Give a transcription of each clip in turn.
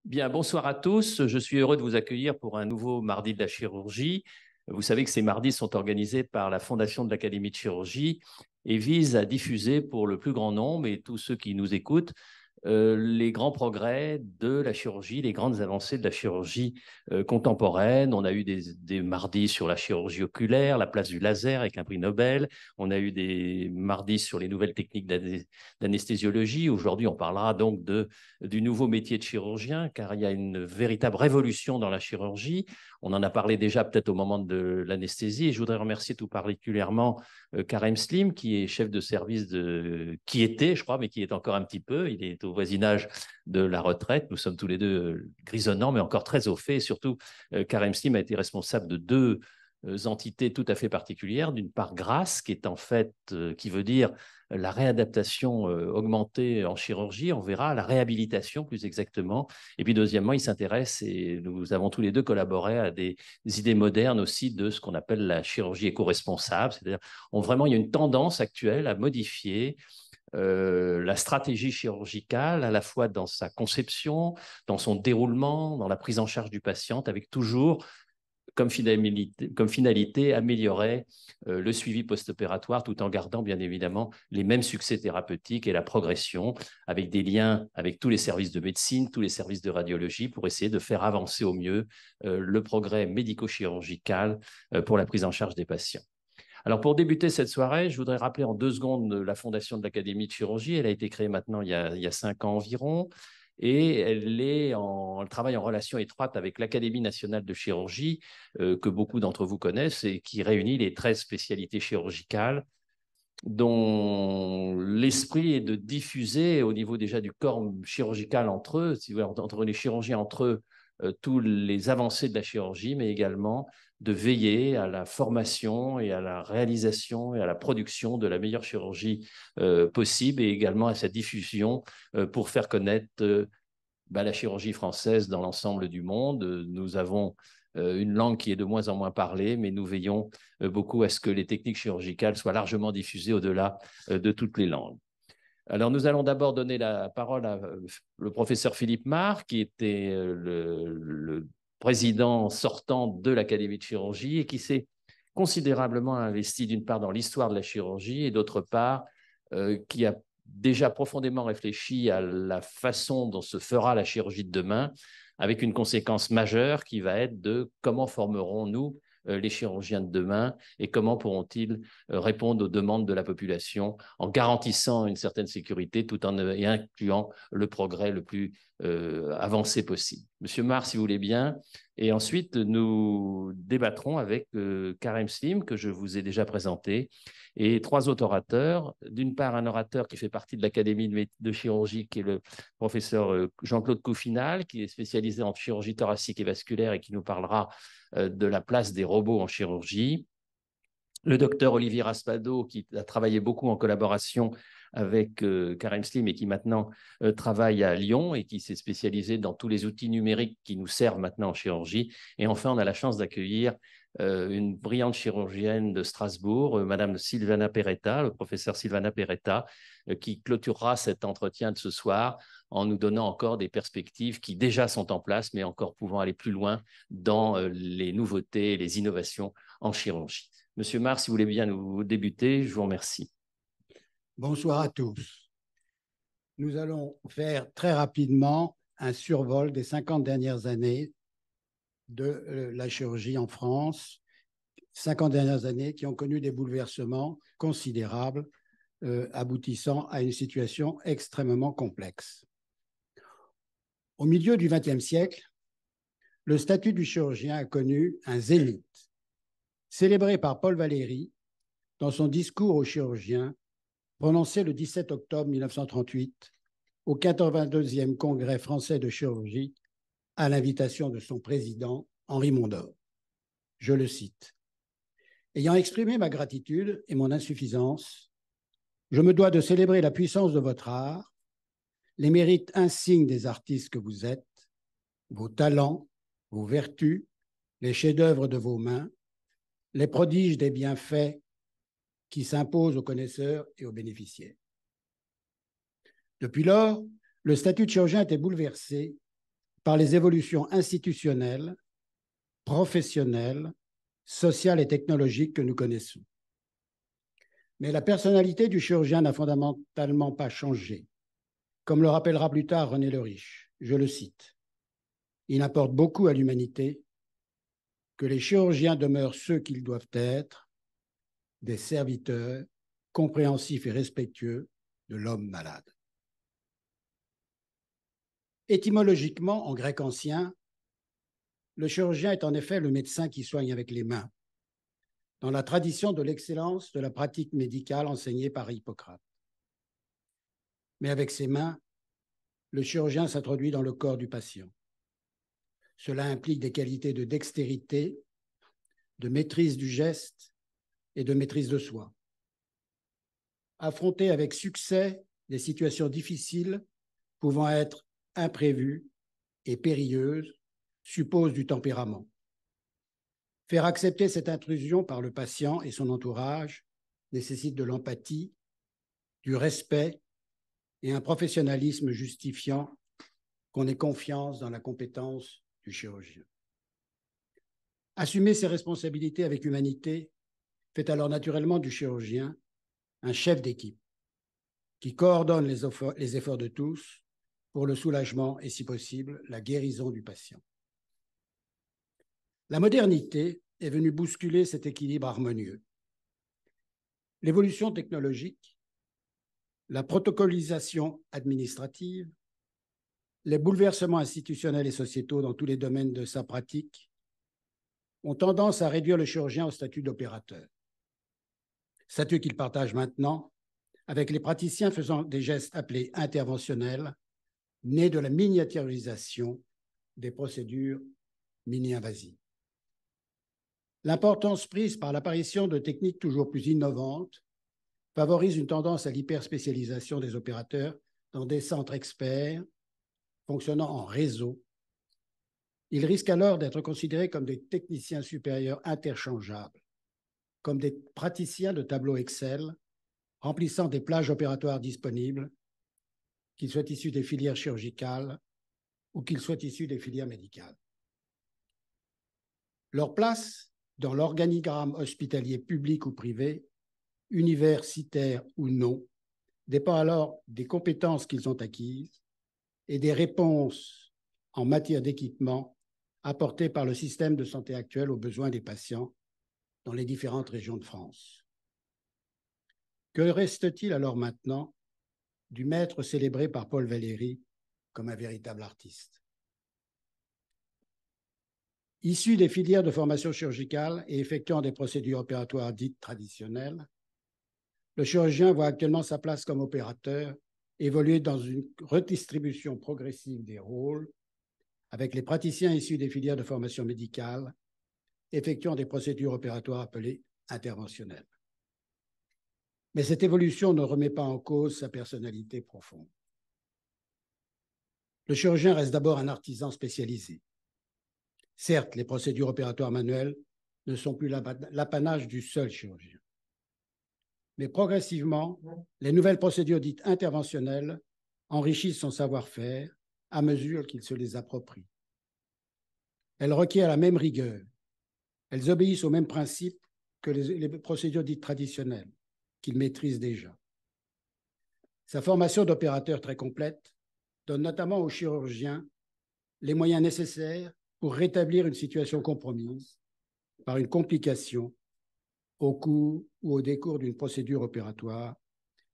Bien, bonsoir à tous. Je suis heureux de vous accueillir pour un nouveau Mardi de la chirurgie. Vous savez que ces mardis sont organisés par la Fondation de l'Académie de chirurgie et visent à diffuser pour le plus grand nombre et tous ceux qui nous écoutent les grands progrès de la chirurgie, les grandes avancées de la chirurgie contemporaine. On a eu des mardis sur la chirurgie oculaire, la place du laser avec un prix Nobel. On a eu des mardis sur les nouvelles techniques d'anesthésiologie. Aujourd'hui, on parlera donc du nouveau métier de chirurgien, car il y a une véritable révolution dans la chirurgie. On en a parlé déjà peut-être au moment de l'anesthésie. Et je voudrais remercier tout particulièrement Karim Slim, qui est chef de service qui était, je crois, mais qui est encore un petit peu. Il est au voisinage de la retraite. Nous sommes tous les deux grisonnants, mais encore très au fait. Et surtout, Karim Slim a été responsable de deux entités tout à fait particulières. D'une part, GRACE, qui est en fait, qui veut dire la réadaptation augmentée en chirurgie, on verra, la réhabilitation plus exactement. Et puis deuxièmement, il s'intéresse, et nous avons tous les deux collaboré à des idées modernes aussi de ce qu'on appelle la chirurgie éco-responsable. C'est-à-dire, vraiment, il y a une tendance actuelle à modifier la stratégie chirurgicale, à la fois dans sa conception, dans son déroulement, dans la prise en charge du patient, avec toujours comme finalité améliorer le suivi post-opératoire tout en gardant bien évidemment les mêmes succès thérapeutiques et la progression avec des liens avec tous les services de médecine, tous les services de radiologie pour essayer de faire avancer au mieux le progrès médico-chirurgical pour la prise en charge des patients. Alors, pour débuter cette soirée, je voudrais rappeler en 2 secondes la fondation de l'Académie de chirurgie. Elle a été créée maintenant il y a 5 ans environ et elle travaille en relation étroite avec l'Académie nationale de chirurgie, que beaucoup d'entre vous connaissent et qui réunit les 13 spécialités chirurgicales dont l'esprit est de diffuser au niveau déjà du corps chirurgical entre eux, si vous voulez, entre les chirurgiens entre eux, tous les avancées de la chirurgie, mais également de veiller à la formation et à la réalisation et à la production de la meilleure chirurgie possible et également à sa diffusion pour faire connaître la chirurgie française dans l'ensemble du monde. Nous avons une langue qui est de moins en moins parlée, mais nous veillons beaucoup à ce que les techniques chirurgicales soient largement diffusées au-delà de toutes les langues. Alors, nous allons d'abord donner la parole à le professeur Philippe Marr, qui était le président sortant de l'Académie de chirurgie et qui s'est considérablement investi d'une part dans l'histoire de la chirurgie et d'autre part qui a déjà profondément réfléchi à la façon dont se fera la chirurgie de demain, avec une conséquence majeure qui va être de comment formerons-nous les chirurgiens de demain et comment pourront-ils répondre aux demandes de la population en garantissant une certaine sécurité tout en et incluant le progrès le plus avancé possible. Monsieur Marr, si vous voulez bien. Et ensuite, nous débattrons avec Karim Slim, que je vous ai déjà présenté, et 3 autres orateurs. D'une part, un orateur qui fait partie de l'Académie de chirurgie, qui est le professeur Jean-Claude Couffinal, qui est spécialisé en chirurgie thoracique et vasculaire et qui nous parlera de la place des robots en chirurgie. Le docteur Olivier Raspado, qui a travaillé beaucoup en collaboration avec Karim Slim et qui maintenant travaille à Lyon et qui s'est spécialisé dans tous les outils numériques qui nous servent maintenant en chirurgie. Et enfin, on a la chance d'accueillir une brillante chirurgienne de Strasbourg, Madame Silvana Peretta, le professeur Silvana Peretta, qui clôturera cet entretien de ce soir en nous donnant encore des perspectives qui déjà sont en place, mais encore pouvant aller plus loin dans les nouveautés et les innovations en chirurgie. Monsieur Marr, si vous voulez bien nous débuter, je vous remercie. Bonsoir à tous. Nous allons faire très rapidement un survol des 50 dernières années de la chirurgie en France, 50 dernières années qui ont connu des bouleversements considérables, aboutissant à une situation extrêmement complexe. Au milieu du XXe siècle, le statut du chirurgien a connu un zénith, célébré par Paul Valéry dans son discours aux chirurgiens prononcé le 17 octobre 1938 au 82e Congrès français de chirurgie à l'invitation de son président, Henri Mondor. Je le cite. « Ayant exprimé ma gratitude et mon insuffisance, je me dois de célébrer la puissance de votre art, les mérites insignes des artistes que vous êtes, vos talents, vos vertus, les chefs-d'œuvre de vos mains, les prodiges des bienfaits qui s'imposent aux connaisseurs et aux bénéficiaires. » Depuis lors, le statut de chirurgien a été bouleversé par les évolutions institutionnelles, professionnelles, sociales et technologiques que nous connaissons. Mais la personnalité du chirurgien n'a fondamentalement pas changé. Comme le rappellera plus tard René Le Riche, je le cite, « Il apporte beaucoup à l'humanité que les chirurgiens demeurent ceux qu'ils doivent être, des serviteurs compréhensifs et respectueux de l'homme malade. » Étymologiquement, en grec ancien, le chirurgien est en effet le médecin qui soigne avec les mains, dans la tradition de l'excellence de la pratique médicale enseignée par Hippocrate. Mais avec ses mains, le chirurgien s'introduit dans le corps du patient. Cela implique des qualités de dextérité, de maîtrise du geste et de maîtrise de soi. Affronter avec succès des situations difficiles pouvant être imprévues et périlleuses suppose du tempérament. Faire accepter cette intrusion par le patient et son entourage nécessite de l'empathie, du respect et un professionnalisme justifiant qu'on ait confiance dans la compétence du chirurgien. Assumer ses responsabilités avec humanité fait alors naturellement du chirurgien un chef d'équipe qui coordonne les efforts de tous pour le soulagement et, si possible, la guérison du patient. La modernité est venue bousculer cet équilibre harmonieux. L'évolution technologique, la protocolisation administrative, les bouleversements institutionnels et sociétaux dans tous les domaines de sa pratique ont tendance à réduire le chirurgien au statut d'opérateur. Statut qu'il partage maintenant avec les praticiens faisant des gestes appelés interventionnels, nés de la miniaturisation des procédures mini-invasives. L'importance prise par l'apparition de techniques toujours plus innovantes favorise une tendance à l'hyperspécialisation des opérateurs dans des centres experts fonctionnant en réseau. Ils risquent alors d'être considérés comme des techniciens supérieurs interchangeables, comme des praticiens de tableaux Excel remplissant des plages opératoires disponibles, qu'ils soient issus des filières chirurgicales ou qu'ils soient issus des filières médicales. Leur place dans l'organigramme hospitalier public ou privé, universitaire ou non, dépend alors des compétences qu'ils ont acquises et des réponses en matière d'équipement apportées par le système de santé actuel aux besoins des patients dans les différentes régions de France. Que reste-t-il alors maintenant du maître célébré par Paul Valéry comme un véritable artiste? Issu des filières de formation chirurgicale et effectuant des procédures opératoires dites traditionnelles, le chirurgien voit actuellement sa place comme opérateur évoluer dans une redistribution progressive des rôles avec les praticiens issus des filières de formation médicale effectuant des procédures opératoires appelées interventionnelles. Mais cette évolution ne remet pas en cause sa personnalité profonde. Le chirurgien reste d'abord un artisan spécialisé. Certes, les procédures opératoires manuelles ne sont plus l'apanage du seul chirurgien. Mais progressivement, les nouvelles procédures dites interventionnelles enrichissent son savoir-faire à mesure qu'il se les approprie. Elles requièrent la même rigueur. Elles obéissent aux mêmes principes que les procédures dites traditionnelles, qu'il maîtrise déjà. Sa formation d'opérateur très complète donne notamment aux chirurgiens les moyens nécessaires pour rétablir une situation compromise par une complication au cours ou au décours d'une procédure opératoire,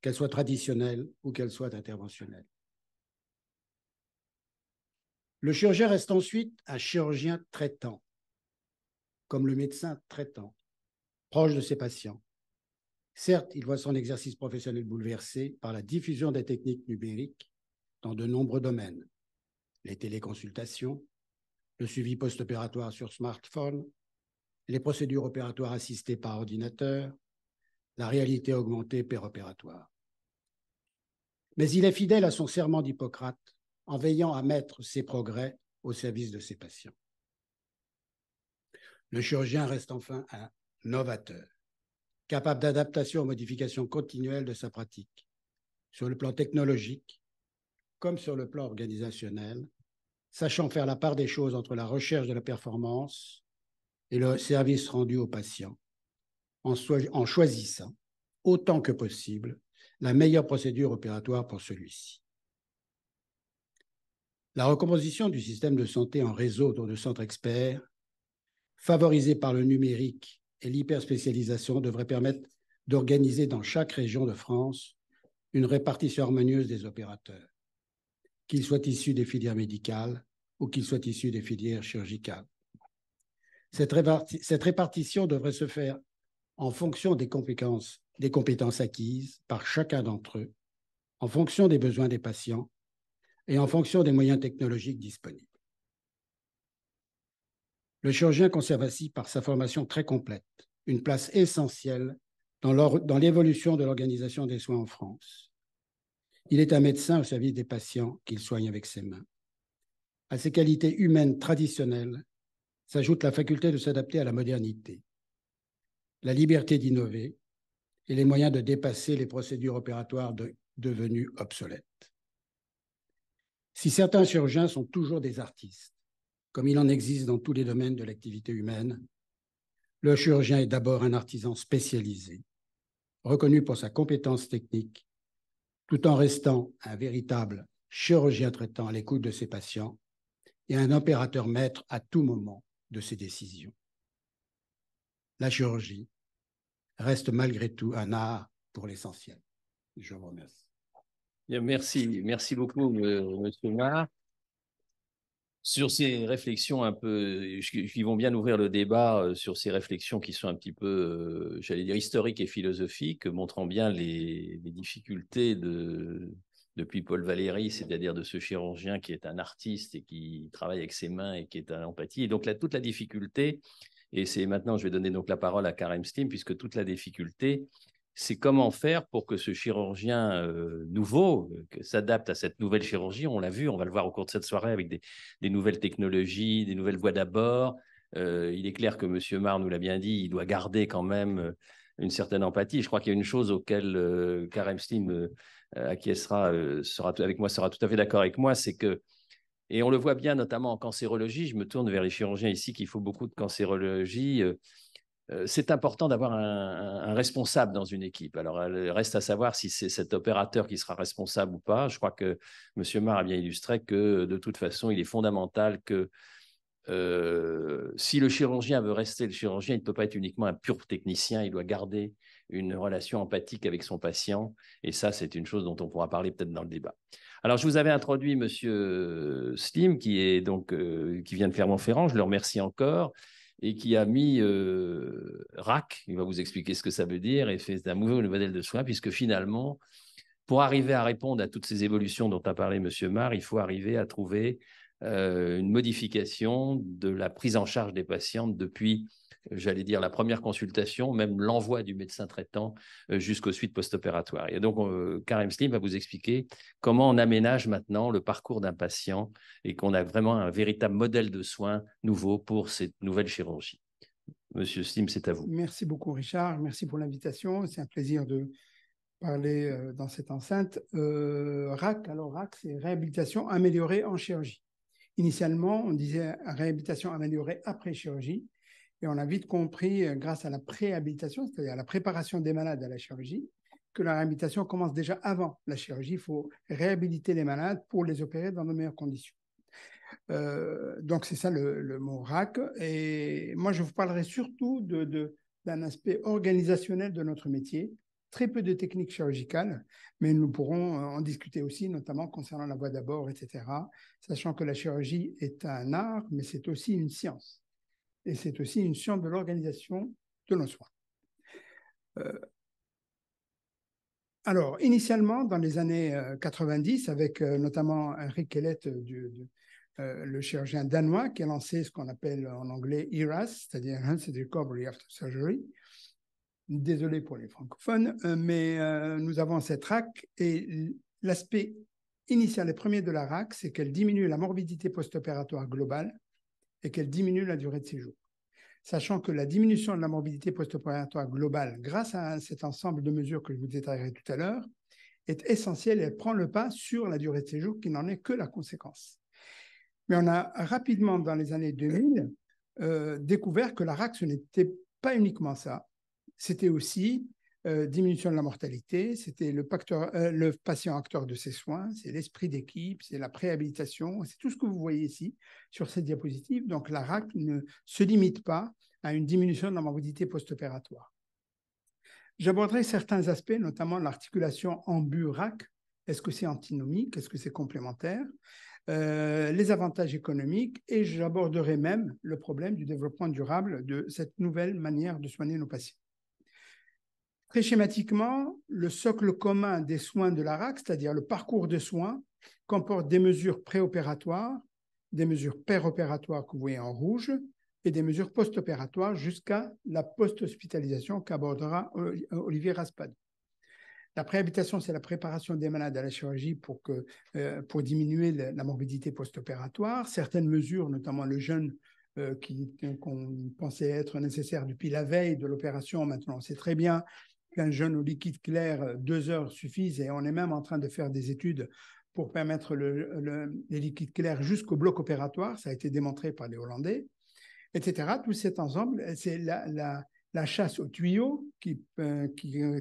qu'elle soit traditionnelle ou qu'elle soit interventionnelle. Le chirurgien reste ensuite un chirurgien traitant, comme le médecin traitant, proche de ses patients. Certes, il voit son exercice professionnel bouleversé par la diffusion des techniques numériques dans de nombreux domaines. Les téléconsultations, le suivi post-opératoire sur smartphone, les procédures opératoires assistées par ordinateur, la réalité augmentée péropératoire. Mais il est fidèle à son serment d'Hippocrate en veillant à mettre ses progrès au service de ses patients. Le chirurgien reste enfin un novateur, capable d'adaptation aux modifications continuelles de sa pratique, sur le plan technologique comme sur le plan organisationnel, sachant faire la part des choses entre la recherche de la performance et le service rendu au patient, en choisissant autant que possible la meilleure procédure opératoire pour celui-ci. La recomposition du système de santé en réseau autour de centres experts, favorisée par le numérique et l'hyperspécialisation, devrait permettre d'organiser dans chaque région de France une répartition harmonieuse des opérateurs, qu'ils soient issus des filières médicales ou qu'ils soient issus des filières chirurgicales. Cette répartition devrait se faire en fonction des compétences acquises par chacun d'entre eux, en fonction des besoins des patients et en fonction des moyens technologiques disponibles. Le chirurgien conserve ainsi, par sa formation très complète, une place essentielle dans l'évolution de l'organisation des soins en France. Il est un médecin au service des patients qu'il soigne avec ses mains. À ces qualités humaines traditionnelles s'ajoute la faculté de s'adapter à la modernité, la liberté d'innover et les moyens de dépasser les procédures opératoires devenues obsolètes. Si certains chirurgiens sont toujours des artistes, comme il en existe dans tous les domaines de l'activité humaine, le chirurgien est d'abord un artisan spécialisé, reconnu pour sa compétence technique, tout en restant un véritable chirurgien traitant à l'écoute de ses patients et un opérateur maître à tout moment de ses décisions. La chirurgie reste malgré tout un art pour l'essentiel. Je vous remercie. Merci beaucoup, Monsieur Mar. Sur ces réflexions un peu, qui vont bien ouvrir le débat sur ces réflexions qui sont un petit peu, j'allais dire, historiques et philosophiques, montrant bien les difficultés depuis Paul Valéry, c'est-à-dire de ce chirurgien qui est un artiste et qui travaille avec ses mains et qui est un empathie. Et donc, toute la difficulté, et c'est maintenant, je vais donner donc la parole à Karim Slim, puisque toute la difficulté, c'est comment faire pour que ce chirurgien nouveau s'adapte à cette nouvelle chirurgie. On l'a vu, on va le voir au cours de cette soirée avec des nouvelles technologies, des nouvelles voies d'abord. Il est clair que M. Mar nous l'a bien dit, il doit garder quand même une certaine empathie. Je crois qu'il y a une chose auquel Karim Slim acquiescera, avec moi, sera tout à fait d'accord avec moi, c'est que, et on le voit bien notamment en cancérologie, je me tourne vers les chirurgiens ici qui font beaucoup de cancérologie, c'est important d'avoir un responsable dans une équipe. Alors, il reste à savoir si c'est cet opérateur qui sera responsable ou pas. Je crois que M. Mar a bien illustré que, de toute façon, il est fondamental que si le chirurgien veut rester le chirurgien, il ne peut pas être uniquement un pur technicien. Il doit garder une relation empathique avec son patient. Et ça, c'est une chose dont on pourra parler peut-être dans le débat. Alors, je vous avais introduit M. Slim, qui vient de Clermont-Ferrand. Je le remercie encore. Et qui a mis RAC, il va vous expliquer ce que ça veut dire, et fait un nouveau modèle de soins, puisque finalement, pour arriver à répondre à toutes ces évolutions dont a parlé M. Mar, il faut arriver à trouver une modification de la prise en charge des patientes depuis, j'allais dire, la première consultation, même l'envoi du médecin traitant jusqu'aux suites post-opératoires. Et donc, Karim Slim va vous expliquer comment on aménage maintenant le parcours d'un patient et qu'on a vraiment un véritable modèle de soins nouveau pour cette nouvelle chirurgie. Monsieur Slim, c'est à vous. Merci beaucoup, Richard. Merci pour l'invitation. C'est un plaisir de parler dans cette enceinte. RAC, alors RAC, c'est réhabilitation améliorée en chirurgie. Initialement, on disait réhabilitation améliorée après chirurgie, et on a vite compris, grâce à la préhabilitation, c'est-à-dire la préparation des malades à la chirurgie, que la réhabilitation commence déjà avant la chirurgie. Il faut réhabiliter les malades pour les opérer dans de meilleures conditions. Donc, c'est ça le mot RAC. Et moi, je vous parlerai surtout d'un aspect organisationnel de notre métier. Très peu de techniques chirurgicales, mais nous pourrons en discuter aussi, notamment concernant la voie d'abord, etc., sachant que la chirurgie est un art, mais c'est aussi une science. Et c'est aussi une science de l'organisation de nos soins. Alors, initialement, dans les années 90, avec notamment Henrik Kellet, le chirurgien danois, qui a lancé ce qu'on appelle en anglais ERAS, c'est-à-dire Enhanced Recovery After Surgery. Désolé pour les francophones, mais nous avons cette RAC, et l'aspect initial et premier de la RAC, c'est qu'elle diminue la morbidité post-opératoire globale et qu'elle diminue la durée de séjour. Sachant que la diminution de la morbidité post-opératoire globale, grâce à cet ensemble de mesures que je vous détaillerai tout à l'heure, est essentielle et elle prend le pas sur la durée de séjour qui n'en est que la conséquence. Mais on a rapidement, dans les années 2000, découvert que la RAC, ce n'était pas uniquement ça. C'était aussi diminution de la mortalité, c'était le patient acteur de ses soins, c'est l'esprit d'équipe, c'est la préhabilitation, c'est tout ce que vous voyez ici sur cette diapositive. Donc la RAC ne se limite pas à une diminution de la morbidité post-opératoire. J'aborderai certains aspects, notamment l'articulation ambu-RAC. Est-ce que c'est antinomique? Est-ce que c'est complémentaire? Les avantages économiques, et j'aborderai même le problème du développement durable de cette nouvelle manière de soigner nos patients. Très schématiquement, le socle commun des soins de la RAC, c'est-à-dire le parcours de soins, comporte des mesures préopératoires, des mesures péropératoires que vous voyez en rouge, et des mesures post-opératoires jusqu'à la post-hospitalisation qu'abordera Olivier Raspadon. La préhabilitation, c'est la préparation des malades à la chirurgie pour diminuer la morbidité post-opératoire. Certaines mesures, notamment le jeûne qu'on pensait être nécessaire depuis la veille de l'opération, maintenant on sait très bien qu'un jeûne au liquide clair, 2 heures suffisent, et on est même en train de faire des études pour permettre les liquides clairs jusqu'au bloc opératoire. Ça a été démontré par les Hollandais, etc. Tout cet ensemble, c'est la chasse aux tuyaux qui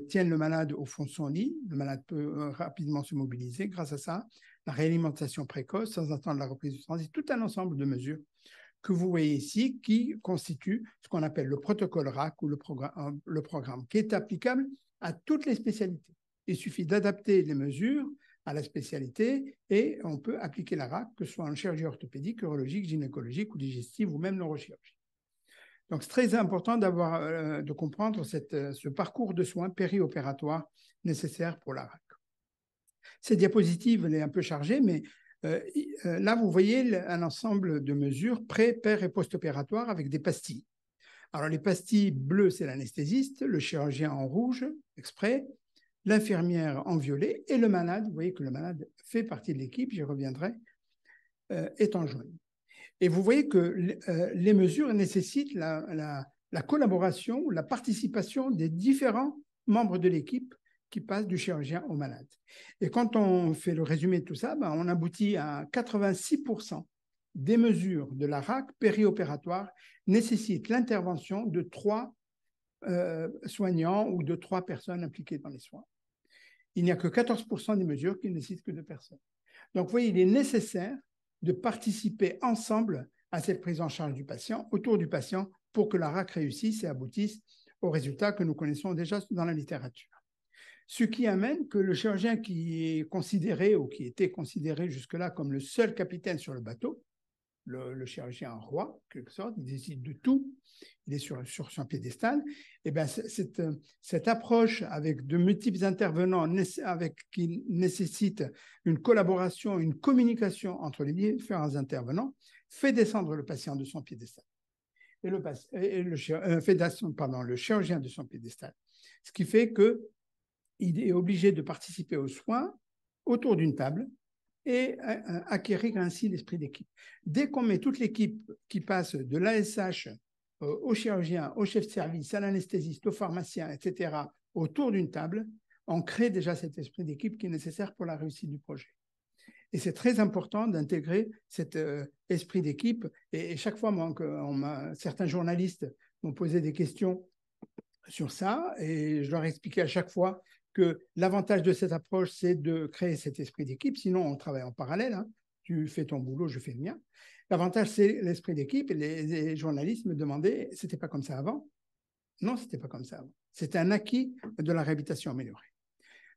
tiennent le malade au fond de son lit. Le malade peut rapidement se mobiliser grâce à ça. La réalimentation précoce, sans attendre la reprise du transit, tout un ensemble de mesures que vous voyez ici, qui constitue ce qu'on appelle le protocole RAC ou le programme, qui est applicable à toutes les spécialités. Il suffit d'adapter les mesures à la spécialité et on peut appliquer la RAC, que ce soit en chirurgie orthopédique, urologique, gynécologique ou digestive ou même neurochirurgie. Donc, c'est très important de comprendre ce parcours de soins périopératoire nécessaire pour la RAC. Cette diapositive, elle est un peu chargée, mais là, vous voyez un ensemble de mesures pré-, per- et post-opératoires avec des pastilles. Alors, les pastilles bleues, c'est l'anesthésiste, le chirurgien en rouge, exprès, l'infirmière en violet, et le malade, vous voyez que le malade fait partie de l'équipe, j'y reviendrai, est en jaune. Et vous voyez que les mesures nécessitent la collaboration, la participation des différents membres de l'équipe qui passent du chirurgien au malade. Et quand on fait le résumé de tout ça, on aboutit à 86% des mesures de la RAC périopératoire nécessitent l'intervention de 3 soignants ou de 3 personnes impliquées dans les soins. Il n'y a que 14% des mesures qui ne nécessitent que 2 personnes. Donc, vous voyez, il est nécessaire de participer ensemble à cette prise en charge du patient, autour du patient, pour que la RAC réussisse et aboutisse aux résultats que nous connaissons déjà dans la littérature. Ce qui amène que le chirurgien qui est considéré ou qui était considéré jusque-là comme le seul capitaine sur le bateau, le chirurgien roi, en quelque sorte, il décide de tout, il est sur son piédestal, et bien cette approche avec de multiples intervenants qui nécessite une collaboration, une communication entre les différents intervenants, fait descendre le patient de son piédestal. Le chirurgien de son piédestal. Ce qui fait qu'il est obligé de participer aux soins autour d'une table et acquérir ainsi l'esprit d'équipe. Dès qu'on met toute l'équipe qui passe de l'ASH au chirurgien, au chef de service, à l'anesthésiste, au pharmacien, etc., autour d'une table, on crée déjà cet esprit d'équipe qui est nécessaire pour la réussite du projet. Et c'est très important d'intégrer cet esprit d'équipe. Et chaque fois, certains journalistes m'ont posé des questions sur ça, et je leur ai expliqué à chaque fois que l'avantage de cette approche, c'est de créer cet esprit d'équipe. Sinon, on travaille en parallèle. Hein. Tu fais ton boulot, je fais le mien. L'avantage, c'est l'esprit d'équipe. Et les journalistes me demandaient, c'était pas comme ça avant? Non, c'était pas comme ça avant. C'était un acquis de la réhabilitation améliorée.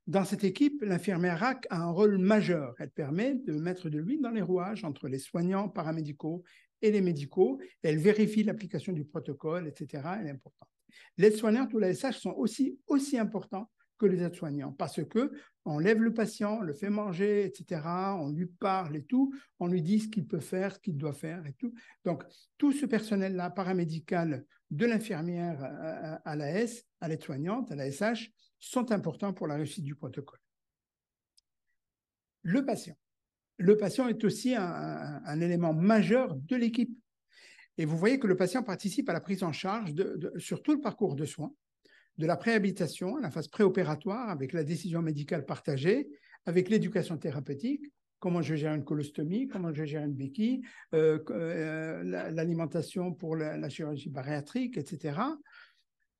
Dans cette équipe, l'infirmière RAC a un rôle majeur. Elle permet de mettre de l'huile dans les rouages entre les soignants paramédicaux et les médicaux. Elle vérifie l'application du protocole, etc. Elle est importante. L'aide-soignante ou la SH sont aussi importants que les aides-soignants, parce qu'on lève le patient, on le fait manger, etc., on lui parle et tout, on lui dit ce qu'il peut faire, ce qu'il doit faire et tout. Donc, tout ce personnel-là, paramédical, de l'infirmière à l'AS, à l'aide-soignante, à la SH, sont importants pour la réussite du protocole. Le patient. Le patient est aussi un élément majeur de l'équipe. Et vous voyez que le patient participe à la prise en charge sur tout le parcours de soins, de la préhabilitation à la phase préopératoire avec la décision médicale partagée, avec l'éducation thérapeutique, comment je gère une colostomie, comment je gère une béquille, l'alimentation pour la chirurgie bariatrique, etc.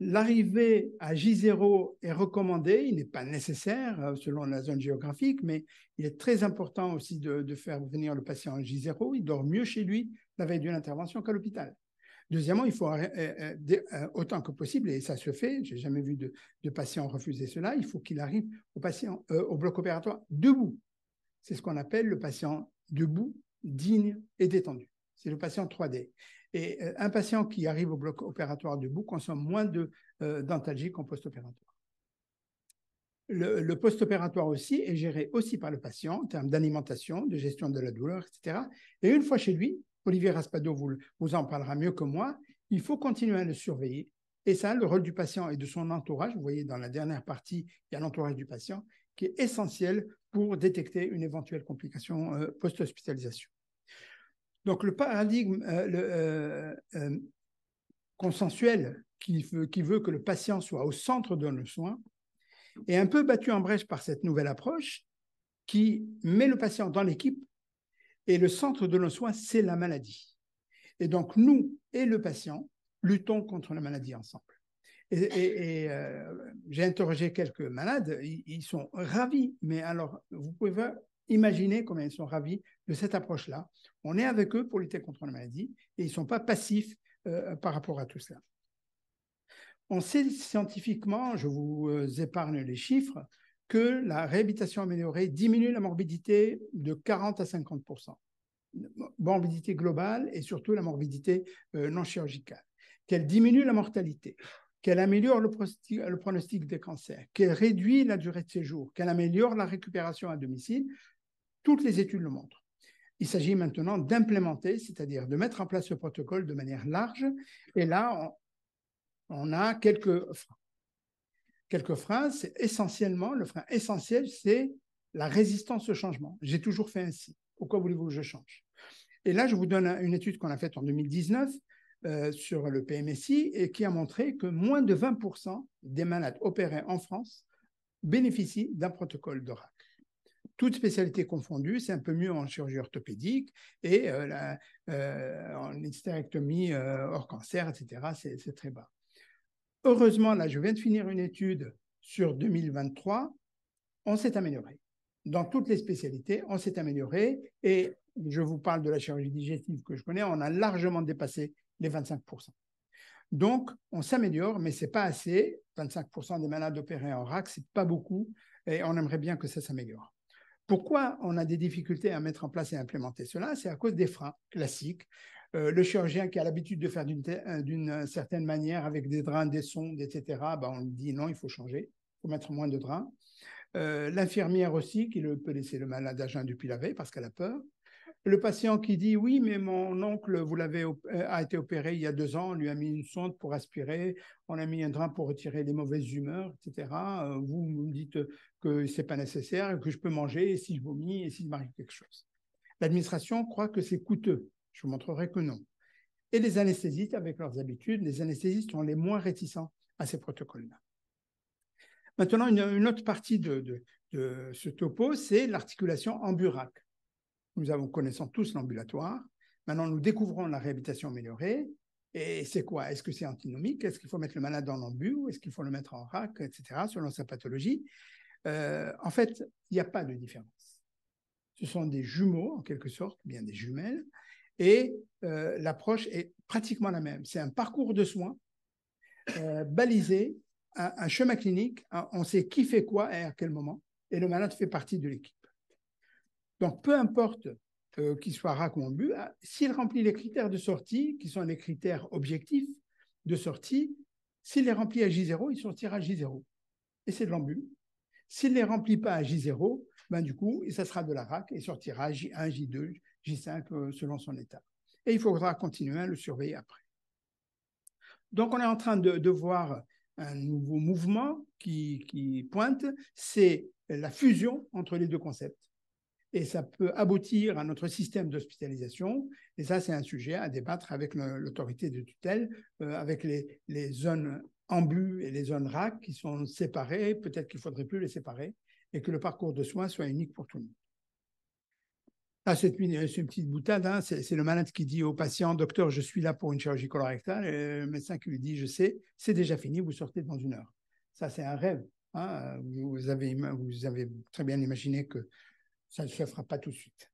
L'arrivée à J0 est recommandée, il n'est pas nécessaire selon la zone géographique, mais il est très important aussi de faire venir le patient à J0. Il dort mieux chez lui la veille d'une intervention qu'à l'hôpital. Deuxièmement, il faut autant que possible, et ça se fait, je n'ai jamais vu de patient refuser cela, il faut qu'il arrive au bloc opératoire debout. C'est ce qu'on appelle le patient debout, digne et détendu. C'est le patient 3D. Et un patient qui arrive au bloc opératoire debout consomme moins d'antalgiques qu'en post-opératoire. Le post-opératoire aussi est géré aussi par le patient en termes d'alimentation, de gestion de la douleur, etc. Et une fois chez lui, Olivier Raspadeau vous en parlera mieux que moi, il faut continuer à le surveiller. Et ça, le rôle du patient et de son entourage, vous voyez dans la dernière partie, il y a l'entourage du patient, qui est essentiel pour détecter une éventuelle complication post-hospitalisation. Donc, le paradigme consensuel qui veut que le patient soit au centre de nos soins est un peu battu en brèche par cette nouvelle approche qui met le patient dans l'équipe et le centre de nos soins, c'est la maladie. Et donc, nous et le patient luttons contre la maladie ensemble. J'ai interrogé quelques malades, ils sont ravis, mais alors, vous pouvez imaginer combien ils sont ravis de cette approche-là. On est avec eux pour lutter contre la maladie et ils ne sont pas passifs par rapport à tout cela. On sait scientifiquement, je vous épargne les chiffres, que la réhabilitation améliorée diminue la morbidité de 40 à 50%. Morbidité globale et surtout la morbidité non chirurgicale. Qu'elle diminue la mortalité, qu'elle améliore le pronostic des cancers, qu'elle réduit la durée de séjour, qu'elle améliore la récupération à domicile, toutes les études le montrent. Il s'agit maintenant d'implémenter, c'est-à-dire de mettre en place ce protocole de manière large. Et là, on a quelques freins. Quelques freins, c'est essentiellement, le frein essentiel, c'est la résistance au changement. J'ai toujours fait ainsi. Pourquoi voulez-vous que je change? Et là, je vous donne une étude qu'on a faite en 2019 sur le PMSI et qui a montré que moins de 20% des malades opérés en France bénéficient d'un protocole de RAC. Toutes spécialités confondues, c'est un peu mieux en chirurgie orthopédique et en hystérectomie hors cancer, etc., c'est très bas. Heureusement, là, je viens de finir une étude sur 2023, on s'est amélioré. Dans toutes les spécialités, on s'est amélioré et je vous parle de la chirurgie digestive que je connais, on a largement dépassé les 25%. Donc, on s'améliore, mais ce n'est pas assez. 25% des malades opérés en RAC, ce n'est pas beaucoup et on aimerait bien que ça s'améliore. Pourquoi on a des difficultés à mettre en place et à implémenter cela? C'est à cause des freins classiques. Le chirurgien qui a l'habitude de faire d'une certaine manière avec des drains, des sondes, etc., on lui dit non, il faut changer, il faut mettre moins de drains. L'infirmière aussi qui peut laisser le malade à jeun depuis la veille parce qu'elle a peur. Le patient qui dit oui, mais mon oncle a été opéré il y a 2 ans, on lui a mis une sonde pour aspirer, on a mis un drain pour retirer les mauvaises humeurs, etc. Vous me dites que ce n'est pas nécessaire, que je peux manger et si je vomis et s'il m'arrive quelque chose. L'administration croit que c'est coûteux. Je vous montrerai que non. Et les anesthésistes, avec leurs habitudes, les anesthésistes sont les moins réticents à ces protocoles-là. Maintenant, une autre partie de ce topo, c'est l'articulation ambu-RAC. Nous connaissons tous l'ambulatoire. Maintenant, nous découvrons la réhabilitation améliorée. Et c'est quoi? Est-ce que c'est antinomique? Est-ce qu'il faut mettre le malade en ambu? Est-ce qu'il faut le mettre en RAC, etc., selon sa pathologie? En fait, il n'y a pas de différence. Ce sont des jumeaux, en quelque sorte, bien des jumelles, et l'approche est pratiquement la même. C'est un parcours de soins balisé, un chemin clinique, on sait qui fait quoi et à quel moment, et le malade fait partie de l'équipe. Donc, peu importe qu'il soit RAC ou ambu, s'il remplit les critères de sortie, qui sont les critères objectifs de sortie, s'il les remplit à J0, il sortira à J0. Et c'est de l'ambu. S'il ne les remplit pas à J0, du coup, ça sera de la RAC et sortira à J1, J2, J5 selon son état. Et il faudra continuer à le surveiller après. Donc, on est en train de voir un nouveau mouvement qui pointe, c'est la fusion entre les deux concepts. Et ça peut aboutir à notre système d'hospitalisation. Et ça, c'est un sujet à débattre avec l'autorité de tutelle, avec les zones ambu et les zones RAC qui sont séparées. Peut-être qu'il ne faudrait plus les séparer et que le parcours de soins soit unique pour tout le monde. Ah, c'est une petite boutade, hein. C'est le malade qui dit au patient, docteur, je suis là pour une chirurgie colorectale, et le médecin qui lui dit, je sais, c'est déjà fini, vous sortez dans 1 heure. Ça, c'est un rêve, hein. Vous avez très bien imaginé que ça ne se fera pas tout de suite.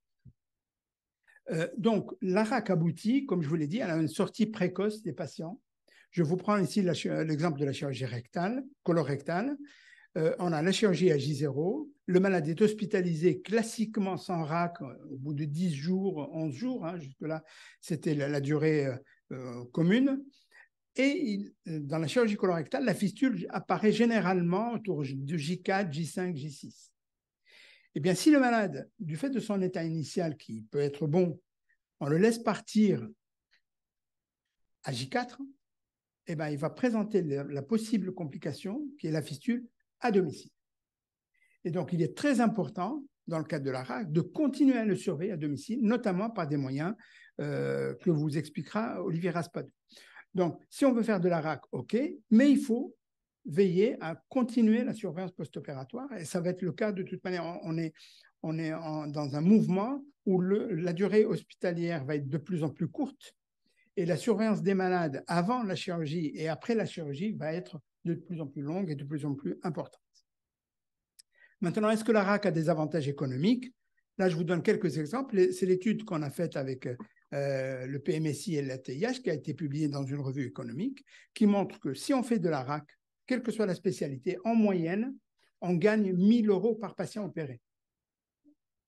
Donc, la RAC aboutit, comme je vous l'ai dit, elle a une sortie précoce des patients. Je vous prends ici l'exemple de la chirurgie rectale, colorectale. On a la chirurgie à J0. Le malade est hospitalisé classiquement sans RAC au bout de 10 jours, 11 jours. Hein, jusque-là, c'était la durée commune. Et dans la chirurgie colorectale, la fistule apparaît généralement autour de J4, J5, J6. Eh bien, si le malade, du fait de son état initial qui peut être bon, on le laisse partir à J4, eh bien, il va présenter la possible complication qui est la fistule à domicile. Et donc, il est très important, dans le cadre de la RAC, de continuer à le surveiller à domicile, notamment par des moyens que vous expliquera Olivier Raspadot. Donc, si on veut faire de la RAC, OK, mais il faut veiller à continuer la surveillance post-opératoire. Et ça va être le cas de toute manière. On est dans un mouvement où la durée hospitalière va être de plus en plus courte et la surveillance des malades avant la chirurgie et après la chirurgie va être de plus en plus longue et de plus en plus importante. Maintenant, est-ce que la RAC a des avantages économiques? Là, je vous donne quelques exemples. C'est l'étude qu'on a faite avec le PMSI et la TIH qui a été publiée dans une revue économique qui montre que si on fait de la RAC, quelle que soit la spécialité, en moyenne, on gagne 1 000 € par patient opéré.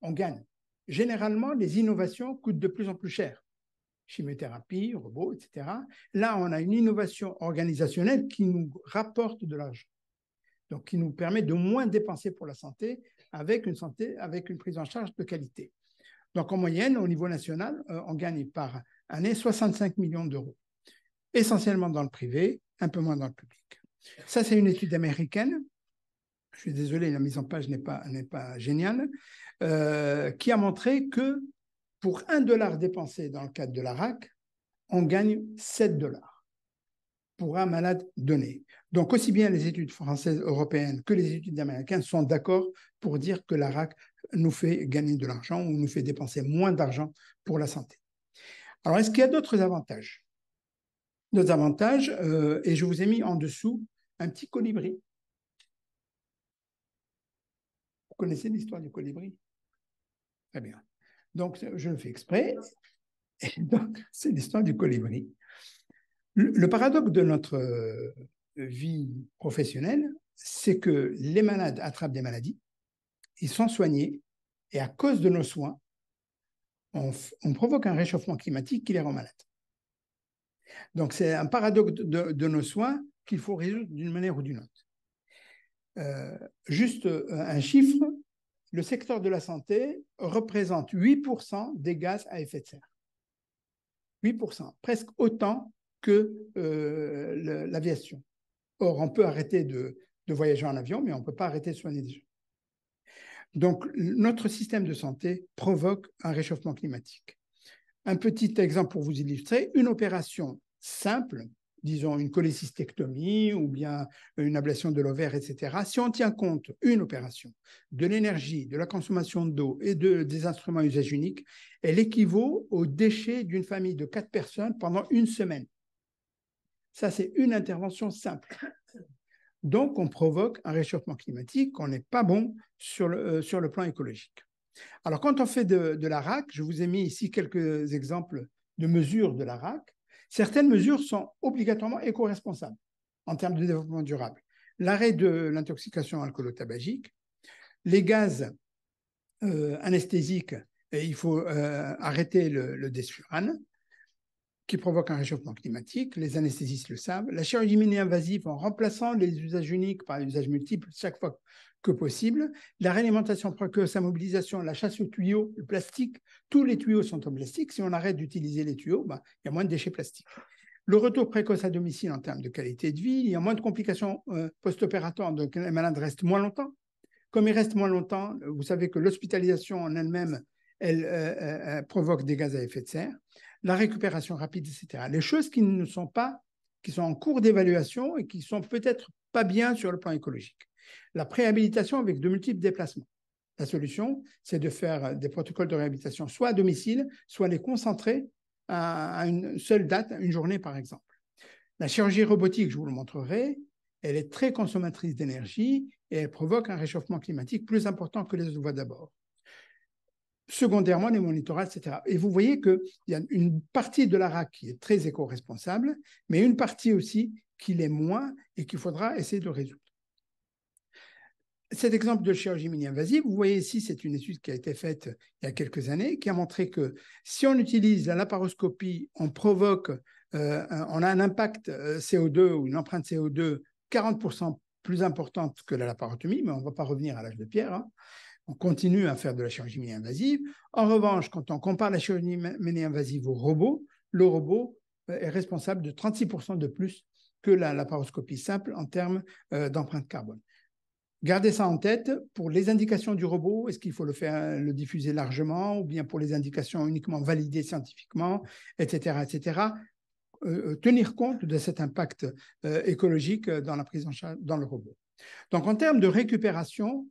On gagne. Généralement, les innovations coûtent de plus en plus cher. Chimiothérapie, robots, etc. Là, on a une innovation organisationnelle qui nous rapporte de l'argent. Donc, qui nous permet de moins dépenser pour la santé avec une prise en charge de qualité. Donc, en moyenne, au niveau national, on gagne par année 65 millions d'euros, essentiellement dans le privé, un peu moins dans le public. Ça, c'est une étude américaine. Je suis désolé, la mise en page n'est pas géniale, qui a montré que pour 1 $ dépensé dans le cadre de la RAC, on gagne 7 $ pour un malade donné. Donc, aussi bien les études françaises, européennes que les études américaines sont d'accord pour dire que la RAC nous fait gagner de l'argent ou nous fait dépenser moins d'argent pour la santé. Alors, est-ce qu'il y a d'autres avantages? D'autres avantages, et je vous ai mis en dessous un petit colibri. Vous connaissez l'histoire du colibri? Très bien. Donc, je le fais exprès. Et donc, c'est l'histoire du colibri. Le paradoxe de notre vie professionnelle, c'est que les malades attrapent des maladies, ils sont soignés, et à cause de nos soins, on provoque un réchauffement climatique qui les rend malades. Donc, c'est un paradoxe de nos soins qu'il faut résoudre d'une manière ou d'une autre. Juste un chiffre, le secteur de la santé représente 8% des gaz à effet de serre. 8%, presque autant que l'aviation. Or, on peut arrêter de voyager en avion, mais on ne peut pas arrêter de soigner des gens. Donc, notre système de santé provoque un réchauffement climatique. Un petit exemple pour vous illustrer, une opération simple, disons une cholécystectomie ou bien une ablation de l'ovaire, etc. Si on tient compte, une opération, de l'énergie, de la consommation d'eau et des instruments à usage unique, elle équivaut aux déchets d'une famille de 4 personnes pendant 1 semaine. Ça, c'est une intervention simple. Donc, on provoque un réchauffement climatique, on n'est pas bon sur le plan écologique. Alors, quand on fait de la RAC, je vous ai mis ici quelques exemples de mesures de la RAC. Certaines mesures sont obligatoirement éco-responsables en termes de développement durable. L'arrêt de l'intoxication alcoolo-tabagique, les gaz anesthésiques, et il faut arrêter le desflurane, qui provoque un réchauffement climatique. Les anesthésistes le savent. La chirurgie mini-invasive en remplaçant les usages uniques par les usages multiples chaque fois que possible. La réalimentation précoce, la mobilisation, la chasse aux tuyaux, le plastique. Tous les tuyaux sont en plastique. Si on arrête d'utiliser les tuyaux, il y a moins de déchets plastiques. Le retour précoce à domicile en termes de qualité de vie. Il y a moins de complications post-opératoires, donc les malades restent moins longtemps. Comme ils restent moins longtemps, vous savez que l'hospitalisation en elle-même, elle provoque des gaz à effet de serre. La récupération rapide, etc. Les choses qui sont en cours d'évaluation et qui sont peut-être pas bien sur le plan écologique. La préhabilitation avec de multiples déplacements. La solution, c'est de faire des protocoles de réhabilitation soit à domicile, soit les concentrer à une seule date, une journée par exemple. La chirurgie robotique, je vous le montrerai, elle est très consommatrice d'énergie et elle provoque un réchauffement climatique plus important que les autres voies d'abord. Secondairement, les monitorats, etc. Et vous voyez qu'il y a une partie de la RAC qui est très éco-responsable, mais une partie aussi qui l'est moins et qu'il faudra essayer de résoudre. Cet exemple de chirurgie mini-invasive, vous voyez ici, c'est une étude qui a été faite il y a quelques années, qui a montré que si on utilise la laparoscopie, on a un impact CO2 ou une empreinte CO2 40% plus importante que la laparotomie, mais on ne va pas revenir à l'âge de pierre. Hein. On continue à faire de la chirurgie mini-invasive. En revanche, quand on compare la chirurgie mini-invasive au robot, le robot est responsable de 36% de plus que la laparoscopie simple en termes d'empreinte carbone. Gardez ça en tête. Pour les indications du robot, est-ce qu'il faut le diffuser largement ou bien pour les indications uniquement validées scientifiquement, etc., etc. Tenir compte de cet impact écologique dans la prise en charge dans le robot. Donc, en termes de récupération,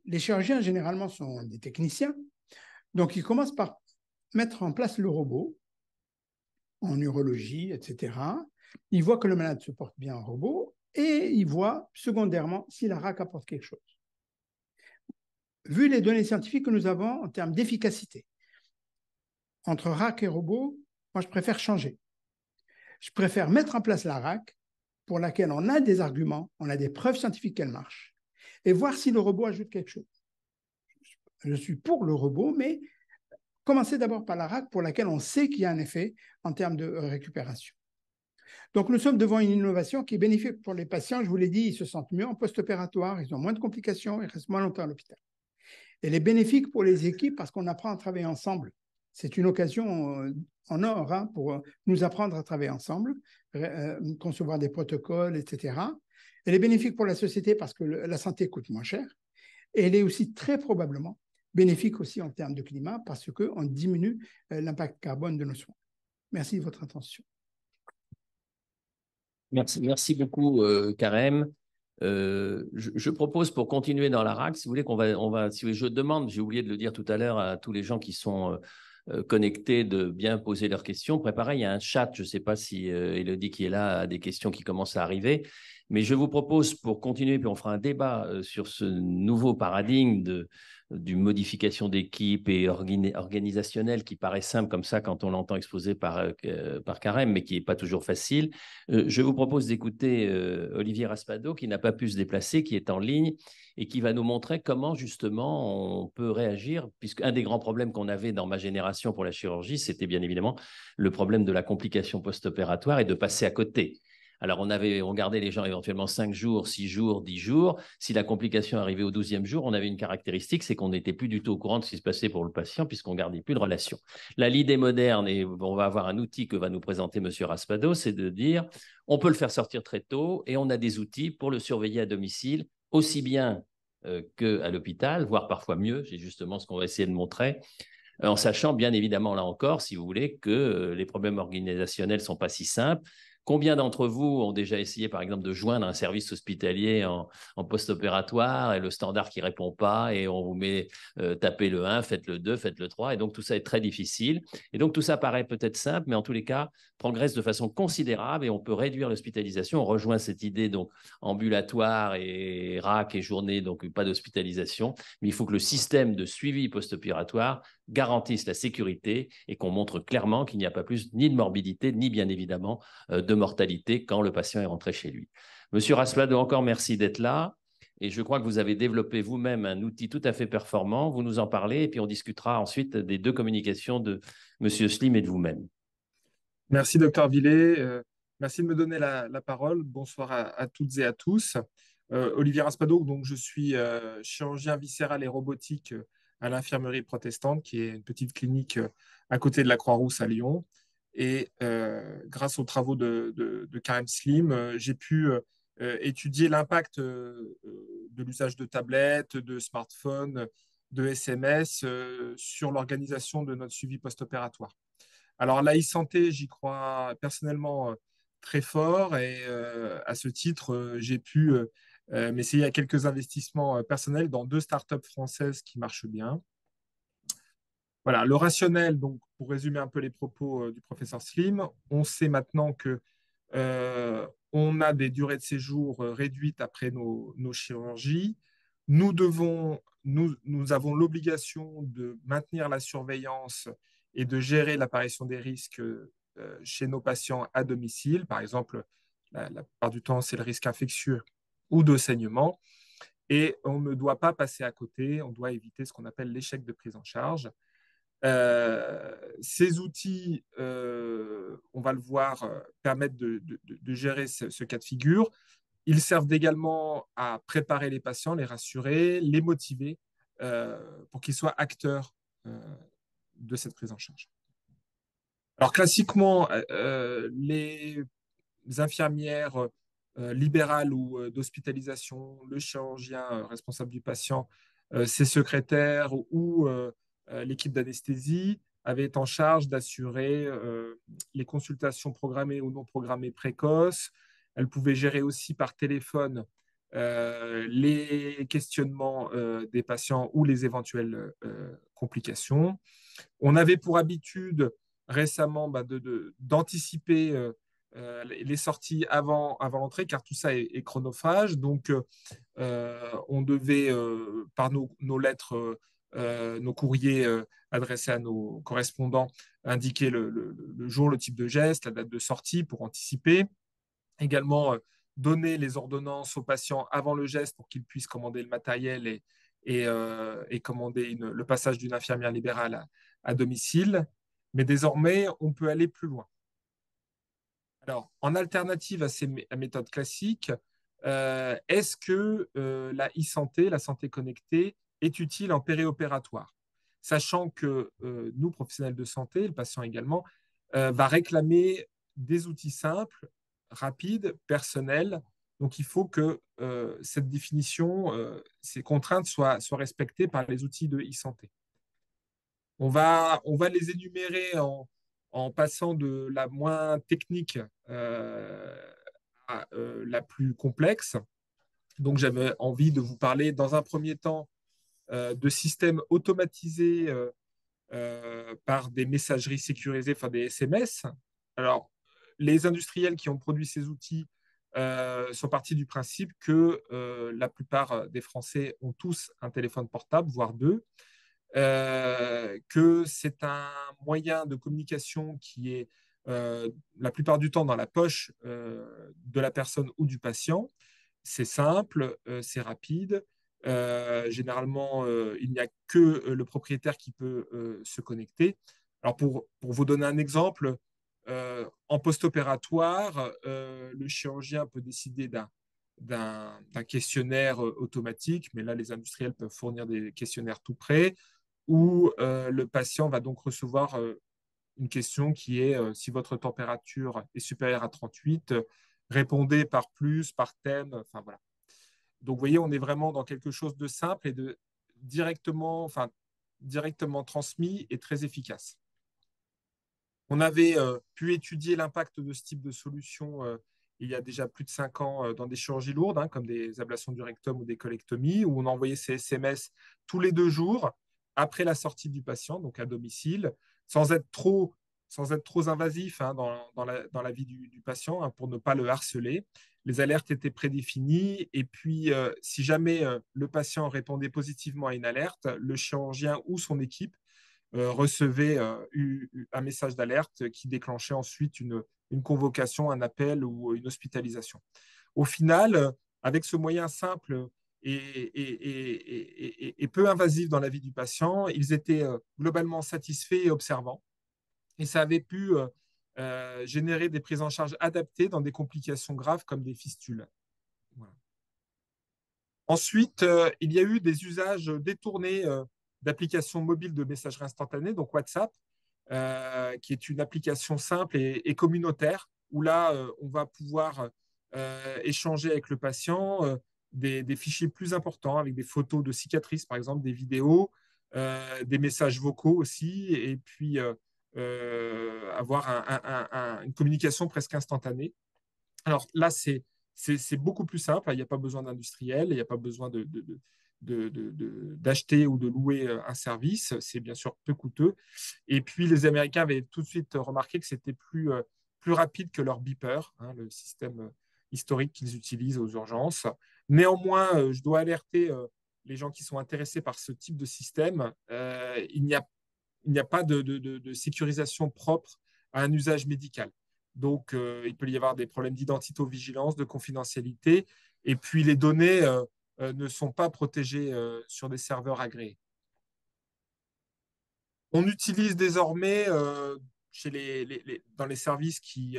les chirurgiens généralement sont des techniciens. Donc, ils commencent par mettre en place le robot en urologie, etc. Ils voient que le malade se porte bien en robot. Et il voit, secondairement, si la RAC apporte quelque chose. Vu les données scientifiques que nous avons en termes d'efficacité, entre RAC et robot, moi, je préfère changer. Je préfère mettre en place la RAC pour laquelle on a des arguments, on a des preuves scientifiques qu'elle marche, et voir si le robot ajoute quelque chose. Je suis pour le robot, mais commencez d'abord par la RAC pour laquelle on sait qu'il y a un effet en termes de récupération. Donc, nous sommes devant une innovation qui est bénéfique pour les patients. Je vous l'ai dit, ils se sentent mieux en post-opératoire, ils ont moins de complications, ils restent moins longtemps à l'hôpital. Elle est bénéfique pour les équipes parce qu'on apprend à travailler ensemble. C'est une occasion en or hein, pour nous apprendre à travailler ensemble, concevoir des protocoles, etc. Elle est bénéfique pour la société parce que la santé coûte moins cher. Et elle est aussi très probablement bénéfique aussi en termes de climat parce qu'on diminue l'impact carbone de nos soins. Merci de votre attention. Merci beaucoup, Karem. Je propose pour continuer dans la RAC, si vous voulez, si je demande, j'ai oublié de le dire tout à l'heure à tous les gens qui sont connectés de bien poser leurs questions. Préparez, il y a un chat, je ne sais pas si Élodie qui est là a des questions qui commencent à arriver, mais je vous propose pour continuer, puis on fera un débat sur ce nouveau paradigme d'une modification d'équipe et organisationnelle qui paraît simple comme ça quand on l'entend exposé par Karem, mais qui n'est pas toujours facile. Je vous propose d'écouter Olivier Raspado, qui n'a pas pu se déplacer, qui est en ligne et qui va nous montrer comment justement on peut réagir, puisqu'un des grands problèmes qu'on avait dans ma génération pour la chirurgie, c'était bien évidemment le problème de la complication post-opératoire et de passer à côté. Alors, on gardait les gens éventuellement 5 jours, 6 jours, 10 jours. Si la complication arrivait au 12e jour, on avait une caractéristique, c'est qu'on n'était plus du tout au courant de ce qui se passait pour le patient puisqu'on ne gardait plus de relation. L'idée moderne, et on va avoir un outil que va nous présenter M. Raspado, c'est de dire on peut le faire sortir très tôt et on a des outils pour le surveiller à domicile, aussi bien qu'à l'hôpital, voire parfois mieux. C'est justement ce qu'on va essayer de montrer. En sachant bien évidemment, là encore, si vous voulez, que les problèmes organisationnels ne sont pas si simples. Combien d'entre vous ont déjà essayé, par exemple, de joindre un service hospitalier en post-opératoire et le standard qui ne répond pas et on vous met tapez le 1, faites le 2, faites le 3 et donc tout ça est très difficile. Et donc tout ça paraît peut-être simple, mais en tous les cas, progresse de façon considérable et on peut réduire l'hospitalisation. On rejoint cette idée donc ambulatoire et RAC et journée, donc pas d'hospitalisation, mais il faut que le système de suivi post-opératoire garantisse la sécurité et qu'on montre clairement qu'il n'y a pas plus ni de morbidité, ni bien évidemment de mortalité quand le patient est rentré chez lui. Monsieur Raspado, encore merci d'être là. Et je crois que vous avez développé vous-même un outil tout à fait performant. Vous nous en parlez et puis on discutera ensuite des 2 communications de Monsieur Slim et de vous-même. Merci, docteur Villet. Merci de me donner la parole. Bonsoir à toutes et à tous. Olivier Raspado, donc je suis chirurgien viscéral et robotique à l'infirmerie protestante, qui est une petite clinique à côté de la Croix-Rousse à Lyon. Et grâce aux travaux de Karem Slim, j'ai pu étudier l'impact de l'usage de tablettes, de smartphones, de SMS sur l'organisation de notre suivi post-opératoire. Alors, la e-santé, j'y crois personnellement très fort et à ce titre, j'ai pu Mais il y a quelques investissements personnels dans 2 startups françaises qui marchent bien. Voilà, le rationnel, donc pour résumer un peu les propos du professeur Slim, on sait maintenant que on a des durées de séjour réduites après nos chirurgies. Nous avons l'obligation de maintenir la surveillance et de gérer l'apparition des risques chez nos patients à domicile. Par exemple, la plupart du temps, c'est le risque infectieux ou de saignement. Et on ne doit pas passer à côté, on doit éviter ce qu'on appelle l'échec de prise en charge. Ces outils, on va le voir, permettent de gérer ce cas de figure. Ils servent également à préparer les patients, les rassurer, les motiver pour qu'ils soient acteurs de cette prise en charge. Alors classiquement, les infirmières libérales ou d'hospitalisation, le chirurgien responsable du patient, ses secrétaires ou l'équipe d'anesthésie avaient en charge d'assurer les consultations programmées ou non programmées précoces. Elles pouvaient gérer aussi par téléphone les questionnements des patients ou les éventuelles complications. On avait pour habitude récemment d'anticiper les sorties avant l'entrée, car tout ça est chronophage. Donc, on devait, par nos lettres, nos courriers adressés à nos correspondants, indiquer le jour, le type de geste, la date de sortie pour anticiper. Également, donner les ordonnances aux patients avant le geste pour qu'ils puissent commander le matériel et commander le passage d'une infirmière libérale à domicile. Mais désormais, on peut aller plus loin. Alors, en alternative à ces méthodes classiques, est-ce que la e-santé, la santé connectée, est utile en périopératoire? Sachant que nous, professionnels de santé, le patient également, va réclamer des outils simples, rapides, personnels. Donc, il faut que cette définition, ces contraintes soient respectées par les outils de e-santé. On va les énumérer en passant de la moins technique à la plus complexe. Donc, j'avais envie de vous parler dans un premier temps de systèmes automatisés par des messageries sécurisées, enfin des SMS. Alors, les industriels qui ont produit ces outils sont partis du principe que la plupart des Français ont tous un téléphone portable, voire 2. Que c'est un moyen de communication qui est la plupart du temps dans la poche de la personne ou du patient. C'est simple, c'est rapide. Généralement, il n'y a que le propriétaire qui peut se connecter. Alors, pour vous donner un exemple, en post-opératoire, le chirurgien peut décider d'un questionnaire automatique, mais là, les industriels peuvent fournir des questionnaires tout prêts, où le patient va donc recevoir une question qui est si votre température est supérieure à 38, répondez par plus, par thème, enfin voilà. Donc, vous voyez, on est vraiment dans quelque chose de simple et de directement transmis et très efficace. On avait pu étudier l'impact de ce type de solution il y a déjà plus de 5 ans dans des chirurgies lourdes, comme des ablations du rectum ou des colectomies, où on envoyait ces SMS tous les 2 jours après la sortie du patient, donc à domicile, sans être trop invasif dans la vie du patient, pour ne pas le harceler. Les alertes étaient prédéfinies et puis si jamais le patient répondait positivement à une alerte, le chirurgien ou son équipe recevait un message d'alerte qui déclenchait ensuite une convocation, un appel ou une hospitalisation. Au final, avec ce moyen simple et peu invasif dans la vie du patient, ils étaient globalement satisfaits et observants. Et ça avait pu générer des prises en charge adaptées dans des complications graves comme des fistules. Voilà. Ensuite, il y a eu des usages détournés d'applications mobiles de messagerie instantanée, donc WhatsApp, qui est une application simple et communautaire, où là, on va pouvoir échanger avec le patient des fichiers plus importants, avec des photos de cicatrices, par exemple, des vidéos, des messages vocaux aussi, et puis avoir une communication presque instantanée. Alors là, c'est c'est beaucoup plus simple. Il n'y a pas besoin d'industriel, il n'y a pas besoin d'acheter ou de louer un service. C'est bien sûr peu coûteux. Et puis, les Américains avaient tout de suite remarqué que c'était plus rapide que leur beeper, hein, le système historique qu'ils utilisent aux urgences. Néanmoins, je dois alerter les gens qui sont intéressés par ce type de système. Il n'y a pas de sécurisation propre à un usage médical. Donc, il peut y avoir des problèmes d'identité-vigilance, de confidentialité. Et puis, les données ne sont pas protégées sur des serveurs agréés. On utilise désormais dans les services qui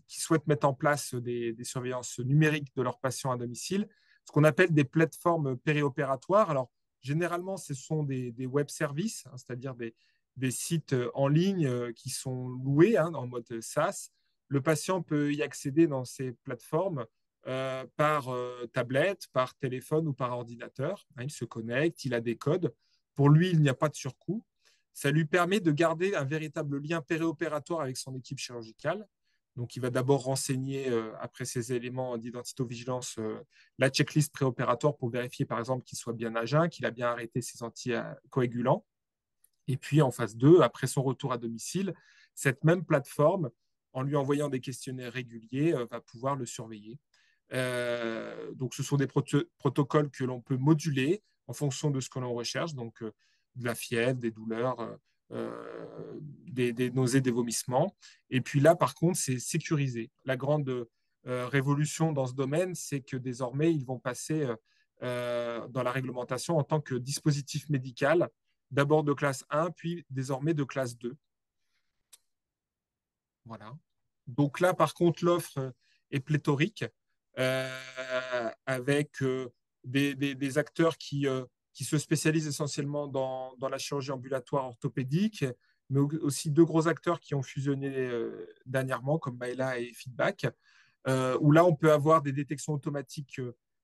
souhaitent mettre en place des surveillances numériques de leurs patients à domicile, ce qu'on appelle des plateformes périopératoires. Alors, généralement, ce sont des web services, hein, c'est-à-dire des sites en ligne qui sont loués hein, en mode SaaS. Le patient peut y accéder dans ces plateformes par tablette, par téléphone ou par ordinateur. Hein, il se connecte, il a des codes. Pour lui, il n'y a pas de surcoût. Ça lui permet de garder un véritable lien périopératoire avec son équipe chirurgicale. Donc, il va d'abord renseigner, après ces éléments d'identité-vigilance, la checklist préopératoire pour vérifier, par exemple, qu'il soit bien à jeun, qu'il a bien arrêté ses anticoagulants. Et puis, en phase 2, après son retour à domicile, cette même plateforme, en lui envoyant des questionnaires réguliers, va pouvoir le surveiller. Donc, ce sont des protocoles que l'on peut moduler en fonction de ce que l'on recherche. Donc, de la fièvre, des douleurs, des nausées, des vomissements. Et puis là, par contre, c'est sécurisé. La grande révolution dans ce domaine, c'est que désormais, ils vont passer dans la réglementation en tant que dispositif médical, d'abord de classe 1, puis désormais de classe 2. Voilà. Donc là, par contre, l'offre est pléthorique avec des acteurs qui se spécialisent essentiellement dans la chirurgie ambulatoire orthopédique, mais aussi deux gros acteurs qui ont fusionné dernièrement, comme Maëla et Feedback, où là, on peut avoir des détections automatiques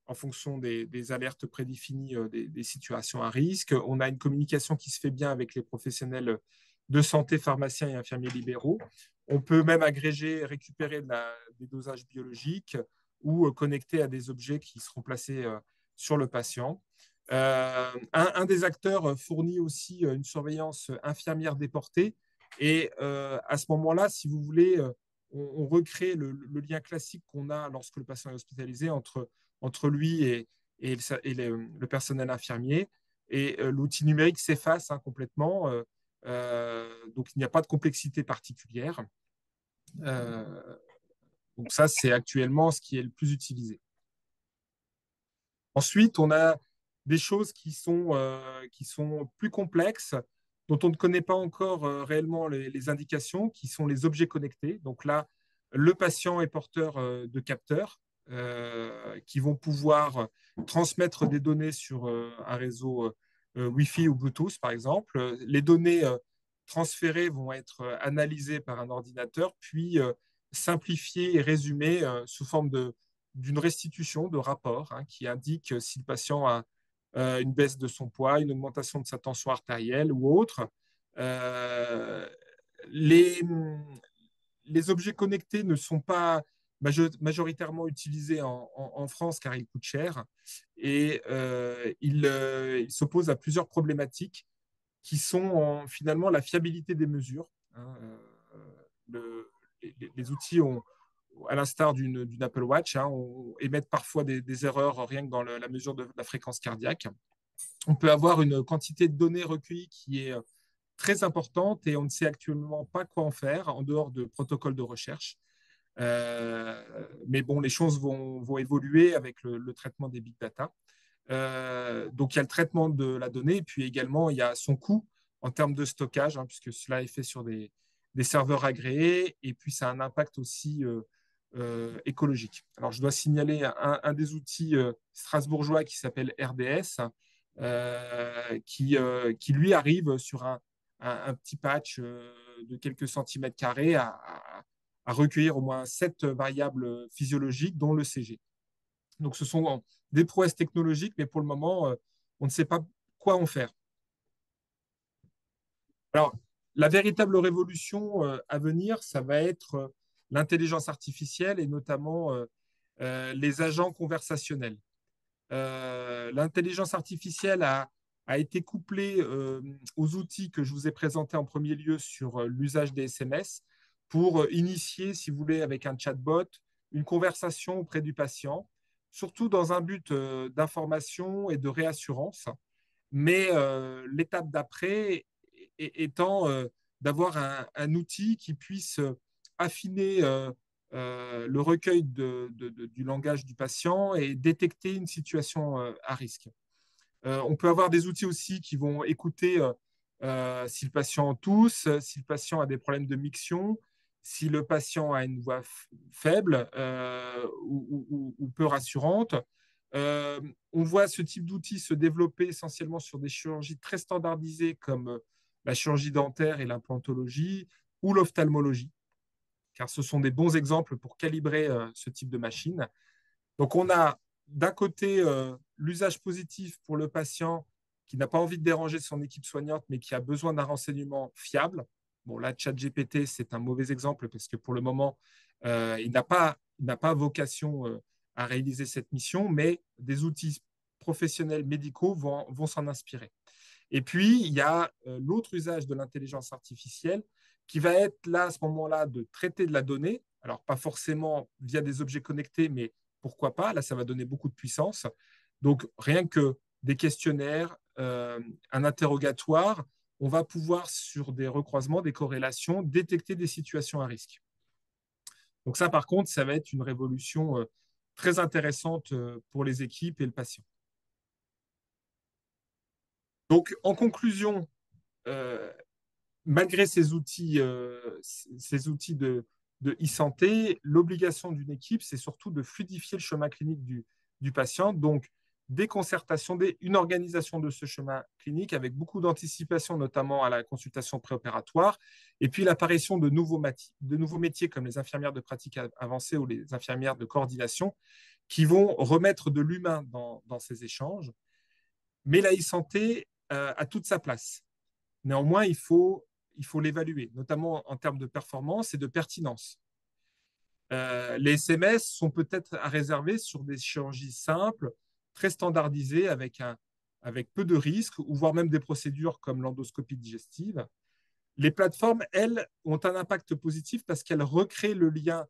en fonction des alertes prédéfinies des situations à risque. On a une communication qui se fait bien avec les professionnels de santé, pharmaciens et infirmiers libéraux. On peut même agréger et récupérer des dosages biologiques ou connecter à des objets qui seront placés sur le patient. Un des acteurs fournit aussi une surveillance infirmière déportée. Et à ce moment-là, si vous voulez, on recrée le lien classique qu'on a lorsque le patient est hospitalisé entre lui et le personnel infirmier. Et l'outil numérique s'efface hein, complètement. Donc, il n'y a pas de complexité particulière. Donc, ça, c'est actuellement ce qui est le plus utilisé. Ensuite, on a des choses qui sont plus complexes, dont on ne connaît pas encore réellement les indications, qui sont les objets connectés. Donc là, le patient est porteur de capteurs qui vont pouvoir transmettre des données sur un réseau Wi-Fi ou Bluetooth, par exemple. Les données transférées vont être analysées par un ordinateur, puis simplifiées et résumées sous forme d'une restitution de rapport hein, qui indique si le patient a une baisse de son poids, une augmentation de sa tension artérielle ou autre. Euh, les, les objets connectés ne sont pas majoritairement utilisés en France car ils coûtent cher et ils s'opposent à plusieurs problématiques qui sont finalement la fiabilité des mesures. Hein, les outils ont, à l'instar d'une Apple Watch, hein, émettent parfois des erreurs rien que dans la mesure de la fréquence cardiaque. On peut avoir une quantité de données recueillies qui est très importante et on ne sait actuellement pas quoi en faire en dehors de protocoles de recherche. Mais bon, les choses vont évoluer avec le traitement des big data. Donc, il y a le traitement de la donnée et puis également, il y a son coût en termes de stockage, hein, puisque cela est fait sur des serveurs agréés et puis ça a un impact aussi écologique. Alors, je dois signaler un des outils strasbourgeois qui s'appelle RDS, qui lui arrive sur un petit patch de quelques centimètres carrés à recueillir au moins 7 variables physiologiques, dont le CG. Donc, ce sont des prouesses technologiques, mais pour le moment, on ne sait pas quoi en faire. Alors, la véritable révolution à venir, ça va être l'intelligence artificielle et notamment les agents conversationnels. L'intelligence artificielle a été couplée aux outils que je vous ai présentés en premier lieu sur l'usage des SMS pour initier, si vous voulez, avec un chatbot, une conversation auprès du patient, surtout dans un but d'information et de réassurance. Mais l'étape d'après étant d'avoir un outil qui puisse affiner le recueil du langage du patient et détecter une situation à risque. On peut avoir des outils aussi qui vont écouter si le patient tousse, si le patient a des problèmes de miction, si le patient a une voix faible ou peu rassurante. On voit ce type d'outils se développer essentiellement sur des chirurgies très standardisées comme la chirurgie dentaire et l'implantologie ou l'ophtalmologie, car ce sont des bons exemples pour calibrer ce type de machine. Donc, on a d'un côté l'usage positif pour le patient qui n'a pas envie de déranger son équipe soignante, mais qui a besoin d'un renseignement fiable. Bon, là, ChatGPT, c'est un mauvais exemple parce que pour le moment, il n'a pas vocation à réaliser cette mission, mais des outils professionnels médicaux vont s'en inspirer. Et puis, il y a l'autre usage de l'intelligence artificielle qui va être là, à ce moment-là, de traiter de la donnée. Alors, pas forcément via des objets connectés, mais pourquoi pas? Là, ça va donner beaucoup de puissance. Donc, rien que des questionnaires, un interrogatoire, on va pouvoir, sur des recroisements, des corrélations, détecter des situations à risque. Donc ça, par contre, ça va être une révolution très intéressante pour les équipes et le patient. Donc, en conclusion, malgré ces outils de e-santé, l'obligation d'une équipe, c'est surtout de fluidifier le chemin clinique du patient. Donc, des concertations, une organisation de ce chemin clinique avec beaucoup d'anticipation, notamment à la consultation préopératoire, et puis l'apparition de nouveaux métiers comme les infirmières de pratique avancée ou les infirmières de coordination qui vont remettre de l'humain dans ces échanges. Mais la e-santé a toute sa place. Néanmoins, il faut l'évaluer, notamment en termes de performance et de pertinence. Les SMS sont peut-être à réserver sur des chirurgies simples, très standardisées, avec peu de risques, ou voire même des procédures comme l'endoscopie digestive. Les plateformes, elles, ont un impact positif parce qu'elles recréent le lien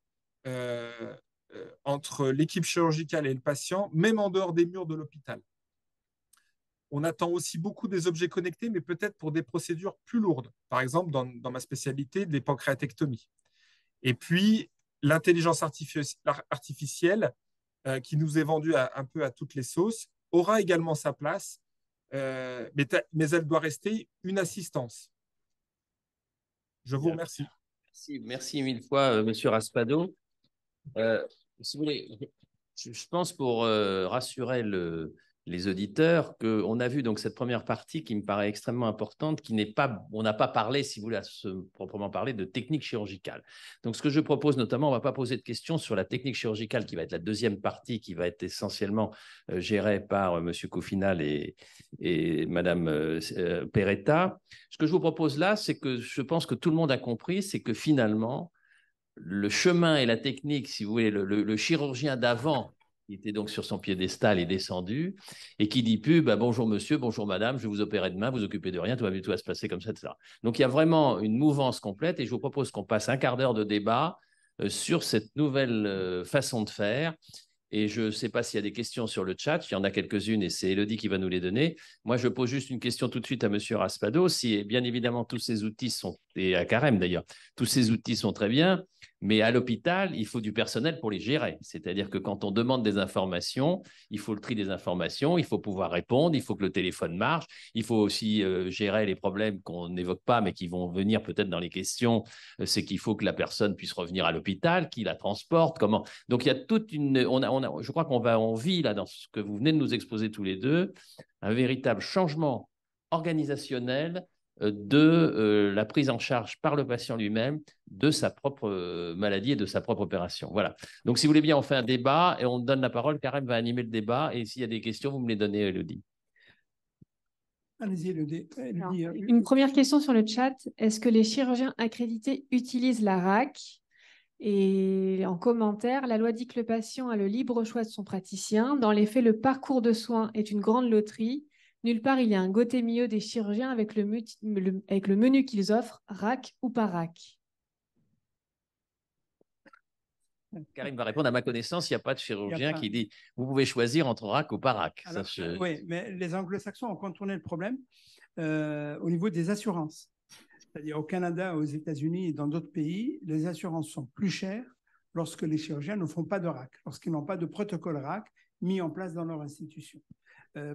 entre l'équipe chirurgicale et le patient, même en dehors des murs de l'hôpital. On attend aussi beaucoup des objets connectés, mais peut-être pour des procédures plus lourdes. Par exemple, dans ma spécialité, des pancréatectomies. Et puis, l'intelligence artificielle, qui nous est vendue un peu à toutes les sauces, aura également sa place, mais elle doit rester une assistance. Je vous remercie. Merci mille fois, Monsieur Raspado. Si vous voulez, je pense pour rassurer les auditeurs qu'on a vu donc cette première partie qui me paraît extrêmement importante, on n'a pas parlé, si vous voulez, proprement parler de technique chirurgicale. Donc ce que je propose notamment, on ne va pas poser de questions sur la technique chirurgicale qui va être la deuxième partie, qui va être essentiellement gérée par Monsieur Coffinhal et Madame Peretta. Ce que je vous propose là, c'est que je pense que tout le monde a compris, c'est que finalement, le chemin et la technique, si vous voulez, le chirurgien d'avant, qui était donc sur son piédestal, est descendu et qui dit plus bonjour monsieur, bonjour madame, je vais vous opérer demain, vous occupez de rien, tout va se passer comme ça, etc. Donc il y a vraiment une mouvance complète et je vous propose qu'on passe un quart d'heure de débat sur cette nouvelle façon de faire. Et je ne sais pas s'il y a des questions sur le chat. Il y en a quelques-unes et c'est Élodie qui va nous les donner. Moi, je pose juste une question tout de suite à M. Raspado. Si, bien évidemment, tous ces outils sont, et à Carême d'ailleurs, tous ces outils sont très bien, mais à l'hôpital, il faut du personnel pour les gérer. C'est-à-dire que quand on demande des informations, il faut le tri des informations, il faut pouvoir répondre, il faut que le téléphone marche, il faut aussi gérer les problèmes qu'on n'évoque pas, mais qui vont venir peut-être dans les questions. C'est qu'il faut que la personne puisse revenir à l'hôpital, qui la transporte, comment. Donc, il y a toute une... je crois on vit là, dans ce que vous venez de nous exposer tous les deux, un véritable changement organisationnel de la prise en charge par le patient lui-même de sa propre maladie et de sa propre opération. Voilà. Donc, si vous voulez bien, on fait un débat et on donne la parole. Carême va animer le débat et s'il y a des questions, vous me les donnez, Élodie. Allez-y, Élodie. Une première question sur le chat. Est-ce que les chirurgiens accrédités utilisent la RAC? Et en commentaire, la loi dit que le patient a le libre choix de son praticien. Dans les faits, le parcours de soins est une grande loterie. Nulle part, il y a un Gotemio des chirurgiens avec le menu qu'ils offrent, RAC ou pas RAC. Karim va répondre, à ma connaissance, il n'y a pas de chirurgien pas... qui dit vous pouvez choisir entre RAC ou pas RAC. Alors, oui, mais les anglo-saxons ont contourné le problème au niveau des assurances. C'est-à-dire au Canada, aux États-Unis et dans d'autres pays, les assurances sont plus chères lorsque les chirurgiens ne font pas de RAC, lorsqu'ils n'ont pas de protocole RAC mis en place dans leur institution.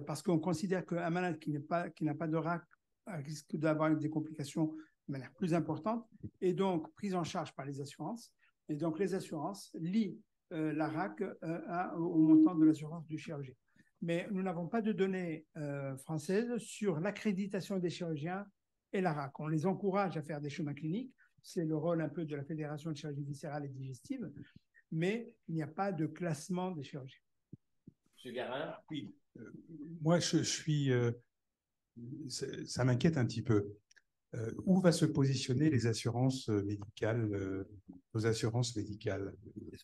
Parce qu'on considère qu'un malade qui n'a pas de RAC risque d'avoir des complications de manière plus importante et donc prise en charge par les assurances. Et donc les assurances lient la RAC au montant de l'assurance du chirurgien. Mais nous n'avons pas de données françaises sur l'accréditation des chirurgiens et la RAC. On les encourage à faire des chemins cliniques. C'est le rôle un peu de la Fédération de chirurgie viscérale et digestive, mais il n'y a pas de classement des chirurgiens. Monsieur Garin? Oui. Moi, je suis. Ça m'inquiète un petit peu. Où va se positionner les assurances médicales, nos assurances médicales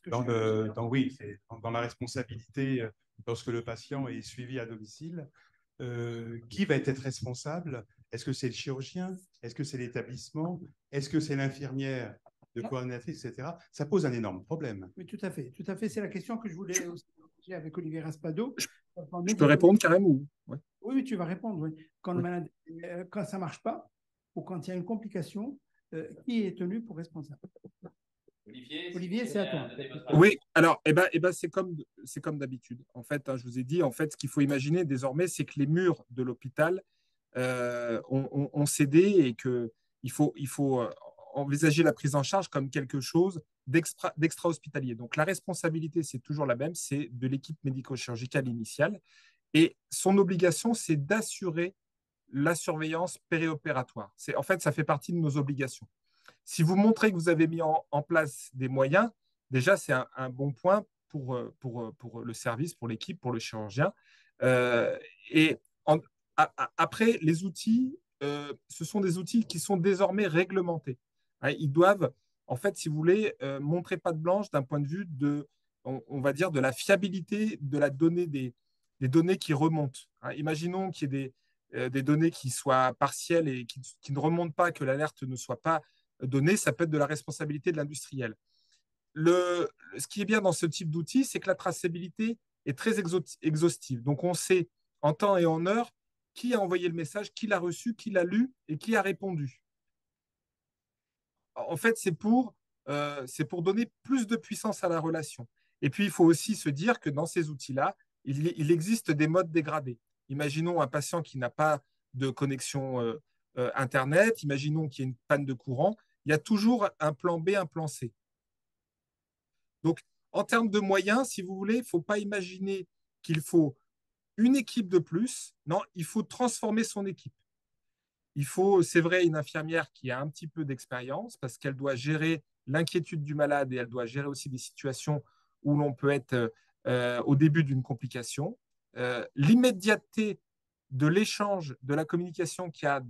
dans la responsabilité lorsque le patient est suivi à domicile. Qui va être responsable? Est-ce que c'est le chirurgien? Est-ce que c'est l'établissement? Est-ce que c'est l'infirmière de coordinatrice, etc. Ça pose un énorme problème. Oui, tout à fait. Tout à fait. C'est la question que je voulais aussi poser avec Olivier Raspadeau. Je peux répondre carrément ou... Ouais. Oui, tu vas répondre. Oui. Quand ça ne marche pas ou quand il y a une complication, qui est tenu pour responsable? Olivier, c'est à toi. Oui, alors, c'est comme d'habitude. En fait, je vous ai dit, ce qu'il faut imaginer désormais, c'est que les murs de l'hôpital ont cédé et qu'il faut envisager la prise en charge comme quelque chose d'extra-hospitalier. Donc, la responsabilité, c'est toujours la même, c'est de l'équipe médico-chirurgicale initiale. Et son obligation, c'est d'assurer la surveillance périopératoire. En fait, ça fait partie de nos obligations. Si vous montrez que vous avez mis en place des moyens, déjà, c'est un bon point pour le service, pour l'équipe, pour le chirurgien. Après, les outils, ce sont des outils qui sont désormais réglementés. Ils doivent, en fait, si vous voulez, montrer patte blanche d'un point de vue on va dire, de la fiabilité de la donnée des données qui remontent. Imaginons qu'il y ait des données qui soient partielles et qui ne remontent pas, que l'alerte ne soit pas donnée, ça peut être de la responsabilité de l'industriel. Ce qui est bien dans ce type d'outil, c'est que la traçabilité est très exhaustive. Donc, on sait en temps et en heure qui a envoyé le message, qui l'a reçu, qui l'a lu et qui a répondu. En fait, c'est pour donner plus de puissance à la relation. Et puis, il faut aussi se dire que dans ces outils-là, il existe des modes dégradés. Imaginons un patient qui n'a pas de connexion Internet, imaginons qu'il y ait une panne de courant, il y a toujours un plan B, un plan C. Donc, en termes de moyens, si vous voulez, il ne faut pas imaginer qu'il faut une équipe de plus. Non, il faut transformer son équipe. Il faut, c'est vrai, une infirmière qui a un petit peu d'expérience parce qu'elle doit gérer l'inquiétude du malade et elle doit gérer aussi des situations où l'on peut être au début d'une complication. L'immédiateté de l'échange, de la communication qu'il y a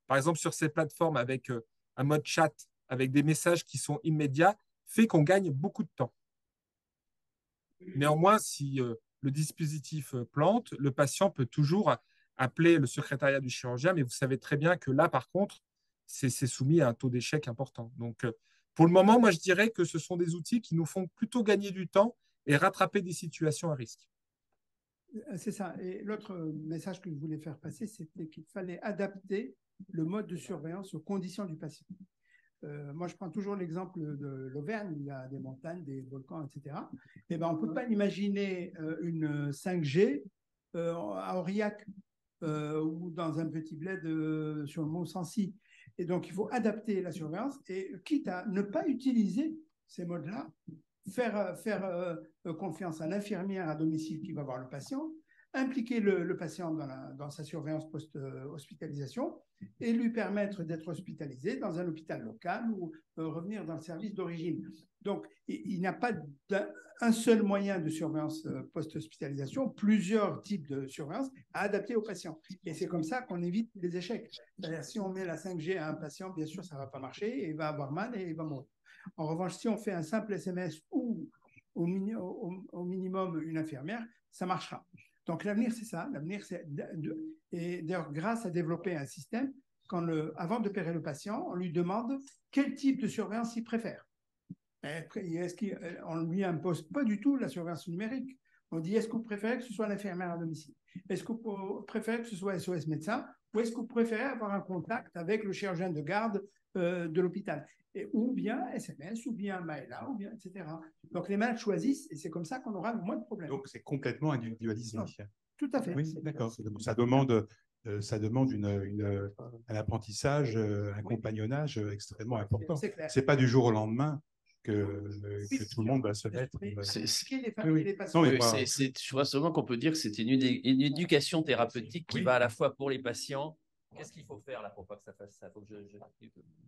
par exemple, sur ces plateformes avec un mode chat, avec des messages qui sont immédiats, fait qu'on gagne beaucoup de temps. Néanmoins, si le dispositif plante, le patient peut toujours appeler le secrétariat du chirurgien, mais vous savez très bien que là, par contre, c'est soumis à un taux d'échec important. Donc, pour le moment, moi, je dirais que ce sont des outils qui nous font plutôt gagner du temps et rattraper des situations à risque. C'est ça. Et l'autre message que je voulais faire passer, c'était qu'il fallait adapter le mode de surveillance aux conditions du patient. Moi, je prends toujours l'exemple de l'Auvergne, il y a des montagnes, des volcans, etc. Et on ne peut pas imaginer une 5G à Aurillac ou dans un petit bled sur le mont Sancy. Et donc, il faut adapter la surveillance et quitte à ne pas utiliser ces modes-là, faire confiance à l'infirmière à domicile qui va voir le patient, impliquer le patient dans sa surveillance post-hospitalisation et lui permettre d'être hospitalisé dans un hôpital local ou revenir dans le service d'origine. Donc, il n'y a pas un seul moyen de surveillance post-hospitalisation, plusieurs types de surveillance à adapter aux patients. Et c'est comme ça qu'on évite les échecs. C'est-à-dire, si on met la 5G à un patient, bien sûr, ça ne va pas marcher, et il va avoir mal et il va mourir. En revanche, si on fait un simple SMS ou au minimum une infirmière, ça marchera. Donc l'avenir, c'est ça. L'avenir, c'est et d'ailleurs, grâce à développer un système, avant d'opérer le patient, on lui demande quel type de surveillance il préfère. On ne lui impose pas du tout la surveillance numérique. On dit, est-ce que vous préférez que ce soit l'infirmière à domicile? Est-ce que vous préférez que ce soit SOS médecin? Ou est-ce que vous préférez avoir un contact avec le chirurgien de garde de l'hôpital? Ou bien SMS, ou bien Maëla, ou bien etc. Donc les malades choisissent et c'est comme ça qu'on aura le moins de problèmes. Donc c'est complètement individualisé. Tout à fait. Oui, d'accord. Ça demande un apprentissage, un compagnonnage extrêmement important. C'est pas du jour au lendemain que tout le monde va se mettre. Je vois seulement qu'on peut dire que c'est une éducation thérapeutique qui va à la fois pour les patients. Qu'est-ce qu'il faut faire là pour pas que ça fasse ça?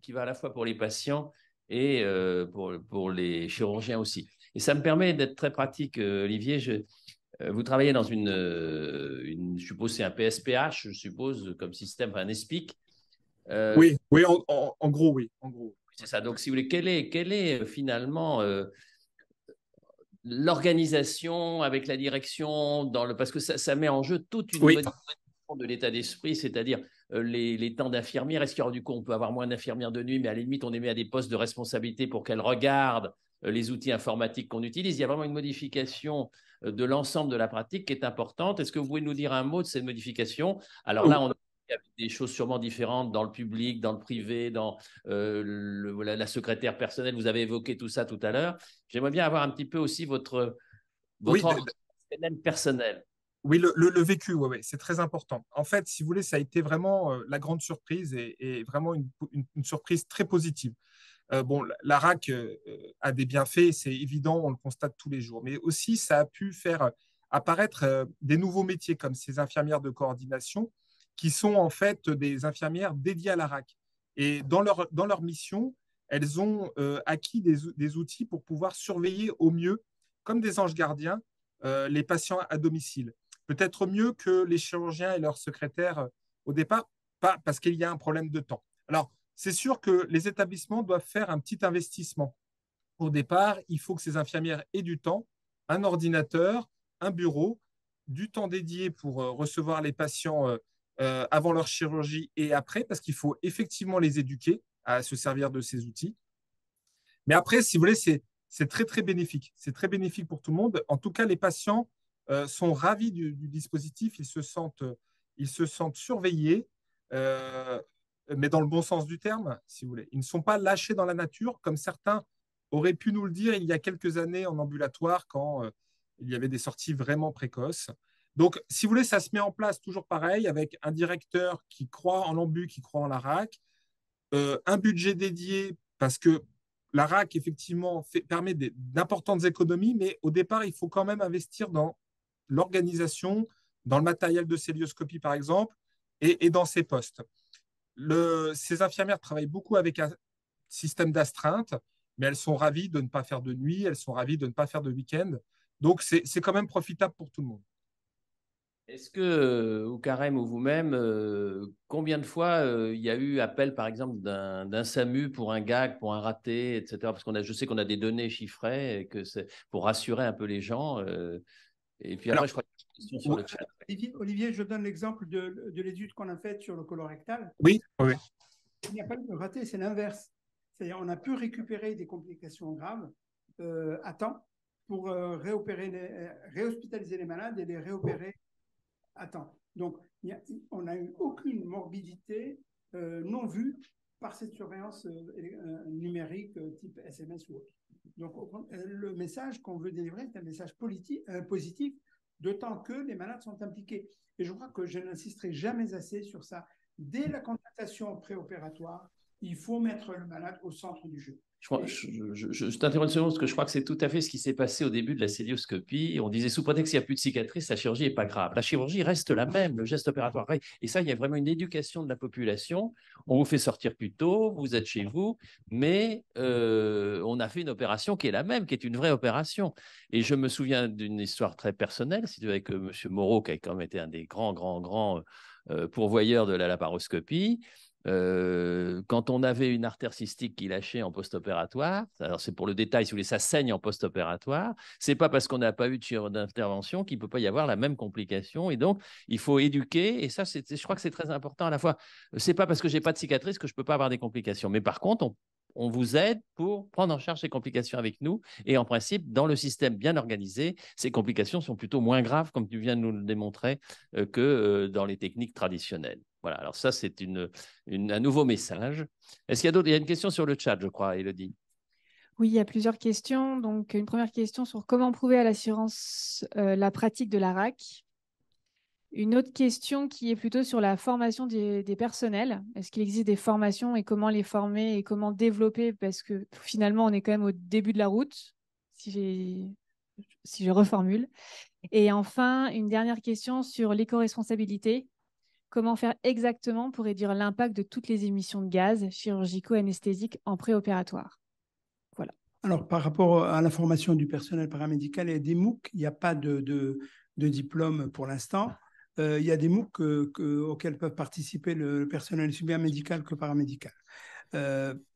Qui va à la fois pour les patients et pour les chirurgiens aussi. Et ça me permet d'être très pratique, Olivier. Vous travaillez dans je suppose c'est un PSPH, je suppose, comme système, un ESPIC. Oui, en gros, oui. En gros. C'est ça. Donc, si vous voulez, quelle est finalement l'organisation avec la direction parce que ça met en jeu toute une modification de l'état d'esprit, c'est-à-dire les temps d'infirmières. Est-ce qu'il du coup on peut avoir moins d'infirmières de nuit, mais à la limite on les met à des postes de responsabilité pour qu'elles regardent les outils informatiques qu'on utilise. Il y a vraiment une modification de l'ensemble de la pratique qui est importante. Est-ce que vous pouvez nous dire un mot de cette modification? Alors là, il y a des choses sûrement différentes dans le public, dans le privé, dans la secrétaire personnelle. Vous avez évoqué tout ça tout à l'heure. J'aimerais bien avoir un petit peu aussi votre personnel. Oui, le vécu, c'est très important. En fait, si vous voulez, ça a été vraiment la grande surprise et vraiment une surprise très positive. La RAC a des bienfaits, c'est évident, on le constate tous les jours. Mais aussi, ça a pu faire apparaître des nouveaux métiers comme ces infirmières de coordination qui sont en fait des infirmières dédiées à la RAC. Et dans leur mission, elles ont acquis des outils pour pouvoir surveiller au mieux, comme des anges gardiens, les patients à domicile. Peut-être mieux que les chirurgiens et leurs secrétaires au départ, pas parce qu'il y a un problème de temps. Alors, c'est sûr que les établissements doivent faire un petit investissement. Au départ, il faut que ces infirmières aient du temps, un ordinateur, un bureau, du temps dédié pour recevoir les patients avant leur chirurgie et après, parce qu'il faut effectivement les éduquer à se servir de ces outils. Mais après, si vous voulez, c'est très, très bénéfique. C'est très bénéfique pour tout le monde. En tout cas, les patients sont ravis du dispositif. Ils se sentent surveillés. Mais dans le bon sens du terme, si vous voulez. Ils ne sont pas lâchés dans la nature, comme certains auraient pu nous le dire il y a quelques années en ambulatoire, quand il y avait des sorties vraiment précoces. Donc, si vous voulez, ça se met en place toujours pareil, avec un directeur qui croit en l'ambu, qui croit en la RAC, un budget dédié, parce que la RAC, effectivement, permet d'importantes économies, mais au départ, il faut quand même investir dans l'organisation, dans le matériel de célioscopie, par exemple, et dans ces postes. Ces infirmières travaillent beaucoup avec un système d'astreinte, mais elles sont ravies de ne pas faire de nuit, elles sont ravies de ne pas faire de week-end. Donc, c'est quand même profitable pour tout le monde. Est-ce que, Oukarem ou vous-même, combien de fois il y a eu appel, par exemple, d'un SAMU pour un gag, pour un raté, etc. Parce je sais qu'on a des données chiffrées et que c'est pour rassurer un peu les gens. Et puis après, je crois qu'il y a une question sur le chat. Olivier, je donne l'exemple de l'étude qu'on a faite sur le colorectal. Oui. Il n'y a pas eu de raté, c'est l'inverse. C'est-à-dire on a pu récupérer des complications graves à temps pour réhospitaliser les malades et les réopérer à temps. Donc, on n'a eu aucune morbidité non vue par cette surveillance numérique type SMS ou autre. Donc, le message qu'on veut délivrer est un message positif, d'autant que les malades sont impliqués. Et je crois que je n'insisterai jamais assez sur ça. Dès la consultation préopératoire, Il faut mettre le malade au centre du jeu. Je t'interromps une seconde parce que je crois que c'est tout à fait ce qui s'est passé au début de la cœlioscopie. On disait sous prétexte qu'il n'y a plus de cicatrices, la chirurgie n'est pas grave. La chirurgie reste la même, le geste opératoire. Et ça, il y a vraiment une éducation de la population. On vous fait sortir plus tôt, vous êtes chez vous, mais on a fait une opération qui est la même, qui est une vraie opération. Et je me souviens d'une histoire très personnelle, si tu veux, avec M. Moreau, qui a quand même été un des grands pourvoyeurs de la laparoscopie. Quand on avait une artère cystique qui lâchait en post-opératoire, alors c'est pour le détail, si vous voulez, ça saigne en post-opératoire, c'est pas parce qu'on n'a pas eu d'intervention qu'il ne peut pas y avoir la même complication. Et donc, il faut éduquer. Et ça, je crois que c'est très important à la fois. C'est pas parce que j'ai pas de cicatrice que je peux pas avoir des complications. Mais par contre, on vous aide pour prendre en charge ces complications avec nous. Et en principe, dans le système bien organisé, ces complications sont plutôt moins graves, comme tu viens de nous le démontrer, que dans les techniques traditionnelles. Voilà, alors ça, c'est un nouveau message. Est-ce qu'il y a d'autres? Il y a une question sur le chat, je crois, Élodie. Oui, il y a plusieurs questions. Donc, une première question sur comment prouver à l'assurance la pratique de la RAC. Une autre question qui est plutôt sur la formation des personnels. Est-ce qu'il existe des formations et comment les former et comment développer? Parce que finalement, on est quand même au début de la route, si je reformule. Et enfin, une dernière question sur l'éco-responsabilité. Comment faire exactement pour réduire l'impact de toutes les émissions de gaz chirurgico-anesthésiques en préopératoire? Voilà. Alors, par rapport à la formation du personnel paramédical, il y a des MOOC, il n'y a pas de diplôme pour l'instant. Il y a des MOOC auxquels peuvent participer le personnel aussi bien médical que paramédical.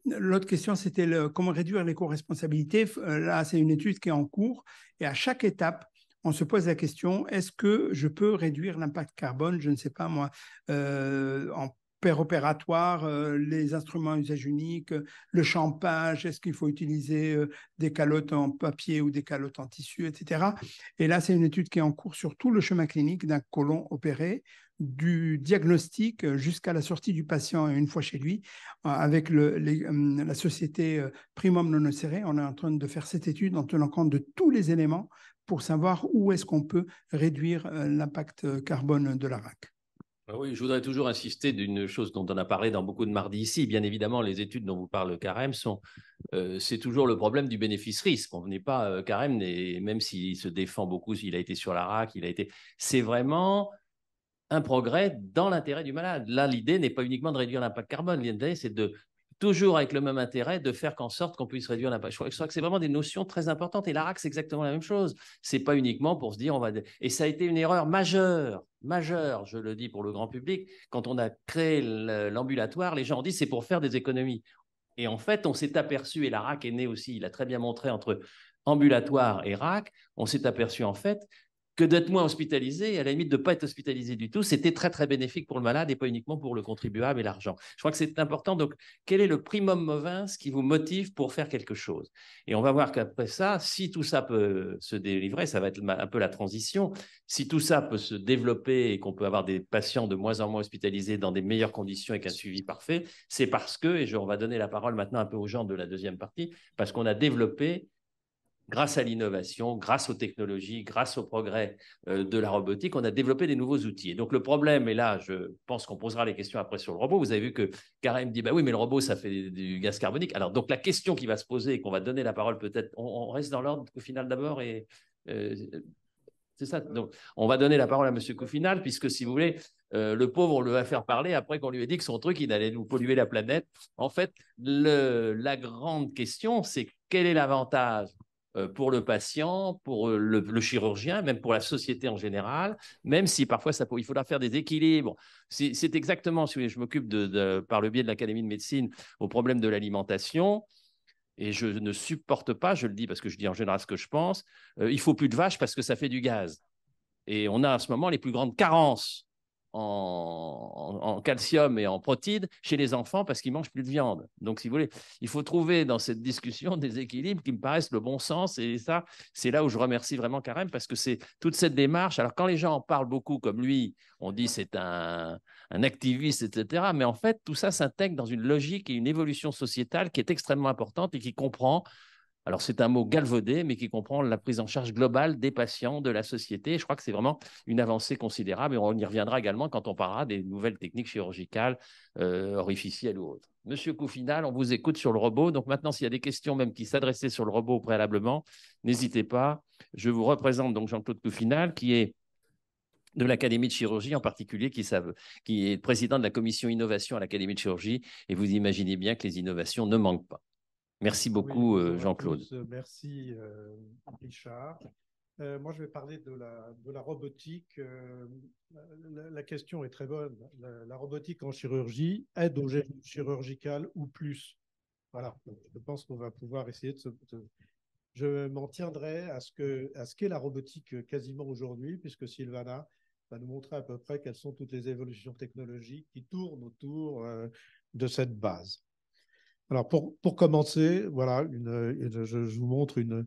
L'autre question, c'était comment réduire l'éco-responsabilité. Là, c'est une étude qui est en cours et à chaque étape, on se pose la question, est-ce que je peux réduire l'impact carbone, je ne sais pas moi, en opératoire, les instruments à usage unique, le champage, est-ce qu'il faut utiliser des calottes en papier ou des calottes en tissu, etc. Et là, c'est une étude qui est en cours sur tout le chemin clinique d'un côlon opéré, du diagnostic jusqu'à la sortie du patient une fois chez lui, avec la société Primum Non Nocere. On est en train de faire cette étude en tenant compte de tous les éléments pour savoir où est-ce qu'on peut réduire l'impact carbone de la RAC. Oui, je voudrais toujours insister d'une chose dont on a parlé dans beaucoup de mardis ici. Bien évidemment, les études dont vous parle Carême c'est toujours le problème du bénéfice-risque. On n'est pas Carême, même s'il se défend beaucoup, s'il a été sur la RAC, c'est vraiment un progrès dans l'intérêt du malade. Là, l'idée n'est pas uniquement de réduire l'impact carbone, l'idée, c'est de toujours avec le même intérêt de faire qu'en sorte qu'on puisse réduire l'impact. Je crois que c'est vraiment des notions très importantes. Et la RAC, c'est exactement la même chose. Ce n'est pas uniquement pour se dire on va... Et ça a été une erreur majeure, je le dis pour le grand public. Quand on a créé l'ambulatoire, les gens ont dit c'est pour faire des économies. Et en fait, on s'est aperçu, et la RAC est née aussi, il a très bien montré entre ambulatoire et RAC, on s'est aperçu en fait que d'être moins hospitalisé, et à la limite de ne pas être hospitalisé du tout, c'était très, très bénéfique pour le malade et pas uniquement pour le contribuable et l'argent. Je crois que c'est important. Donc, quel est le primum movens qui vous motive pour faire quelque chose? Et on va voir qu'après ça, si tout ça peut se délivrer, ça va être un peu la transition, si tout ça peut se développer et qu'on peut avoir des patients de moins en moins hospitalisés dans des meilleures conditions avec un suivi parfait, c'est parce que, et on va donner la parole maintenant un peu aux gens de la deuxième partie, parce qu'on a développé grâce à l'innovation, grâce aux technologies, grâce au progrès de la robotique, on a développé des nouveaux outils. Et donc, le problème, et là, je pense qu'on posera les questions après sur le robot. Vous avez vu que Karim dit, bah oui, mais le robot, ça fait du gaz carbonique. Alors, donc, la question qui va se poser et qu'on va donner la parole peut-être, on reste dans l'ordre au final d'abord et... c'est ça. Donc, on va donner la parole à M. Coufinal, puisque, si vous voulez, le pauvre, on le va faire parler après qu'on lui ait dit que son truc, il allait nous polluer la planète. En fait, la grande question, c'est quel est l'avantage pour le patient, pour le chirurgien, même pour la société en général, même si parfois il faudra faire des équilibres. C'est exactement, si vous voulez, je m'occupe par le biais de l'Académie de médecine au problème de l'alimentation. Et je ne supporte pas, je le dis parce que je dis en général ce que je pense, il ne faut plus de vaches parce que ça fait du gaz. Et on a en ce moment les plus grandes carences en calcium et en protéines chez les enfants parce qu'ils ne mangent plus de viande. Donc, si vous voulez, il faut trouver dans cette discussion des équilibres qui me paraissent le bon sens. Et ça, c'est là où je remercie vraiment Carême parce que c'est toute cette démarche. Alors, quand les gens en parlent beaucoup comme lui, on dit c'est un activiste, etc. Mais en fait, tout ça s'intègre dans une logique et une évolution sociétale qui est extrêmement importante et qui comprend Alors, c'est un mot galvaudé, mais qui comprend la prise en charge globale des patients, de la société. Je crois que c'est vraiment une avancée considérable et on y reviendra également quand on parlera des nouvelles techniques chirurgicales, orificielles ou autres. Monsieur Coufinal, on vous écoute sur le robot. Donc maintenant, s'il y a des questions même qui s'adressaient sur le robot préalablement, n'hésitez pas. Je vous représente donc Jean-Claude Coufinal, qui est de l'Académie de chirurgie en particulier, qui est président de la commission innovation à l'Académie de chirurgie. Et vous imaginez bien que les innovations ne manquent pas. Merci beaucoup, Jean-Claude. Merci, Richard. Moi, je vais parler de la robotique. La question est très bonne. La robotique en chirurgie aide au geste chirurgical ou plus? Voilà. Donc, je pense qu'on va pouvoir essayer Je m'en tiendrai à ce qu'est la robotique quasiment aujourd'hui, puisque Sylvana va nous montrer à peu près quelles sont toutes les évolutions technologiques qui tournent autour de cette base. Alors, pour commencer, voilà, je vous montre une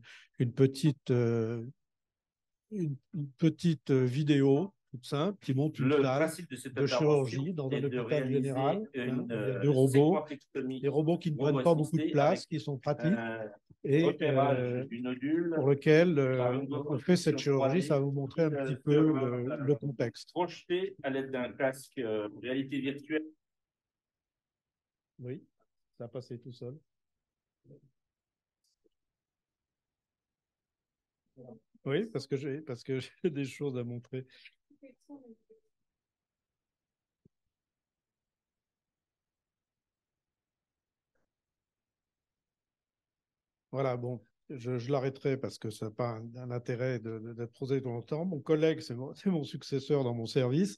petite vidéo toute simple qui montre une salle de chirurgie dans un hôpital général. Il y a deux robots, des robots qui ne prennent pas beaucoup de place, qui sont pratiques et pour lesquels on fait cette chirurgie. Ça va vous montrer un petit peu le contexte. Projeté à l'aide d'un casque réalité virtuelle. Oui, ça a passé tout seul. Oui, parce que j'ai des choses à montrer. Voilà, bon, je l'arrêterai parce que ça n'a pas un intérêt d'être posé tout longtemps. Mon collègue, c'est mon successeur dans mon service,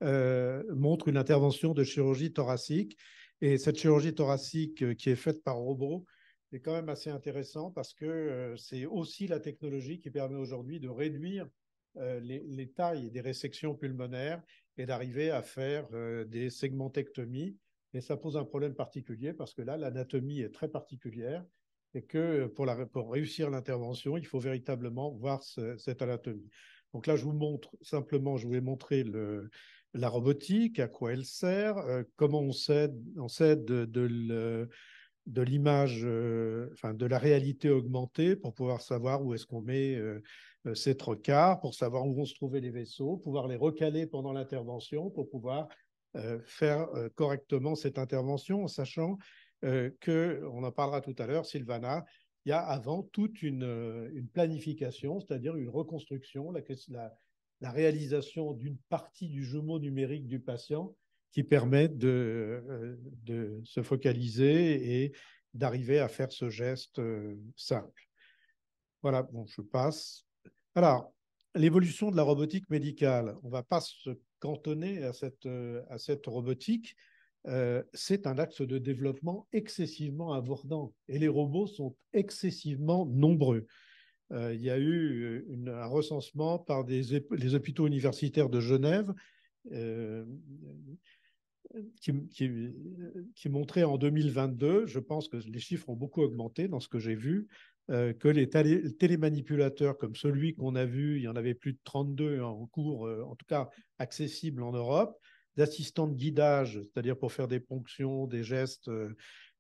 montre une intervention de chirurgie thoracique. Et cette chirurgie thoracique qui est faite par robot est quand même assez intéressant parce que c'est aussi la technologie qui permet aujourd'hui de réduire les tailles des résections pulmonaires et d'arriver à faire des segmentectomies. Et ça pose un problème particulier parce que là, l'anatomie est très particulière et que pour réussir l'intervention, il faut véritablement voir cette anatomie. Donc là, je vous montre simplement, je vais montrer la robotique, à quoi elle sert, comment on sait de l'image, enfin de la réalité augmentée pour pouvoir savoir où est-ce qu'on met ces trocars, pour savoir où vont se trouver les vaisseaux, pouvoir les recaler pendant l'intervention pour pouvoir faire correctement cette intervention, en sachant on en parlera tout à l'heure, Sylvana, il y a avant toute une planification, c'est-à-dire une reconstruction, la réalisation d'une partie du jumeau numérique du patient qui permet de se focaliser et d'arriver à faire ce geste simple. Voilà, bon, je passe. Alors, l'évolution de la robotique médicale, on ne va pas se cantonner à cette robotique. C'est un axe de développement excessivement abordant et les robots sont excessivement nombreux. Il y a eu un recensement par les hôpitaux universitaires de Genève qui montrait en 2022, je pense que les chiffres ont beaucoup augmenté dans ce que j'ai vu, que les télémanipulateurs comme celui qu'on a vu, il y en avait plus de 32 en cours, en tout cas accessibles en Europe, d'assistants de guidage, c'est-à-dire pour faire des ponctions, des gestes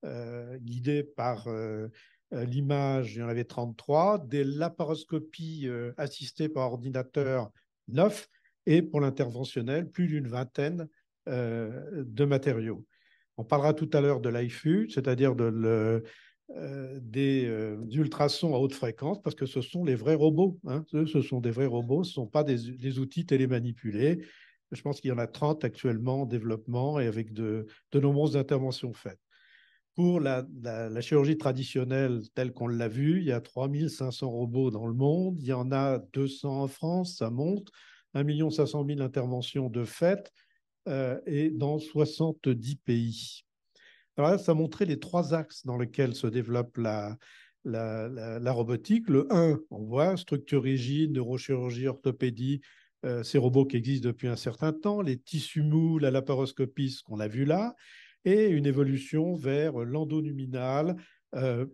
guidés par l'image, il y en avait 33, des laparoscopies assistées par ordinateur, 9, et pour l'interventionnel, plus d'une vingtaine de matériaux. On parlera tout à l'heure de l'IFU, c'est-à-dire des ultrasons à haute fréquence, parce que ce sont les vrais robots. Hein. Ce sont des vrais robots, ce ne sont pas des outils télémanipulés. Je pense qu'il y en a 30 actuellement en développement et avec de nombreuses interventions faites. Pour la chirurgie traditionnelle telle qu'on l'a vu, il y a 3500 robots dans le monde, il y en a 200 en France, ça monte, 1 500 000 interventions de fait et dans 70 pays. Alors là, ça montrait les 3 axes dans lesquels se développe la robotique. Le 1, on voit structure rigide, neurochirurgie, orthopédie, ces robots qui existent depuis un certain temps, les tissus mous, la laparoscopie, ce qu'on a vu là, et une évolution vers l'endonuminal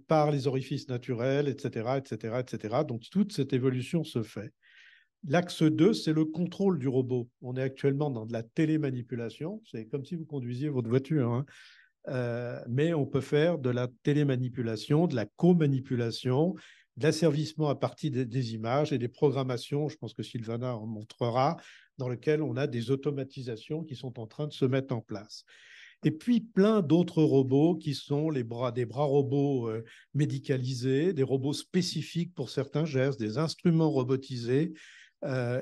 par les orifices naturels, etc., etc., etc. Donc, toute cette évolution se fait. L'axe 2, c'est le contrôle du robot. On est actuellement dans de la télémanipulation. C'est comme si vous conduisiez votre voiture. Hein. mais on peut faire de la télémanipulation, de la co-manipulation, de l'asservissement à partir des images et des programmations, je pense que Sylvana en montrera, dans lesquelles on a des automatisations qui sont en train de se mettre en place. Et puis plein d'autres robots qui sont des bras robots médicalisés, des robots spécifiques pour certains gestes, des instruments robotisés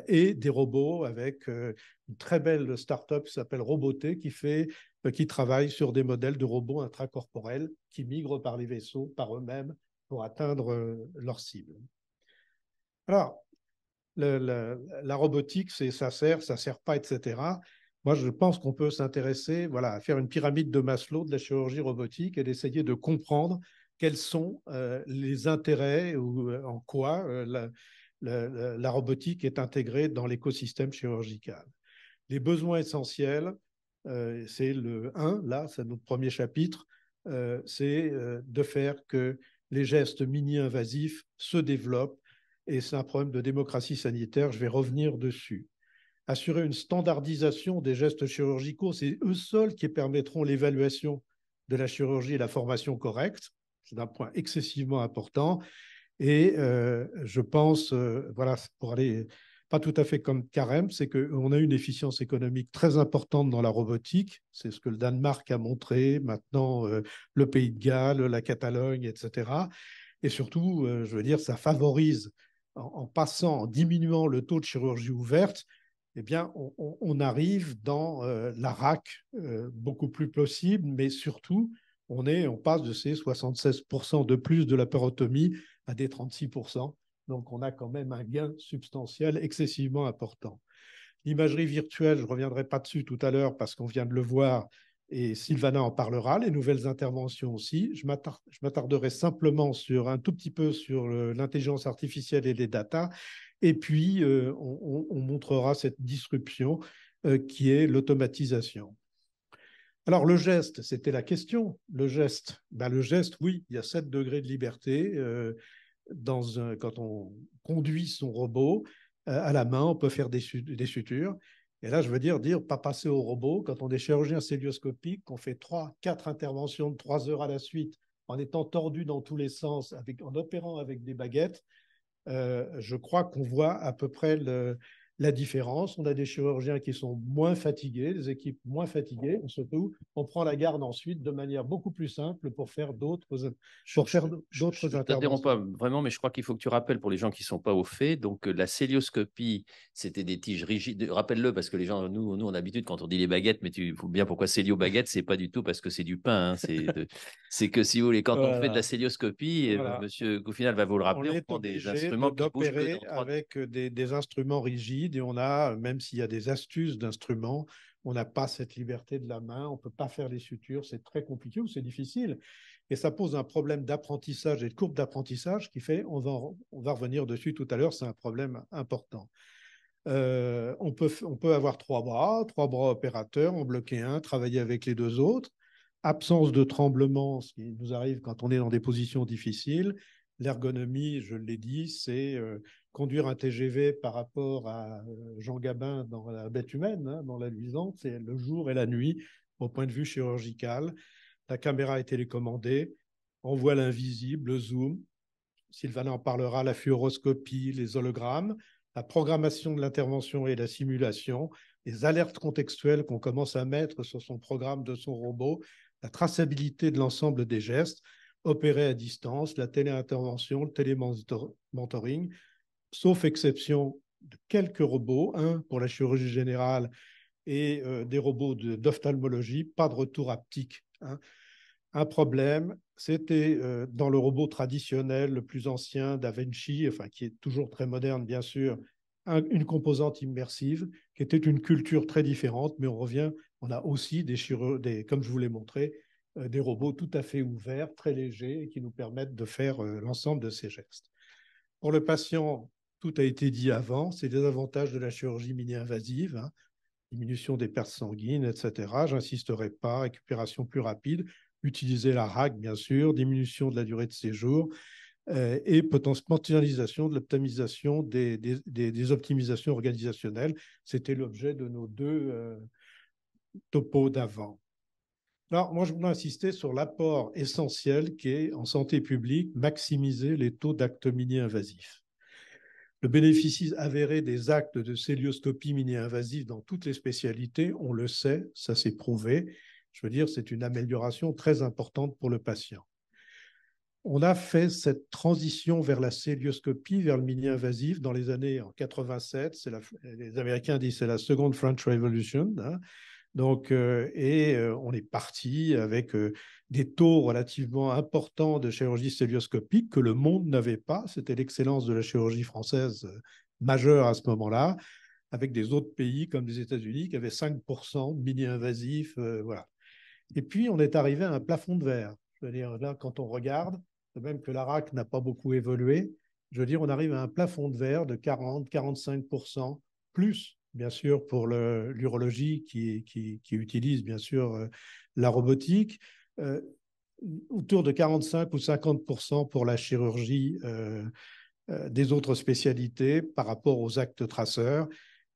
et des robots avec une très belle start-up qui s'appelle Roboté qui travaille sur des modèles de robots intracorporels qui migrent par les vaisseaux par eux-mêmes pour atteindre leur cible. Alors, la robotique, ça sert pas, etc. Moi, je pense qu'on peut s'intéresser à faire une pyramide de Maslow de la chirurgie robotique et d'essayer de comprendre quels sont les intérêts ou en quoi la robotique est intégrée dans l'écosystème chirurgical. Les besoins essentiels, c'est le 1, là, c'est notre premier chapitre, c'est de faire que les gestes mini-invasifs se développent et c'est un problème de démocratie sanitaire, je vais revenir dessus. Assurer une standardisation des gestes chirurgicaux, c'est eux seuls qui permettront l'évaluation de la chirurgie et la formation correcte. C'est un point excessivement important. Et je pense, pour aller pas tout à fait comme Carême, c'est qu'on a une efficience économique très importante dans la robotique. C'est ce que le Danemark a montré, maintenant le Pays de Galles, la Catalogne, etc. Et surtout, je veux dire, ça favorise, en diminuant le taux de chirurgie ouverte, eh bien, on arrive dans la RAC beaucoup plus possible, mais surtout, on passe de ces 76% de plus de laparotomie à des 36%. Donc, on a quand même un gain substantiel excessivement important. L'imagerie virtuelle, je ne reviendrai pas dessus tout à l'heure parce qu'on vient de le voir et Sylvana en parlera, les nouvelles interventions aussi. Je m'attarderai simplement un tout petit peu sur l'intelligence artificielle et les data. Et puis, on montrera cette disruption qui est l'automatisation. Alors, le geste, c'était la question. Le geste, oui, il y a 7 degrés de liberté. Quand on conduit son robot à la main, on peut faire des sutures. Et là, je veux dire, pas passer au robot. Quand on est chirurgien cœlioscopique, qu'on fait 3-4 interventions de 3 heures à la suite, en étant tordu dans tous les sens, en opérant avec des baguettes, je crois qu'on voit à peu près la différence. On a des chirurgiens qui sont moins fatigués, des équipes moins fatiguées. Surtout, on prend la garde ensuite de manière beaucoup plus simple pour faire d'autres interventions. Je ne t'interromps pas vraiment, mais je crois qu'il faut que tu rappelles pour les gens qui ne sont pas au fait. Donc, la cœlioscopie, c'était des tiges rigides. Rappelle-le, parce que les gens, nous on a l'habitude quand on dit les baguettes, mais tu faut bien pourquoi célio-baguette, ce n'est pas du tout parce que c'est du pain. Hein. C'est que si vous voulez, quand on fait de la cœlioscopie, monsieur Goufinal va vous le rappeler, on prend des instruments qui bougent que dans avec des instruments rigides et on a, même s'il y a des astuces d'instruments, on n'a pas cette liberté de la main, on ne peut pas faire les sutures, c'est très compliqué ou c'est difficile. Et ça pose un problème d'apprentissage et de courbe d'apprentissage qui fait, on va revenir dessus tout à l'heure, c'est un problème important. On peut avoir 3 bras opérateurs, en bloquer un, travailler avec les 2 autres. Absence de tremblement, ce qui nous arrive quand on est dans des positions difficiles. L'ergonomie, je l'ai dit, c'est conduire un TGV par rapport à Jean Gabin dans La Bête humaine, hein, dans La Luisante, c'est le jour et la nuit au point de vue chirurgical. La caméra est télécommandée, on voit l'invisible, le zoom. Sylvana en parlera, la fluoroscopie, les hologrammes, la programmation de l'intervention et la simulation, les alertes contextuelles qu'on commence à mettre sur son programme de son robot, la traçabilité de l'ensemble des gestes, opérer à distance, la téléintervention, le télémentoring, sauf exception de quelques robots, un pour la chirurgie générale et des robots d'ophtalmologie, pas de retour haptique. Hein. Un problème, c'était dans le robot traditionnel, le plus ancien, Da Vinci, qui est toujours très moderne, bien sûr, une composante immersive, qui était une culture très différente, mais on a aussi comme je vous l'ai montré, des robots tout à fait ouverts, très légers, et qui nous permettent de faire l'ensemble de ces gestes. Pour le patient, tout a été dit avant, c'est les avantages de la chirurgie mini-invasive, hein, diminution des pertes sanguines, etc. Je n'insisterai pas, récupération plus rapide, utiliser la RAC, bien sûr, diminution de la durée de séjour, et potentialisation de l'optimisation des optimisations organisationnelles. C'était l'objet de nos 2 topos d'avant. Alors, moi, je voudrais insister sur l'apport essentiel qui est, en santé publique, maximiser les taux d'actes mini-invasifs. Le bénéfice avéré des actes de cœlioscopie mini-invasive dans toutes les spécialités, on le sait, ça s'est prouvé. Je veux dire, c'est une amélioration très importante pour le patient. On a fait cette transition vers la cœlioscopie, vers le mini-invasif dans les années en 87. Les Américains disent que c'est la seconde French Revolution. Hein. Donc, on est parti avec des taux relativement importants de chirurgie cœlioscopique que le monde n'avait pas. C'était l'excellence de la chirurgie française majeure à ce moment-là, avec des autres pays comme les États-Unis qui avaient 5% de mini-invasifs. Voilà. Et puis, on est arrivé à un plafond de verre. Je veux dire, là, quand on regarde, même que l'ARAC n'a pas beaucoup évolué, je veux dire, on arrive à un plafond de verre de 40-45%, plus, bien sûr, pour l'urologie qui utilise, bien sûr, la robotique, autour de 45 ou 50% pour la chirurgie des autres spécialités par rapport aux actes traceurs.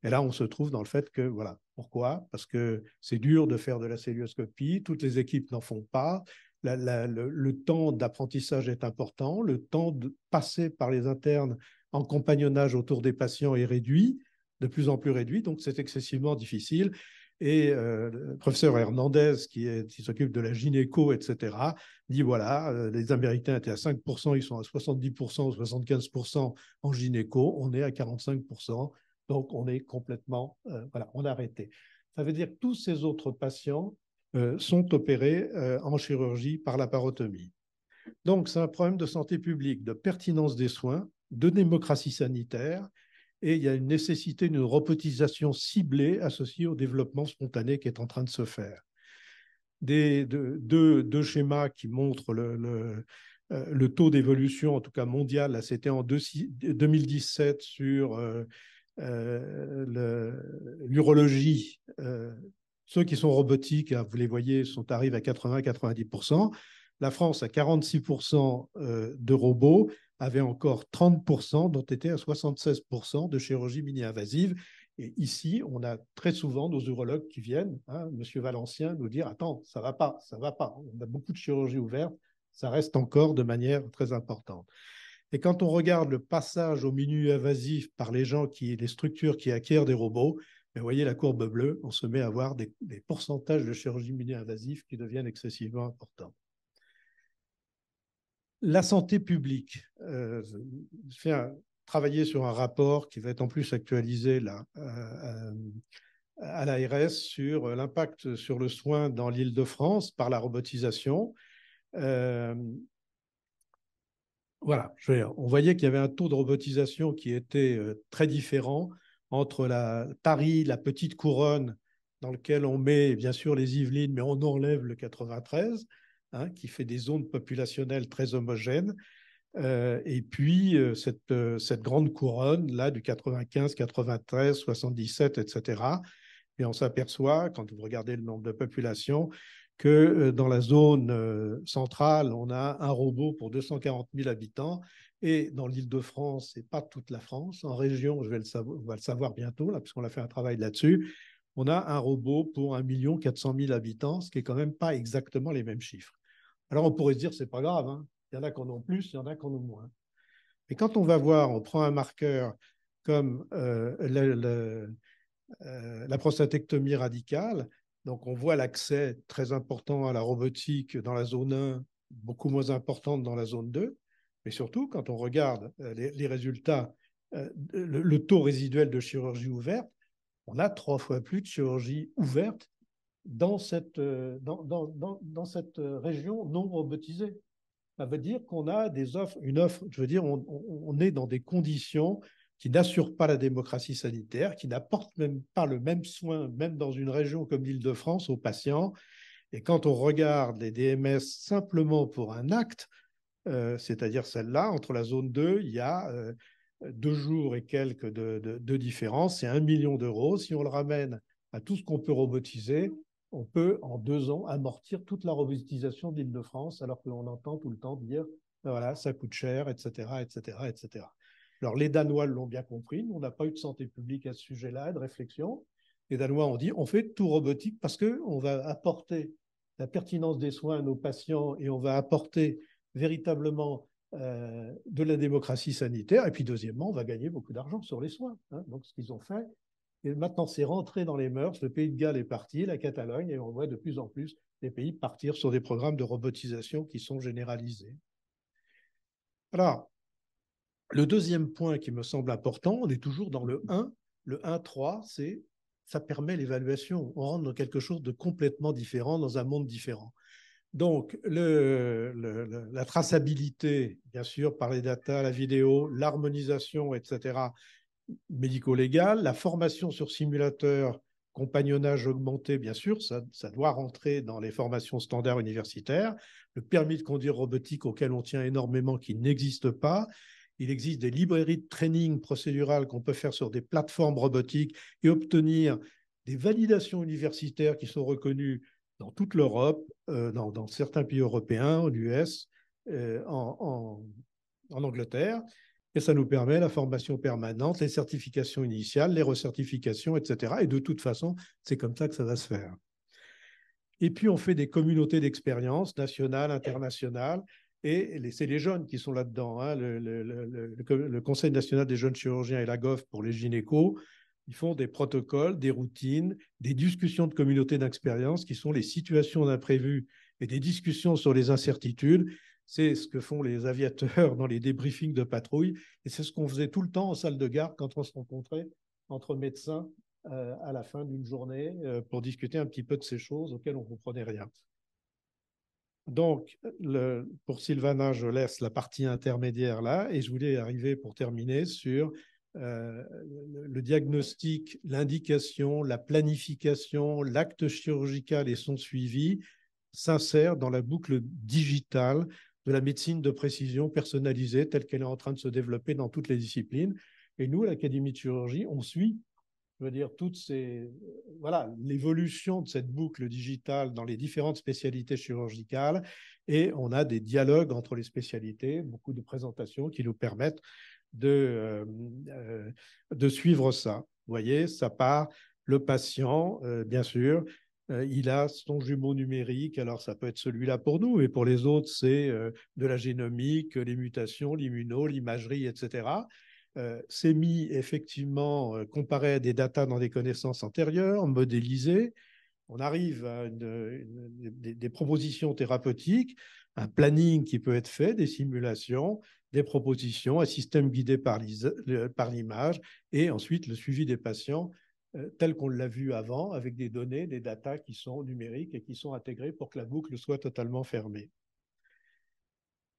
Et là, on se trouve dans le fait que, voilà, pourquoi? Parce que c'est dur de faire de la cœlioscopie, toutes les équipes n'en font pas, le temps d'apprentissage est important, le temps de passer par les internes en compagnonnage autour des patients est réduit, de plus en plus réduit, donc c'est excessivement difficile. Et le professeur Hernandez, qui s'occupe de la gynéco, etc., dit voilà, les Américains étaient à 5%, ils sont à 70% ou 75% en gynéco, on est à 45%, donc on est complètement, voilà, on a arrêté. Ça veut dire que tous ces autres patients sont opérés en chirurgie par laparotomie. Donc, c'est un problème de santé publique, de pertinence des soins, de démocratie sanitaire, et il y a une nécessité d'une robotisation ciblée associée au développement spontané qui est en train de se faire. Deux schémas qui montrent le taux d'évolution, en tout cas mondial, c'était en 2017 sur l'urologie. Ceux qui sont robotiques, vous les voyez, arrivent à 80-90%. La France, à 46% de robots, avait encore 30%, dont était à 76% de chirurgie mini-invasive. Et ici, on a très souvent nos urologues qui viennent, hein, M. Valencien, nous dire « Attends, ça ne va pas, ça ne va pas. On a beaucoup de chirurgie ouverte, ça reste encore de manière très importante. » Et quand on regarde le passage au mini-invasif par les structures qui acquièrent des robots, vous voyez la courbe bleue, on se met à avoir des pourcentages de chirurgie mini-invasive qui deviennent excessivement importants. La santé publique. Je fais travailler sur un rapport qui va être en plus actualisé là, à l'ARS sur l'impact sur le soin dans l'Île-de-France par la robotisation. Voilà, on voyait qu'il y avait un taux de robotisation qui était très différent entre Paris, la petite couronne, dans lequel on met bien sûr les Yvelines, mais on enlève le 93, hein, qui fait des zones populationnelles très homogènes, et puis cette grande couronne là du 95, 93, 77, etc. Et on s'aperçoit, quand vous regardez le nombre de populations, que dans la zone centrale, on a un robot pour 240 000 habitants. Et dans l'Île-de-France, ce n'est pas toute la France. En région, on va le savoir bientôt, là, puisqu'on a fait un travail là-dessus, on a un robot pour 1 400 000 habitants, ce qui n'est quand même pas exactement les mêmes chiffres. Alors, on pourrait se dire, ce n'est pas grave, hein. Il y en a qui en ont plus, il y en a qui en ont moins. Mais quand on va voir, on prend un marqueur comme la prostatectomie radicale, donc on voit l'accès très important à la robotique dans la zone 1, beaucoup moins importante dans la zone 2, mais surtout quand on regarde les résultats, le taux résiduel de chirurgie ouverte, on a 3 fois plus de chirurgie ouverte dans cette région non robotisée. Ça veut dire qu'on a une offre, je veux dire, on est dans des conditions qui n'assurent pas la démocratie sanitaire, qui n'apportent même pas le même soin, même dans une région comme l'Île-de-France, aux patients. Et quand on regarde les DMS simplement pour un acte, c'est-à-dire celle-là, entre la zone 2, il y a 2 jours et quelques de différence, c'est 1 million d'euros. Si on le ramène à tout ce qu'on peut robotiser, on peut, en 2 ans, amortir toute la robotisation de l'Île-de-France, alors que l'on entend tout le temps dire, voilà, ça coûte cher, etc., etc., etc. Alors, les Danois l'ont bien compris. Nous, on n'a pas eu de santé publique à ce sujet-là, de réflexion. Les Danois ont dit, on fait tout robotique parce qu'on va apporter la pertinence des soins à nos patients et on va apporter véritablement de la démocratie sanitaire. Et puis deuxièmement, on va gagner beaucoup d'argent sur les soins. Hein. Donc ce qu'ils ont fait, et maintenant c'est rentré dans les mœurs. Le Pays de Galles est parti, la Catalogne, et on voit de plus en plus les pays partir sur des programmes de robotisation qui sont généralisés. Alors, le deuxième point qui me semble important, on est toujours dans le 1. Le 1.3, c'est ça permet l'évaluation. On rentre dans quelque chose de complètement différent, dans un monde différent. Donc, la traçabilité, bien sûr, par les data, la vidéo, l'harmonisation, etc., médico-légale, la formation sur simulateur, compagnonnage augmenté, bien sûr, ça doit rentrer dans les formations standards universitaires, le permis de conduire robotique auquel on tient énormément, qui n'existe pas. Il existe des librairies de training procédural qu'on peut faire sur des plateformes robotiques et obtenir des validations universitaires qui sont reconnues dans toute l'Europe, dans certains pays européens, en US, en Angleterre. Et ça nous permet la formation permanente, les certifications initiales, les recertifications, etc. Et de toute façon, c'est comme ça que ça va se faire. Et puis, on fait des communautés d'expérience nationales, internationales. Et c'est les jeunes qui sont là-dedans. Hein. Le Conseil national des jeunes chirurgiens et la GOF pour les gynécos, ils font des protocoles, des routines, des discussions de communautés d'expérience qui sont les situations d'imprévu et des discussions sur les incertitudes. C'est ce que font les aviateurs dans les débriefings de patrouille. Et c'est ce qu'on faisait tout le temps en salle de garde quand on se rencontrait entre médecins à la fin d'une journée pour discuter un petit peu de ces choses auxquelles on ne comprenait rien. Donc, pour Sylvana, je laisse la partie intermédiaire là et je voulais arriver pour terminer sur le diagnostic, l'indication, la planification, l'acte chirurgical et son suivi s'insèrent dans la boucle digitale de la médecine de précision personnalisée telle qu'elle est en train de se développer dans toutes les disciplines. Et nous, à l'Académie de chirurgie, on suit, je veux dire, l'évolution de cette boucle digitale dans les différentes spécialités chirurgicales et on a des dialogues entre les spécialités, beaucoup de présentations qui nous permettent de suivre ça. Vous voyez, ça part, le patient, bien sûr, il a son jumeau numérique, alors ça peut être celui-là pour nous, et pour les autres, c'est de la génomique, les mutations, l'immuno, l'imagerie, etc. C'est mis effectivement comparé à des datas dans des connaissances antérieures, modélisées. On arrive à des propositions thérapeutiques, un planning qui peut être fait, des simulations, des propositions, un système guidé par l'image et ensuite le suivi des patients tel qu'on l'a vu avant avec des données, des datas qui sont numériques et qui sont intégrées pour que la boucle soit totalement fermée.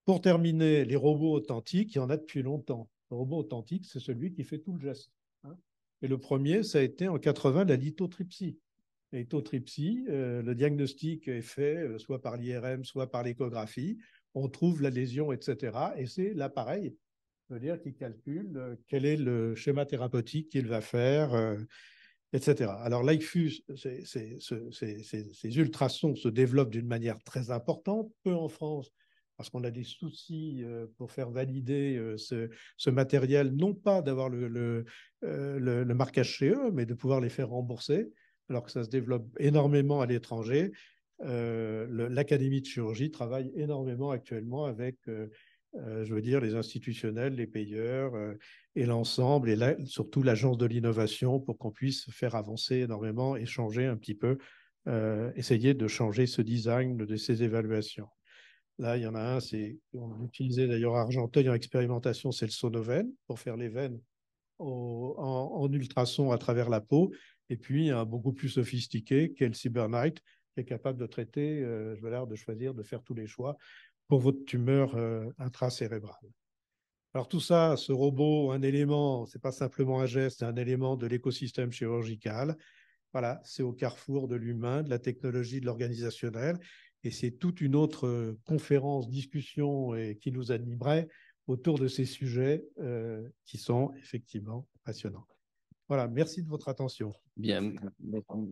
Pour terminer, les robots authentiques, il y en a depuis longtemps. Le robot authentique, c'est celui qui fait tout le geste. Hein. Et le premier, ça a été en 80, la lithotripsie. La lithotripsie, le diagnostic est fait soit par l'IRM, soit par l'échographie. On trouve la lésion, etc. Et c'est l'appareil, je veux dire, qui calcule quel est le schéma thérapeutique qu'il va faire, etc. Alors, l'IFU, ces ultrasons se développent d'une manière très importante, peu en France, parce qu'on a des soucis pour faire valider ce matériel, non pas d'avoir le marquage CE, mais de pouvoir les faire rembourser, alors que ça se développe énormément à l'étranger. L'Académie de chirurgie travaille énormément actuellement avec, je veux dire, les institutionnels, les payeurs et l'ensemble, et surtout l'Agence de l'innovation, pour qu'on puisse faire avancer énormément et changer un petit peu, essayer de changer ce design de ces évaluations. Là, il y en a un, on utilisait d'ailleurs à Argenteuil en expérimentation, c'est le Sonoven, pour faire les veines en ultrasons à travers la peau. Et puis, un beaucoup plus sophistiqué, qui est le CyberKnight, qui est capable de traiter, je veux dire, de choisir, de faire tous les choix pour votre tumeur intracérébrale. Alors tout ça, ce robot, un élément, ce n'est pas simplement un geste, c'est un élément de l'écosystème chirurgical. Voilà, c'est au carrefour de l'humain, de la technologie, de l'organisationnel. Et c'est toute une autre conférence, discussion qui nous animerait autour de ces sujets qui sont effectivement passionnants. Voilà, merci de votre attention. Bien,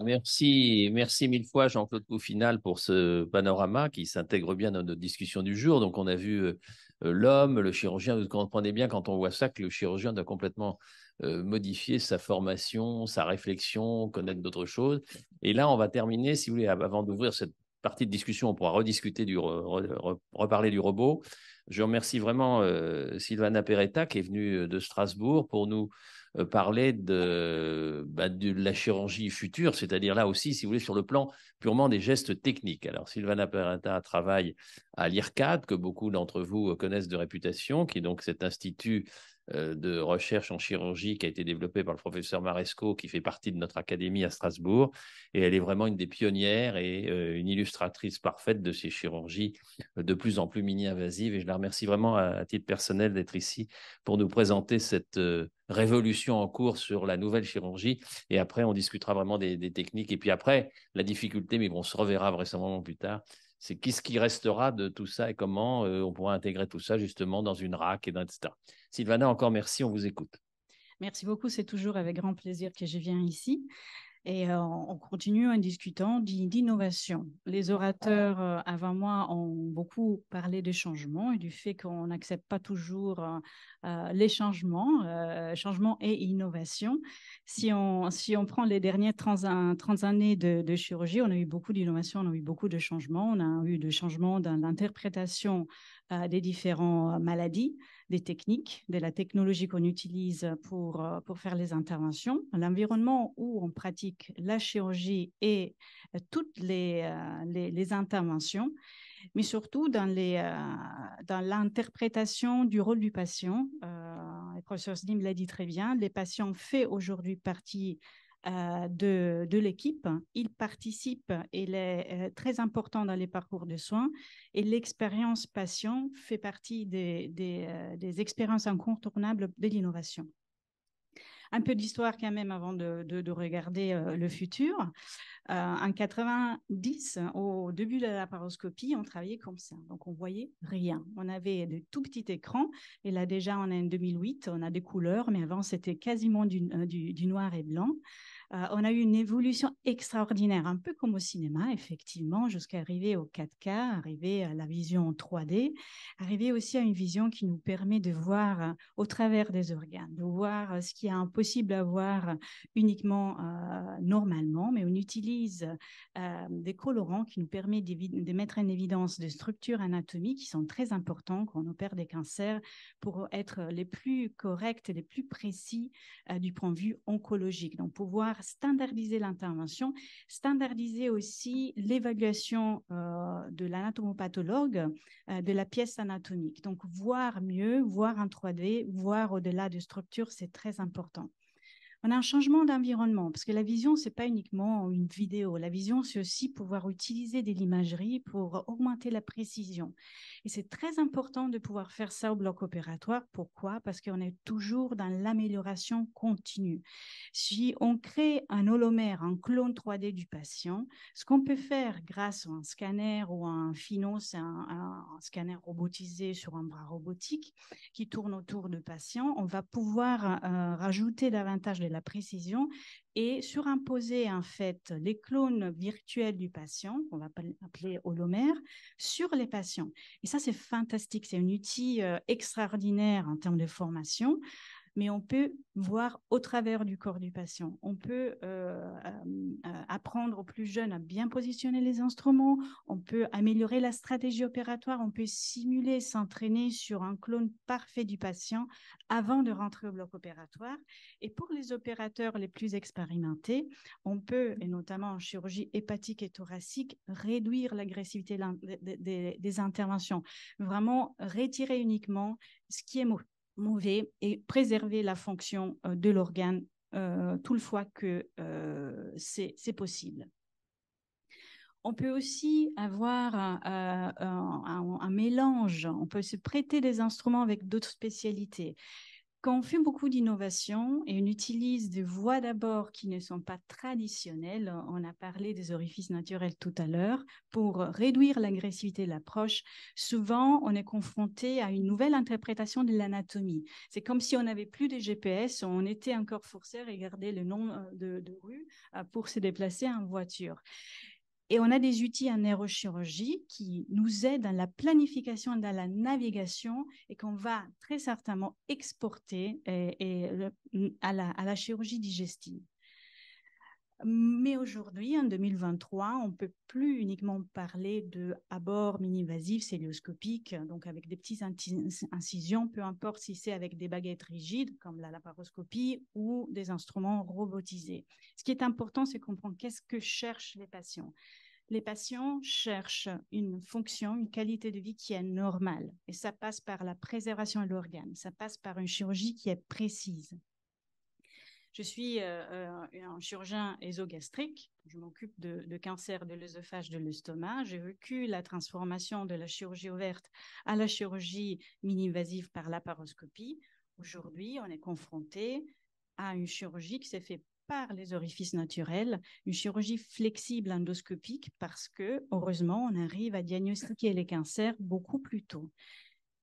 merci mille fois Jean-Claude Coffinhal pour ce panorama qui s'intègre bien dans notre discussion du jour. Donc on a vu l'homme, le chirurgien, vous comprenez bien quand on voit ça que le chirurgien doit complètement modifier sa formation, sa réflexion, connaître d'autres choses. Et là on va terminer, si vous voulez, avant d'ouvrir cette partie de discussion, on pourra rediscuter reparler du robot. Je remercie vraiment Silvana Peretta qui est venue de Strasbourg pour nous parler de la chirurgie future, c'est-à-dire là aussi, si vous voulez, sur le plan purement des gestes techniques. Alors, Silvana Peretta travaille à l'IRCAD, que beaucoup d'entre vous connaissent de réputation, qui est donc cet institut de recherche en chirurgie qui a été développé par le professeur Maresco, qui fait partie de notre académie à Strasbourg. Et elle est vraiment une des pionnières et une illustratrice parfaite de ces chirurgies de plus en plus mini-invasives. Et je la remercie vraiment à titre personnel d'être ici pour nous présenter cette révolution en cours sur la nouvelle chirurgie. Et après, on discutera vraiment des techniques. Et puis après, la difficulté, mais on se reverra vraisemblablement plus tard, c'est qu'est-ce qui restera de tout ça et comment on pourra intégrer tout ça justement dans une RAC, etc. Silvana, encore merci, on vous écoute. Merci beaucoup, c'est toujours avec grand plaisir que je viens ici. Et on continue en discutant d'innovation. Les orateurs avant moi ont beaucoup parlé de changements et du fait qu'on n'accepte pas toujours les changements et innovation. Si on prend les dernières 30 années de chirurgie, on a eu beaucoup d'innovation, on a eu beaucoup de changements. On a eu des changements dans l'interprétation des différentes maladies, des techniques, de la technologie qu'on utilise pour faire les interventions, l'environnement où on pratique la chirurgie et toutes les interventions, mais surtout dans l'interprétation du rôle du patient. Le professeur Slim l'a dit très bien, les patients font aujourd'hui partie de l'équipe. Il participe, il est très important dans les parcours de soins et l'expérience patient fait partie des expériences incontournables de l'innovation. Un peu d'histoire quand même avant de regarder le futur. En 90, au début de la laparoscopie, on travaillait comme ça. Donc, on voyait rien. On avait de tout petits écrans. Et là, déjà, on est en 2008, on a des couleurs, mais avant, c'était quasiment du noir et blanc. On a eu une évolution extraordinaire, un peu comme au cinéma, effectivement, jusqu'à arriver au 4K, arriver à la vision 3D, arriver aussi à une vision qui nous permet de voir au travers des organes, de voir ce qui est impossible à voir uniquement normalement, mais on utilise des colorants qui nous permettent de mettre en évidence des structures anatomiques qui sont très importantes quand on opère des cancers pour être les plus corrects et les plus précis du point de vue oncologique. Donc, pouvoir standardiser l'intervention, standardiser aussi l'évaluation de l'anatomopathologue de la pièce anatomique. Donc, voir mieux, voir en 3D, voir au-delà de structures, c'est très important. On a un changement d'environnement parce que la vision, ce n'est pas uniquement une vidéo. La vision, c'est aussi pouvoir utiliser de l'imagerie pour augmenter la précision. Et c'est très important de pouvoir faire ça au bloc opératoire. Pourquoi? Parce qu'on est toujours dans l'amélioration continue. Si on crée un holomère, un clone 3D du patient, ce qu'on peut faire grâce à un scanner ou à un Phino, c'est un scanner robotisé sur un bras robotique qui tourne autour du patient, on va pouvoir rajouter davantage de la précision et surimposer en fait les clones virtuels du patient, qu'on va appeler holomères, sur les patients. Et ça, c'est fantastique. C'est un outil extraordinaire en termes de formation, mais on peut voir au travers du corps du patient. On peut apprendre aux plus jeunes à bien positionner les instruments, on peut améliorer la stratégie opératoire, on peut simuler, s'entraîner sur un clone parfait du patient avant de rentrer au bloc opératoire. Et pour les opérateurs les plus expérimentés, on peut, et notamment en chirurgie hépatique et thoracique, réduire l'agressivité des interventions. Vraiment retirer uniquement ce qui est mauvais et préserver la fonction de l'organe tout le fois que c'est possible. On peut aussi avoir un mélange, on peut se prêter des instruments avec d'autres spécialités. Quand on fait beaucoup d'innovation et on utilise des voies d'abord qui ne sont pas traditionnelles, on a parlé des orifices naturels tout à l'heure, pour réduire l'agressivité de l'approche, souvent on est confronté à une nouvelle interprétation de l'anatomie. C'est comme si on n'avait plus de GPS, on était encore forcé à regarder le nom de rue pour se déplacer en voiture. Et on a des outils en neurochirurgie qui nous aident dans la planification, dans la navigation et qu'on va très certainement exporter à la chirurgie digestive. Mais aujourd'hui, en 2023, on ne peut plus uniquement parler de abord mini-invasif célioscopique, donc avec des petites incisions, peu importe si c'est avec des baguettes rigides, comme la laparoscopie, ou des instruments robotisés. Ce qui est important, c'est comprendre qu'est-ce que cherchent les patients. Les patients cherchent une fonction, une qualité de vie qui est normale. Et ça passe par la préservation de l'organe. Ça passe par une chirurgie qui est précise. Je suis un chirurgien ésogastrique. Je m'occupe de cancer de l'œsophage, de l'estomac. J'ai vécu la transformation de la chirurgie ouverte à la chirurgie mini-invasive par laparoscopie. Aujourd'hui, on est confronté à une chirurgie qui s'est faite par les orifices naturels, une chirurgie flexible endoscopique parce que, heureusement, on arrive à diagnostiquer les cancers beaucoup plus tôt.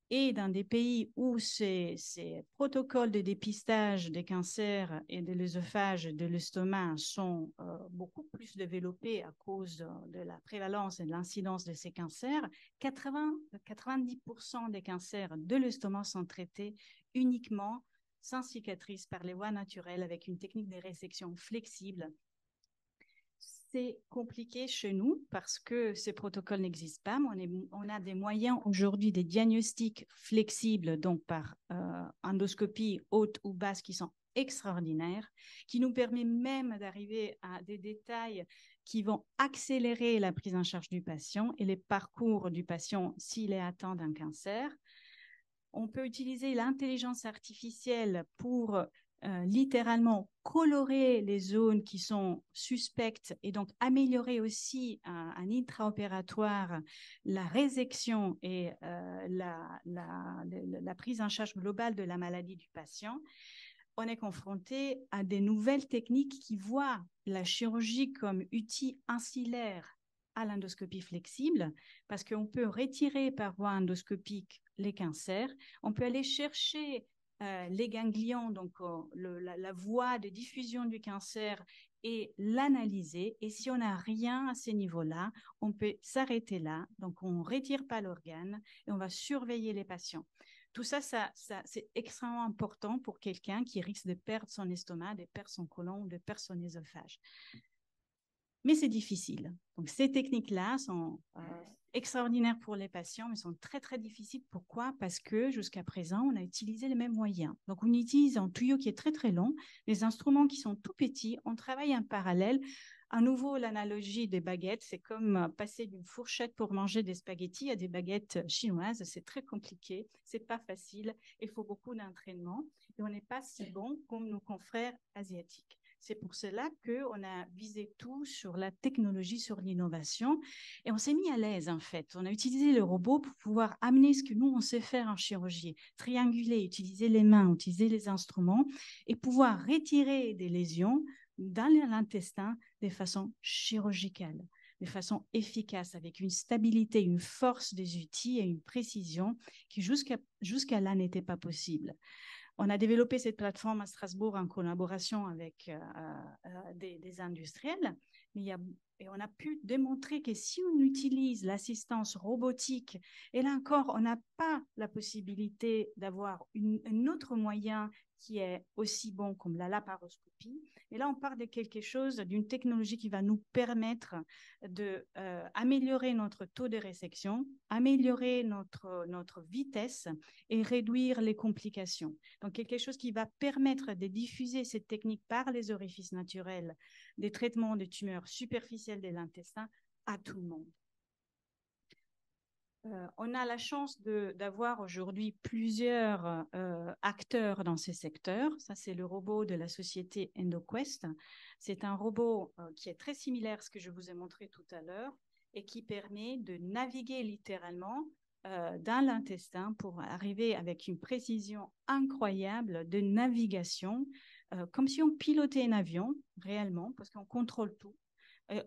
Et dans des pays où ces protocoles de dépistage des cancers et de l'œsophage, de l'estomac sont beaucoup plus développés à cause de la prévalence et de l'incidence de ces cancers, 90% des cancers de l'estomac sont traités uniquement sans cicatrice par les voies naturelles avec une technique de résection flexible. C'est compliqué chez nous parce que ces protocoles n'existent pas. Mais on a des moyens aujourd'hui, des diagnostics flexibles, donc par endoscopie haute ou basse, qui sont extraordinaires, qui nous permettent même d'arriver à des détails qui vont accélérer la prise en charge du patient et les parcours du patient s'il est atteint d'un cancer. On peut utiliser l'intelligence artificielle pour littéralement colorer les zones qui sont suspectes et donc améliorer aussi un intraopératoire la résection et la prise en charge globale de la maladie du patient. On est confronté à des nouvelles techniques qui voient la chirurgie comme outil ancillaire à l'endoscopie flexible, parce qu'on peut retirer par voie endoscopique les cancers, on peut aller chercher les ganglions, donc la voie de diffusion du cancer, et l'analyser. Et si on n'a rien à ces niveaux-là, on peut s'arrêter là. Donc, on ne retire pas l'organe et on va surveiller les patients. Tout ça, c'est extrêmement important pour quelqu'un qui risque de perdre son estomac, de perdre son côlon, de perdre son œsophage. Mais c'est difficile. Donc, ces techniques-là sont extraordinaires pour les patients, mais sont très, très difficiles. Pourquoi? Parce que jusqu'à présent, on a utilisé les mêmes moyens. Donc, on utilise un tuyau qui est très, très long, des instruments qui sont tout petits. On travaille en parallèle. À nouveau, l'analogie des baguettes, c'est comme passer d'une fourchette pour manger des spaghettis à des baguettes chinoises. C'est très compliqué, c'est pas facile, il faut beaucoup d'entraînement et on n'est pas si bon comme nos confrères asiatiques. C'est pour cela qu'on a visé tout sur la technologie, sur l'innovation et on s'est mis à l'aise en fait. On a utilisé le robot pour pouvoir amener ce que nous, on sait faire en chirurgie, trianguler, utiliser les mains, utiliser les instruments et pouvoir retirer des lésions dans l'intestin de façon chirurgicale, de façon efficace, avec une stabilité, une force des outils et une précision qui jusqu'à là n'était pas possible. On a développé cette plateforme à Strasbourg en collaboration avec des industriels, et on a pu démontrer que si on utilise l'assistance robotique, et là encore, on n'a pas la possibilité d'avoir un autre moyen qui est aussi bon comme la laparoscopie. Et là, on part de quelque chose, d'une technologie qui va nous permettre d'améliorer notre taux de résection, améliorer notre vitesse et réduire les complications. Donc, quelque chose qui va permettre de diffuser cette technique par les orifices naturels des traitements de tumeurs superficielles de l'intestin à tout le monde. On a la chance d'avoir aujourd'hui plusieurs acteurs dans ces secteurs. Ça, c'est le robot de la société EndoQuest. C'est un robot qui est très similaire à ce que je vous ai montré tout à l'heure et qui permet de naviguer littéralement dans l'intestin pour arriver avec une précision incroyable de navigation, comme si on pilotait un avion réellement, parce qu'on contrôle tout.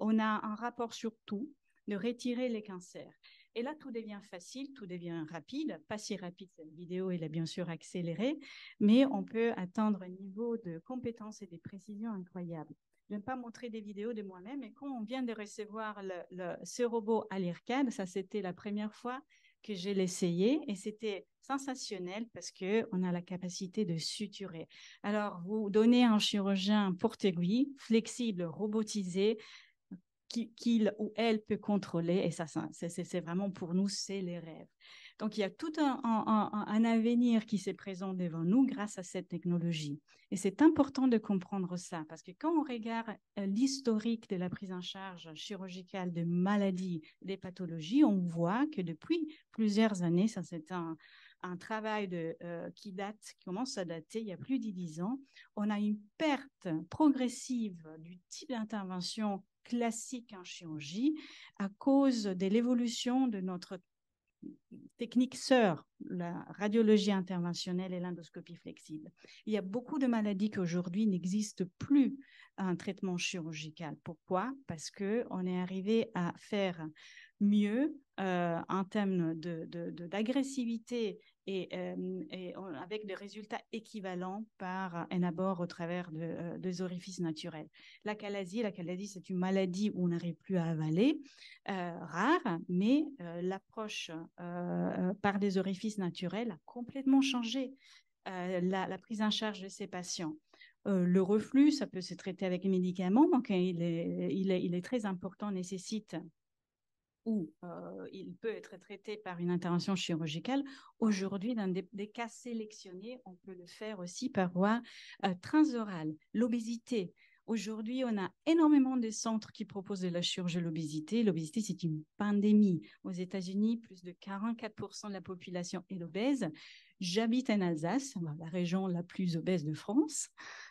On a un rapport sur tout, de retirer les cancers. Et là, tout devient facile, tout devient rapide. Pas si rapide, cette vidéo, elle est bien sûr accélérée, mais on peut atteindre un niveau de compétence et de précision incroyable. Je ne vais pas montrer des vidéos de moi-même, mais quand on vient de recevoir ce robot à l'IRCAD, ça c'était la première fois que j'ai l'essayé et c'était sensationnel parce qu'on a la capacité de suturer. Alors, vous donnez à un chirurgien un porte-aiguille flexible, robotisé, qu'il ou elle peut contrôler. Et ça, c'est vraiment pour nous, c'est les rêves. Donc, il y a tout un avenir qui se présente devant nous grâce à cette technologie. Et c'est important de comprendre ça, parce que quand on regarde l'historique de la prise en charge chirurgicale de maladies, des pathologies, on voit que depuis plusieurs années, ça c'est un travail qui commence à dater il y a plus de 10 ans, on a une perte progressive du type d'intervention classique en chirurgie à cause de l'évolution de notre technique sœur, la radiologie interventionnelle et l'endoscopie flexible. Il y a beaucoup de maladies qui aujourd'hui n'existent plus un traitement chirurgical. Pourquoi? Parce qu'on est arrivé à faire mieux en termes d'agressivité et avec des résultats équivalents par un abord au travers des orifices naturels. La calasie, c'est une maladie où on n'arrive plus à avaler, rare, mais l'approche par des orifices naturels a complètement changé la prise en charge de ces patients. Le reflux, ça peut se traiter avec les médicaments, donc il est très important, nécessite ou il peut être traité par une intervention chirurgicale. Aujourd'hui, dans des cas sélectionnés, on peut le faire aussi par voie transorale. L'obésité. Aujourd'hui, on a énormément de centres qui proposent de la chirurgie de l'obésité. L'obésité, c'est une pandémie. Aux États-Unis, plus de 44% de la population est obèse. J'habite en Alsace, la région la plus obèse de France.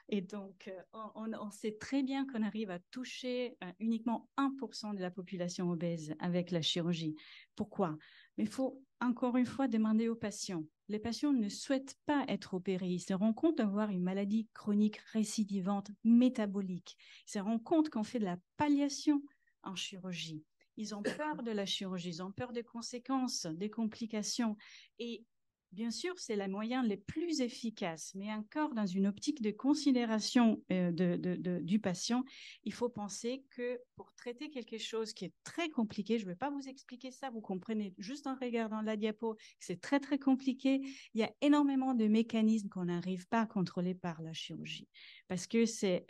Et donc, on sait très bien qu'on arrive à toucher uniquement 1% de la population obèse avec la chirurgie. Pourquoi? Mais il faut encore une fois demander aux patients. Les patients ne souhaitent pas être opérés. Ils se rendent compte d'avoir une maladie chronique récidivante métabolique. Ils se rendent compte qu'on fait de la palliation en chirurgie. Ils ont peur de la chirurgie, ils ont peur des conséquences, des complications. Et bien sûr, c'est le moyen le plus efficace, mais encore dans une optique de considération du patient, il faut penser que pour traiter quelque chose qui est très compliqué, je ne vais pas vous expliquer ça, vous comprenez juste en regardant la diapo que c'est très, très compliqué. Il y a énormément de mécanismes qu'on n'arrive pas à contrôler par la chirurgie parce que c'est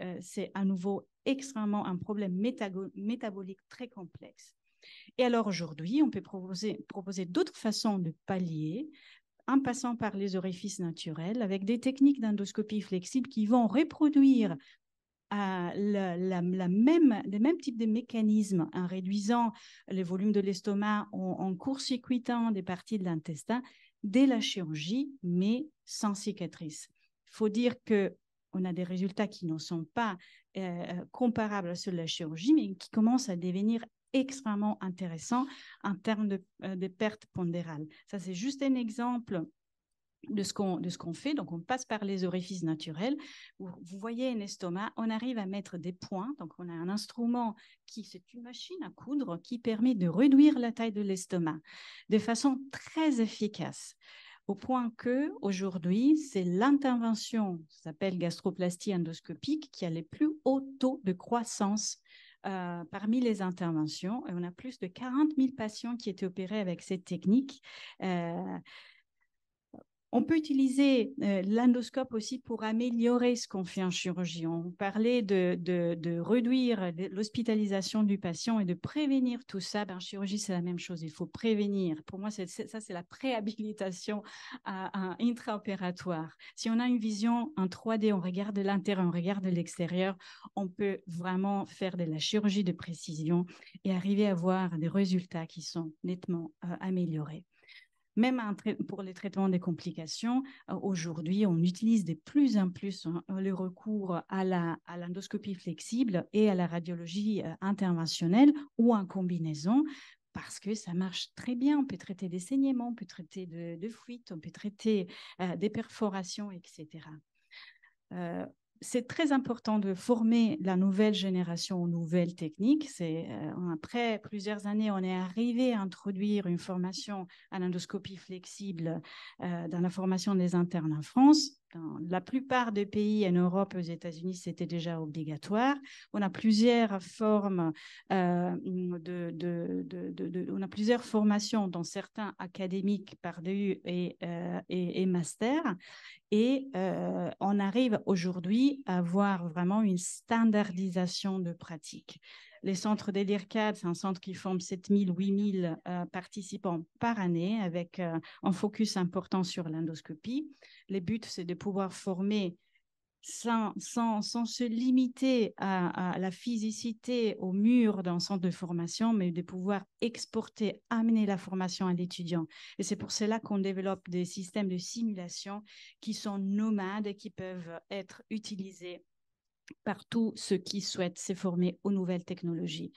à nouveau extrêmement un problème métabolique très complexe. Et alors aujourd'hui, on peut proposer d'autres façons de pallier en passant par les orifices naturels, avec des techniques d'endoscopie flexible qui vont reproduire les mêmes types de mécanismes en réduisant le volume de l'estomac, en court-circuitant des parties de l'intestin dès la chirurgie, mais sans cicatrice. Il faut dire qu'on a des résultats qui ne sont pas comparables à ceux de la chirurgie, mais qui commencent à devenir extrêmement intéressant en termes de pertes pondérales. Ça, c'est juste un exemple de ce qu'on fait. Donc, on passe par les orifices naturels. Vous voyez un estomac, on arrive à mettre des points. Donc, on a un instrument c'est une machine à coudre qui permet de réduire la taille de l'estomac de façon très efficace. Au point que aujourd'hui, c'est l'intervention, ça s'appelle gastroplastie endoscopique, qui a les plus hauts taux de croissance parmi les interventions. Et on a plus de 40 000 patients qui étaient opérés avec cette technique. On peut utiliser l'endoscope aussi pour améliorer ce qu'on fait en chirurgie. On parlait de réduire l'hospitalisation du patient et de prévenir tout ça. En chirurgie, c'est la même chose. Il faut prévenir. Pour moi, ça, c'est la préhabilitation intraopératoire. Si on a une vision en 3D, on regarde l'intérieur, on regarde l'extérieur, on peut vraiment faire de la chirurgie de précision et arriver à avoir des résultats qui sont nettement améliorés. Même pour les traitements des complications, aujourd'hui, on utilise de plus en plus le recours à l'endoscopie flexible et à la radiologie interventionnelle ou en combinaison parce que ça marche très bien. On peut traiter des saignements, on peut traiter de fuites, on peut traiter des perforations, etc. C'est très important de former la nouvelle génération aux nouvelles techniques. Après plusieurs années, on est arrivé à introduire une formation à l'endoscopie flexible dans la formation des internes en France. Dans la plupart des pays en Europe et aux États-Unis, c'était déjà obligatoire. On a plusieurs formes, on a plusieurs formations, dont certains académiques par DU et master. Et on arrive aujourd'hui à avoir vraiment une standardisation de pratique. Les centres de l'IRCAD, c'est un centre qui forme 7000, 8000 participants par année avec un focus important sur l'endoscopie. Le but, c'est de pouvoir former sans se limiter à la physicité, au mur d'un centre de formation, mais de pouvoir exporter, amener la formation à l'étudiant. Et c'est pour cela qu'on développe des systèmes de simulation qui sont nomades et qui peuvent être utilisés par tous ceux qui souhaitent se former aux nouvelles technologies.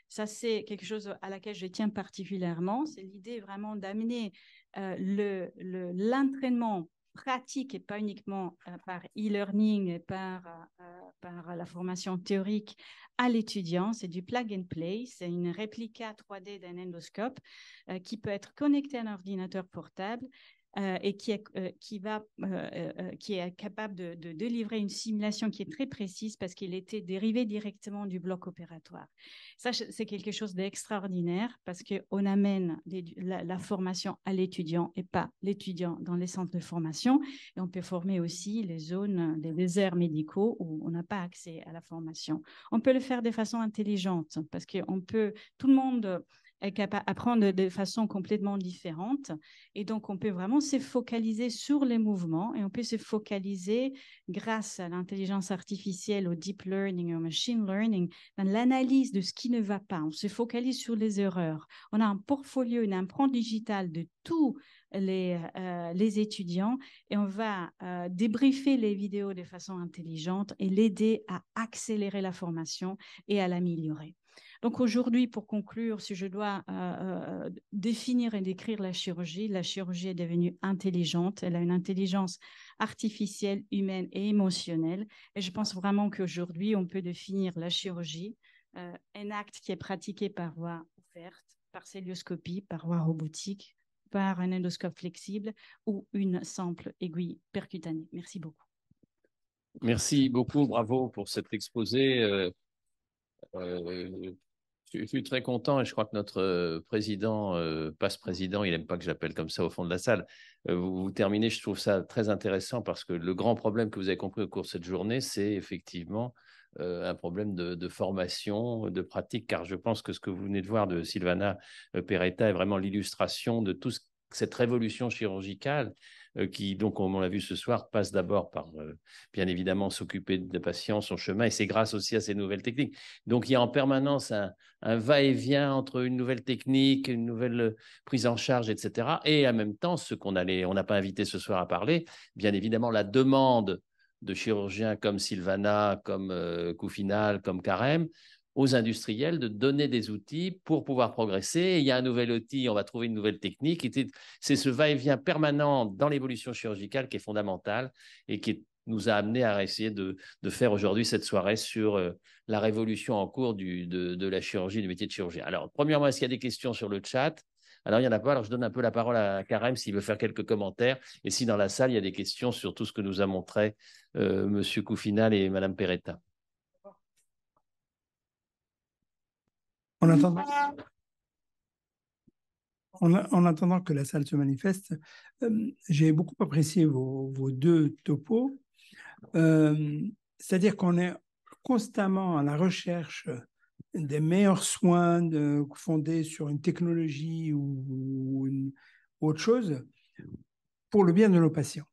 Ça, c'est quelque chose à laquelle je tiens particulièrement. C'est l'idée vraiment d'amener l'entraînement pratique et pas uniquement par e-learning et par la formation théorique à l'étudiant. C'est du plug and play, c'est une réplica 3D d'un endoscope qui peut être connecté à un ordinateur portable et qui est capable de délivrer une simulation qui est très précise parce qu'il était dérivé directement du bloc opératoire. Ça, c'est quelque chose d'extraordinaire parce qu'on amène la formation à l'étudiant et pas l'étudiant dans les centres de formation. Et on peut former aussi les zones, les déserts médicaux où on n'a pas accès à la formation. On peut le faire de façon intelligente parce qu'on peut, tout le monde est capable d'apprendre de façon complètement différente. Et donc, on peut vraiment se focaliser sur les mouvements et on peut se focaliser grâce à l'intelligence artificielle, au deep learning, au machine learning, dans l'analyse de ce qui ne va pas. On se focalise sur les erreurs. On a un portfolio, une empreinte digitale de tous les étudiants et on va débriefer les vidéos de façon intelligente et l'aider à accélérer la formation et à l'améliorer. Donc aujourd'hui, pour conclure, si je dois définir et décrire la chirurgie est devenue intelligente. Elle a une intelligence artificielle, humaine et émotionnelle. Et je pense vraiment qu'aujourd'hui, on peut définir la chirurgie, un acte qui est pratiqué par voie ouverte, par célioscopie, par voie robotique, par un endoscope flexible ou une simple aiguille percutanée. Merci beaucoup. Merci beaucoup, bravo pour cet exposé. Je suis très content et je crois que notre président, passe-président, il n'aime pas que j'appelle comme ça au fond de la salle. Vous terminez, je trouve ça très intéressant parce que le grand problème que vous avez compris au cours de cette journée, c'est effectivement un problème de formation, de pratique, car je pense que ce que vous venez de voir de Silvana Peretta est vraiment l'illustration de toute cette révolution chirurgicale qui, donc, comme on l'a vu ce soir, passe d'abord par, bien évidemment, s'occuper des patients, son chemin, et c'est grâce aussi à ces nouvelles techniques. Donc, il y a en permanence un va-et-vient entre une nouvelle technique, une nouvelle prise en charge, etc. Et en même temps, ce on n'a pas invité ce soir à parler, bien évidemment, la demande de chirurgiens comme Silvana, comme Koufinal, comme Karem, aux industriels de donner des outils pour pouvoir progresser. Et il y a un nouvel outil, on va trouver une nouvelle technique. C'est ce va-et-vient permanent dans l'évolution chirurgicale qui est fondamental et qui nous a amené à essayer de faire aujourd'hui cette soirée sur la révolution en cours de la chirurgie, du métier de chirurgien. Alors, premièrement, est-ce qu'il y a des questions sur le chat? Alors, il n'y en a pas. Alors, je donne un peu la parole à Karem s'il veut faire quelques commentaires. Et si dans la salle, il y a des questions sur tout ce que nous a montré M. Koufinal et Mme Peretta. En attendant que la salle se manifeste, j'ai beaucoup apprécié vos deux topos. C'est-à-dire qu'on est constamment à la recherche des meilleurs soins fondés sur une technologie ou autre chose pour le bien de nos patients.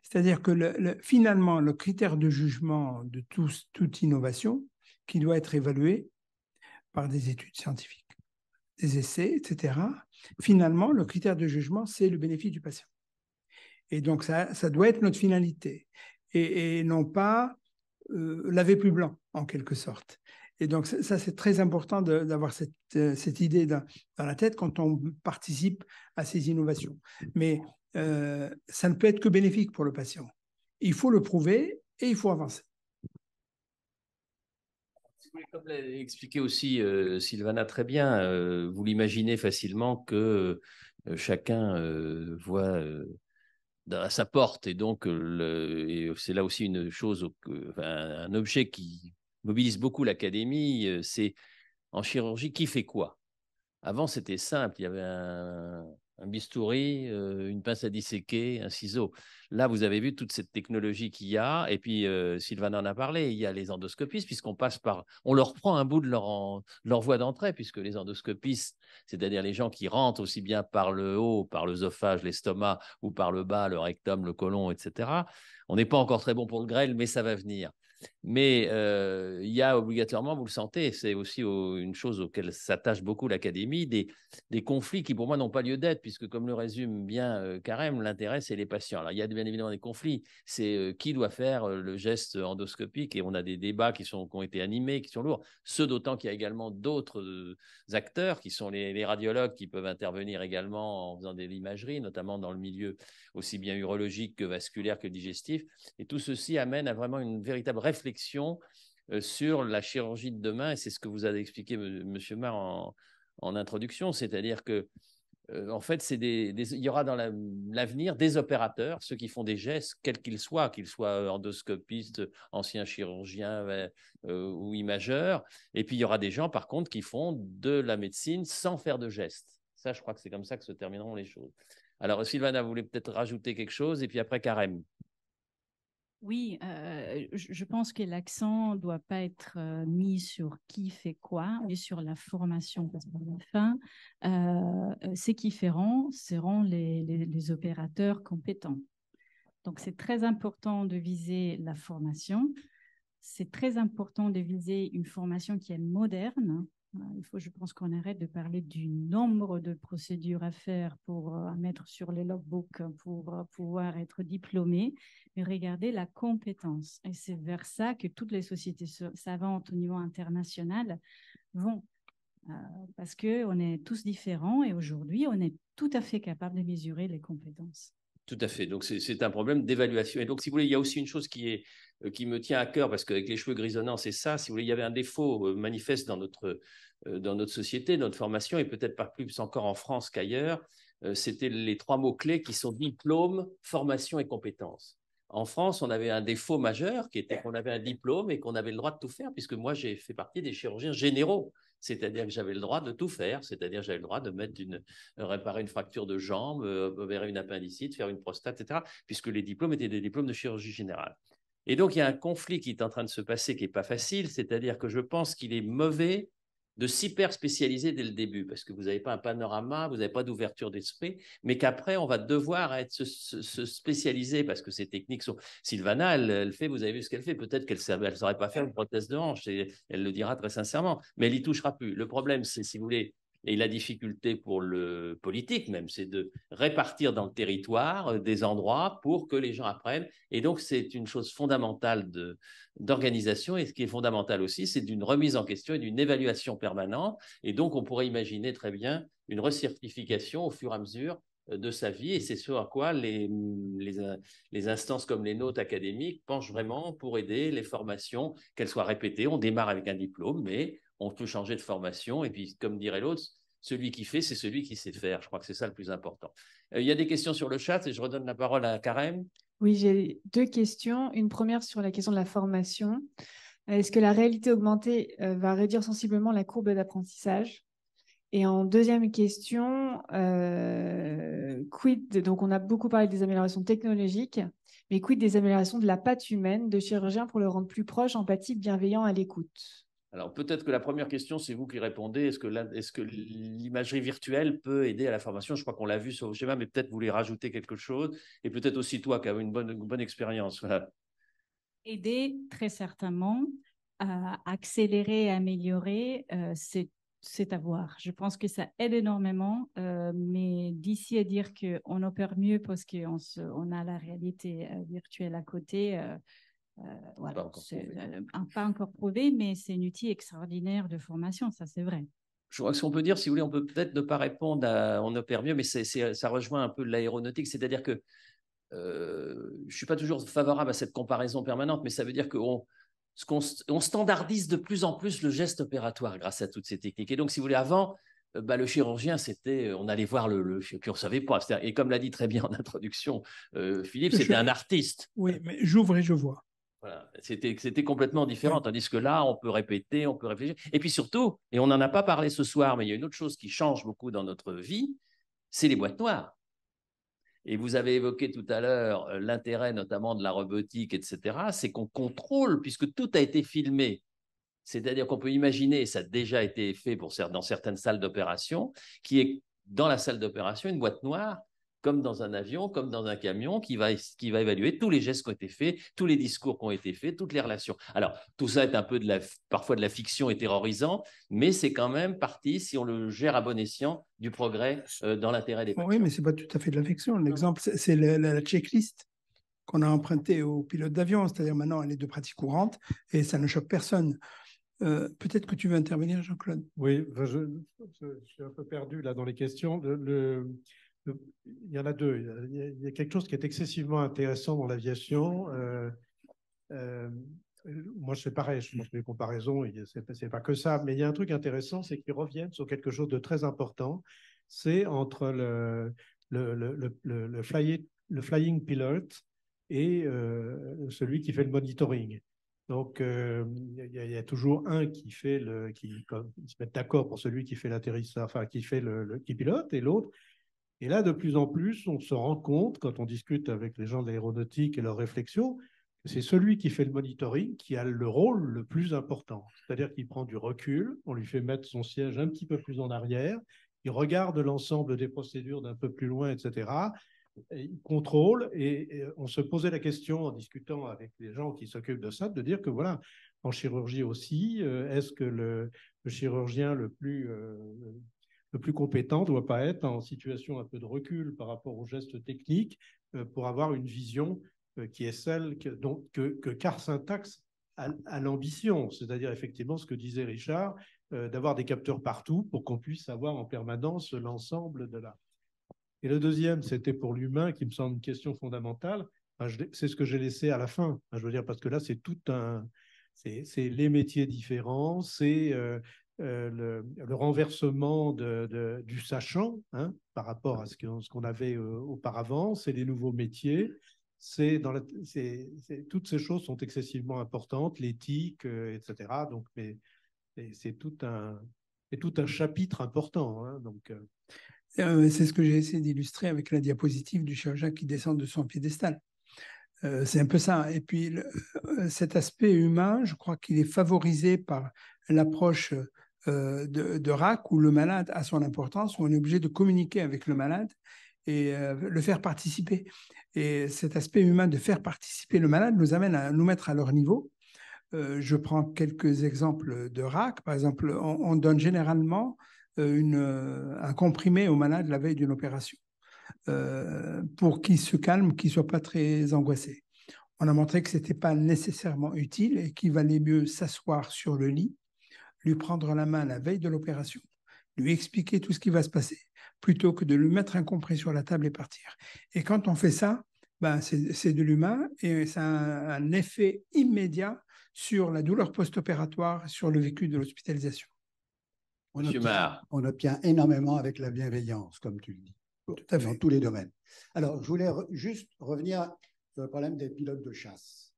C'est-à-dire que finalement, le critère de jugement de toute innovation qui doit être évalué par des études scientifiques, des essais, etc. Finalement, le critère de jugement, c'est le bénéfice du patient. Et donc, ça doit être notre finalité. Et non pas laver plus blanc, en quelque sorte. Et donc, ça c'est très important d'avoir cette idée dans la tête quand on participe à ces innovations. Mais ça ne peut être que bénéfique pour le patient. Il faut le prouver et il faut avancer. Comme l'a expliqué aussi Silvana très bien, vous l'imaginez facilement que chacun voit à sa porte. Et donc, c'est là aussi une chose, un objet qui mobilise beaucoup l'académie, c'est en chirurgie, qui fait quoi? Avant, c'était simple, il y avait un bistouri, une pince à disséquer, un ciseau. Là, vous avez vu toute cette technologie qu'il y a, et puis Sylvana en a parlé, il y a les endoscopistes, puisqu'on passe par, on leur prend un bout de leur voie d'entrée, puisque les endoscopistes, c'est-à-dire les gens qui rentrent aussi bien par le haut, par l'œsophage, l'estomac, ou par le bas, le rectum, le côlon, etc. On n'est pas encore très bon pour le grêle, mais ça va venir. Mais il y a obligatoirement, vous le sentez, c'est aussi une chose auquel s'attache beaucoup l'académie, des conflits qui pour moi n'ont pas lieu d'être, puisque comme le résume bien Carême, l'intérêt c'est les patients. Alors il y a bien évidemment des conflits, c'est qui doit faire le geste endoscopique, et on a des débats qui ont été animés, qui sont lourds, ce d'autant qu'il y a également d'autres acteurs qui sont les radiologues qui peuvent intervenir également en faisant de l'imagerie, notamment dans le milieu aussi bien urologique que vasculaire que digestif, et tout ceci amène à vraiment une véritable réflexion sur la chirurgie de demain, et c'est ce que vous avez expliqué, M. Mar, en introduction, c'est-à-dire que en fait, il y aura dans l'avenir des opérateurs, ceux qui font des gestes, quels qu'ils soient endoscopistes, anciens chirurgiens ou imageurs, et puis il y aura des gens, par contre, qui font de la médecine sans faire de gestes. Ça, je crois que c'est comme ça que se termineront les choses. Alors, Sylvana, vous voulez peut-être rajouter quelque chose, et puis après, Carême. Oui, je pense que l'accent ne doit pas être mis sur qui fait quoi, mais sur la formation. Parce qu'à la fin, ceux qui seront les opérateurs compétents. Donc, c'est très important de viser la formation. C'est très important de viser une formation qui est moderne. Je pense qu'on arrête de parler du nombre de procédures à faire pour mettre sur les logbooks pour pouvoir être diplômé, mais regardez la compétence. Et c'est vers ça que toutes les sociétés savantes au niveau international vont. Parce qu'on est tous différents et aujourd'hui, on est tout à fait capable de mesurer les compétences. Tout à fait. Donc, c'est un problème d'évaluation. Et donc, si vous voulez, il y a aussi une chose qui me tient à cœur, parce qu'avec les cheveux grisonnants, c'est ça. Si vous voulez, il y avait un défaut manifeste dans notre société, notre formation, et peut-être pas plus encore en France qu'ailleurs. C'était les 3 mots-clés qui sont diplôme, formation et compétences. En France, on avait un défaut majeur qui était qu'on avait un diplôme et qu'on avait le droit de tout faire, puisque moi, j'ai fait partie des chirurgiens généraux. C'est-à-dire que j'avais le droit de tout faire, c'est-à-dire que j'avais le droit de réparer une fracture de jambe, opérer une appendicite, faire une prostate, etc., puisque les diplômes étaient des diplômes de chirurgie générale. Et donc, il y a un conflit qui est en train de se passer qui n'est pas facile, c'est-à-dire que je pense qu'il est mauvais de s'hyper spécialiser dès le début, parce que vous n'avez pas un panorama, vous n'avez pas d'ouverture d'esprit, mais qu'après, on va devoir se spécialiser, parce que ces techniques sont... Sylvana, elle fait, vous avez vu ce qu'elle fait, peut-être qu'elle ne saurait pas faire une prothèse de hanche, et elle le dira très sincèrement, mais elle n'y touchera plus. Le problème, c'est, si vous voulez, et la difficulté pour le politique même, c'est de répartir dans le territoire des endroits pour que les gens apprennent. Et donc, c'est une chose fondamentale d'organisation. Et ce qui est fondamental aussi, c'est d'une remise en question et d'une évaluation permanente. Et donc, on pourrait imaginer très bien une recertification au fur et à mesure de sa vie. Et c'est ce à quoi les instances comme les nôtres académiques penchent vraiment pour aider les formations, qu'elles soient répétées. On démarre avec un diplôme, mais on peut changer de formation. Et puis, comme dirait l'autre, celui qui fait, c'est celui qui sait faire. Je crois que c'est ça le plus important. Il y a des questions sur le chat et je redonne la parole à Carême. Oui, j'ai 2 questions. Une première sur la question de la formation. Est-ce que la réalité augmentée va réduire sensiblement la courbe d'apprentissage? Et en deuxième question, donc on a beaucoup parlé des améliorations technologiques, mais quid des améliorations de la patte humaine de chirurgien pour le rendre plus proche, empathique, bienveillant, à l'écoute? Alors, peut-être que la première question, c'est vous qui répondez. Est-ce que l'imagerie virtuelle peut aider à la formation? Je crois qu'on l'a vu sur le schéma, mais peut-être vous voulez rajouter quelque chose. Et peut-être aussi toi qui as une bonne expérience. Voilà. Aider, très certainement. Accélérer, améliorer, c'est à voir. Je pense que ça aide énormément, mais d'ici à dire qu'on opère mieux parce qu'on a la réalité virtuelle à côté... voilà, pas encore prouvé, mais c'est un outil extraordinaire de formation, ça c'est vrai. Je crois que ce qu'on peut dire, si vous voulez, on peut peut-être ne pas répondre on opère mieux, mais ça rejoint un peu l'aéronautique, c'est-à-dire que je ne suis pas toujours favorable à cette comparaison permanente, mais ça veut dire qu'on standardise de plus en plus le geste opératoire grâce à toutes ces techniques. Et donc, si vous voulez, avant, le chirurgien, c'était, on allait voir puis on ne savait pas. Et comme l'a dit très bien en introduction Philippe, c'était un artiste. Oui, mais j'ouvre et je vois. Voilà. C'était complètement différent, tandis que là, on peut répéter, on peut réfléchir. Et puis surtout, et on n'en a pas parlé ce soir, mais il y a une autre chose qui change beaucoup dans notre vie, c'est les boîtes noires. Et vous avez évoqué tout à l'heure l'intérêt notamment de la robotique, etc., c'est qu'on contrôle, puisque tout a été filmé. C'est-à-dire qu'on peut imaginer, ça a déjà été fait dans certaines salles d'opération, qui est dans la salle d'opération une boîte noire, comme dans un avion, comme dans un camion, qui va évaluer tous les gestes qui ont été faits, tous les discours qui ont été faits, toutes les relations. Alors, tout ça est un peu parfois de la fiction et terrorisant, mais c'est quand même partie, si on le gère à bon escient, du progrès dans l'intérêt des patients. Oui, mais ce n'est pas tout à fait de la fiction. L'exemple, c'est la checklist qu'on a empruntée aux pilotes d'avion, c'est-à-dire maintenant, elle est de pratique courante et ça ne choque personne. Peut-être que tu veux intervenir, Jean-Claude. Oui, je suis un peu perdu là dans les questions. Il y en a deux. Il y a quelque chose qui est excessivement intéressant dans l'aviation. Moi, c'est pareil, je pense que les comparaisons, c'est pas que ça, mais il y a un truc intéressant, c'est qu'ils reviennent sur quelque chose de très important. C'est entre le flying pilot et celui qui fait le monitoring. Donc, il y a toujours un qui se met d'accord pour celui qui fait l'atterrissage, enfin, qui pilote, et l'autre. Et là, de plus en plus, on se rend compte, quand on discute avec les gens de l'aéronautique et leurs réflexions, que c'est celui qui fait le monitoring qui a le rôle le plus important. C'est-à-dire qu'il prend du recul, on lui fait mettre son siège un petit peu plus en arrière, il regarde l'ensemble des procédures d'un peu plus loin, etc., il contrôle, et on se posait la question en discutant avec les gens qui s'occupent de ça, de dire que voilà, en chirurgie aussi, est-ce que le chirurgien le plus compétent ne doit pas être en situation un peu de recul par rapport aux gestes techniques pour avoir une vision qui est celle que Carl Syntax a l'ambition, c'est-à-dire effectivement ce que disait Richard, d'avoir des capteurs partout pour qu'on puisse avoir en permanence l'ensemble de la... Et le deuxième, c'était pour l'humain, qui me semble une question fondamentale. C'est ce que j'ai laissé à la fin. Je veux dire, parce que là, c'est c'est les métiers différents, c'est le renversement du sachant par rapport à ce qu'on avait auparavant, c'est les nouveaux métiers. Toutes ces choses sont excessivement importantes, l'éthique, etc. Donc, c'est tout un chapitre important. Donc, c'est ce que j'ai essayé d'illustrer avec la diapositive du chirurgien qui descend de son piédestal. C'est un peu ça. Et puis, cet aspect humain, je crois qu'il est favorisé par l'approche de RAC, où le malade a son importance, où on est obligé de communiquer avec le malade et le faire participer. Et cet aspect humain de faire participer le malade nous amène à nous mettre à leur niveau. Je prends quelques exemples de RAC. Par exemple, on donne généralement un comprimé au malade la veille d'une opération pour qu'il se calme, qu'il ne soit pas très angoissé. On a montré que ce n'était pas nécessairement utile et qu'il valait mieux s'asseoir sur le lit, lui prendre la main la veille de l'opération, lui expliquer tout ce qui va se passer, plutôt que de lui mettre un comprimé sur la table et partir. Et quand on fait ça, c'est de l'humain et ça a un effet immédiat sur la douleur post-opératoire, sur le vécu de l'hospitalisation. On obtient énormément avec la bienveillance, comme tu le dis, dans tous les domaines. Alors, je voulais juste revenir sur le problème des pilotes de chasse.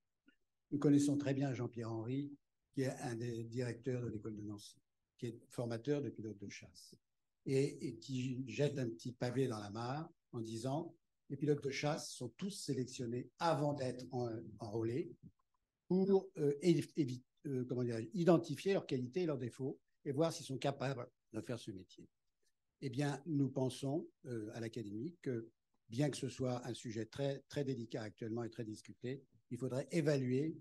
Nous connaissons très bien Jean-Pierre Henry, qui est un des directeurs de l'école de Nancy, qui est formateur de pilotes de chasse, et qui jette un petit pavé dans la mare en disant « Les pilotes de chasse sont tous sélectionnés avant d'être enrôlés pour identifier leurs qualités et leurs défauts et voir s'ils sont capables de faire ce métier. » Eh bien, nous pensons à l'Académie que, bien que ce soit un sujet très, très délicat actuellement et très discuté, il faudrait évaluer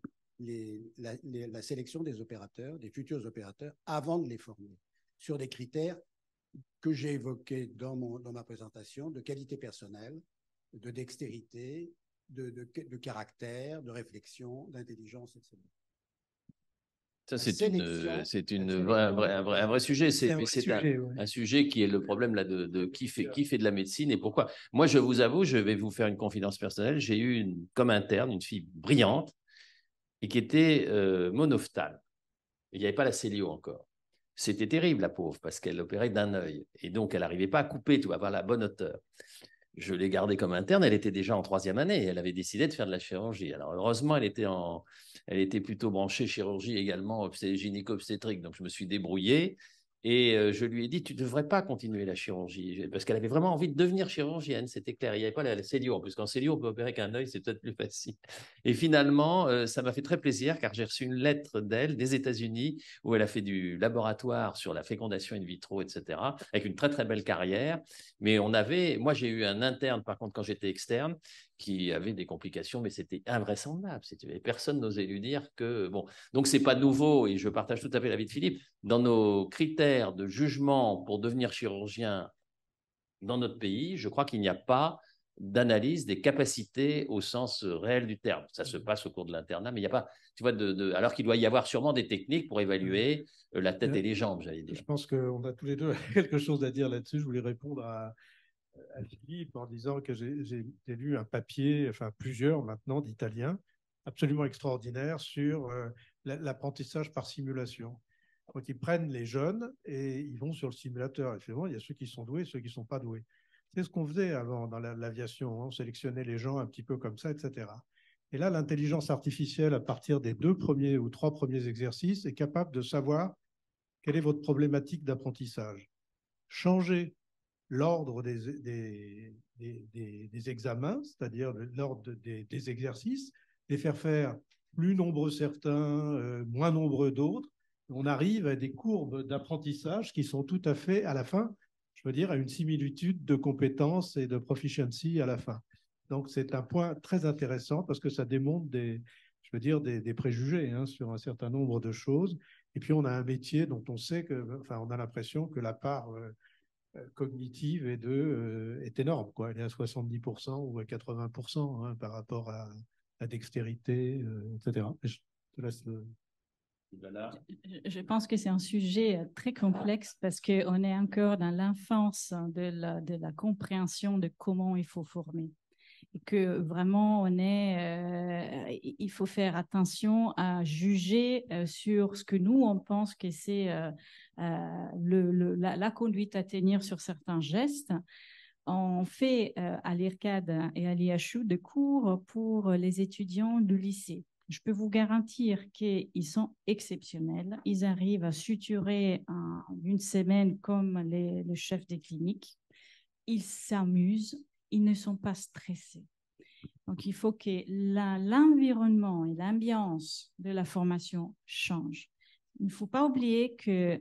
la sélection des opérateurs, des futurs opérateurs, avant de les former, sur des critères que j'ai évoqués dans ma présentation, de qualité personnelle, de dextérité, de caractère, de réflexion, d'intelligence, etc. Ça, c'est un vrai sujet. C'est un sujet qui est le problème là, de qui fait de la médecine et pourquoi. Moi, je vous avoue, je vais vous faire une confidence personnelle. J'ai eu comme interne une fille brillante et qui était monophthale. Il n'y avait pas la célio encore. C'était terrible, la pauvre, parce qu'elle opérait d'un œil. Et donc, elle n'arrivait pas à couper, tu vois, avoir la bonne hauteur. Je l'ai gardée comme interne. Elle était déjà en 3e année. Elle avait décidé de faire de la chirurgie. Alors, heureusement, elle était plutôt branchée chirurgie également, gynéco-obstétrique. Donc, je me suis débrouillé. Et je lui ai dit, tu ne devrais pas continuer la chirurgie. Parce qu'elle avait vraiment envie de devenir chirurgienne, c'était clair. Il n'y avait pas la cellule. En plus, qu'en cellule, on peut opérer qu'un œil, c'est peut-être plus facile. Et finalement, ça m'a fait très plaisir, car j'ai reçu une lettre d'elle des États-Unis, où elle a fait du laboratoire sur la fécondation in vitro, etc., avec une très, très belle carrière. Mais moi, j'ai eu un interne, par contre, quand j'étais externe, qui avait des complications, mais c'était invraisemblable. Personne n'osait lui dire que... Bon, donc, ce n'est pas nouveau, et je partage tout à fait l'avis de Philippe. Dans nos critères de jugement pour devenir chirurgien dans notre pays, je crois qu'il n'y a pas d'analyse des capacités au sens réel du terme. Ça se passe au cours de l'internat, mais il n'y a pas, tu vois, alors qu'il doit y avoir sûrement des techniques pour évaluer la tête et les jambes, j'allais dire. Je pense qu'on a tous les deux quelque chose à dire là-dessus. Je voulais répondre à Philippe en disant que j'ai lu un papier, enfin plusieurs maintenant, d'Italiens, absolument extraordinaires sur l'apprentissage par simulation. Donc, ils prennent les jeunes et ils vont sur le simulateur. Effectivement, il y a ceux qui sont doués et ceux qui ne sont pas doués. C'est ce qu'on faisait avant dans l'aviation. On sélectionnait les gens un petit peu comme ça, etc. Et là, l'intelligence artificielle, à partir des 2 premiers ou 3 premiers exercices, est capable de savoir quelle est votre problématique d'apprentissage. Changer l'ordre des examens, c'est-à-dire l'ordre des exercices, les faire plus nombreux certains, moins nombreux d'autres. On arrive à des courbes d'apprentissage qui sont tout à fait, à la fin, je veux dire, à une similitude de compétences et de proficiency à la fin. Donc, c'est un point très intéressant parce que ça démontre des préjugés sur un certain nombre de choses. Et puis, on a un métier dont on sait on a l'impression que la part cognitive est énorme, quoi. Elle est à 70% ou à 80% par rapport à la dextérité, etc. Je te laisse le... Je pense que c'est un sujet très complexe parce qu'on est encore dans l'enfance de la compréhension de comment il faut former. Et que vraiment, il faut faire attention à juger sur ce que nous, on pense que c'est la conduite à tenir sur certains gestes. On fait à l'IRCAD et à l'IHU des cours pour les étudiants du lycée. Je peux vous garantir qu'ils sont exceptionnels. Ils arrivent à suturer une semaine comme les chefs des cliniques. Ils s'amusent, ils ne sont pas stressés. Donc, il faut que l'environnement et l'ambiance de la formation changent. Il ne faut pas oublier que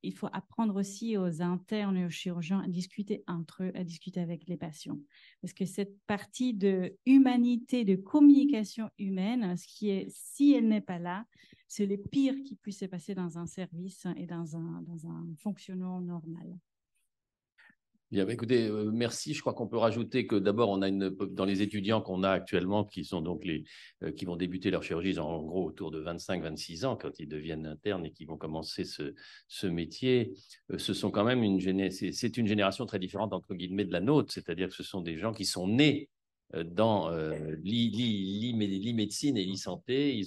il faut apprendre aussi aux internes et aux chirurgiens à discuter entre eux, à discuter avec les patients. Parce que cette partie de humanité, de communication humaine, si elle n'est pas là, c'est le pire qui puisse se passer dans un service et dans un fonctionnement normal. Bien, écoutez, merci. Je crois qu'on peut rajouter que d'abord, on a dans les étudiants qu'on a actuellement, qui sont donc qui vont débuter leur chirurgie en gros autour de 25-26 ans quand ils deviennent internes et qui vont commencer ce métier. Ce sont quand même c'est une génération très différente entre guillemets de la nôtre, c'est-à-dire que ce sont des gens qui sont nés dans l'e-médecine et l'e-santé.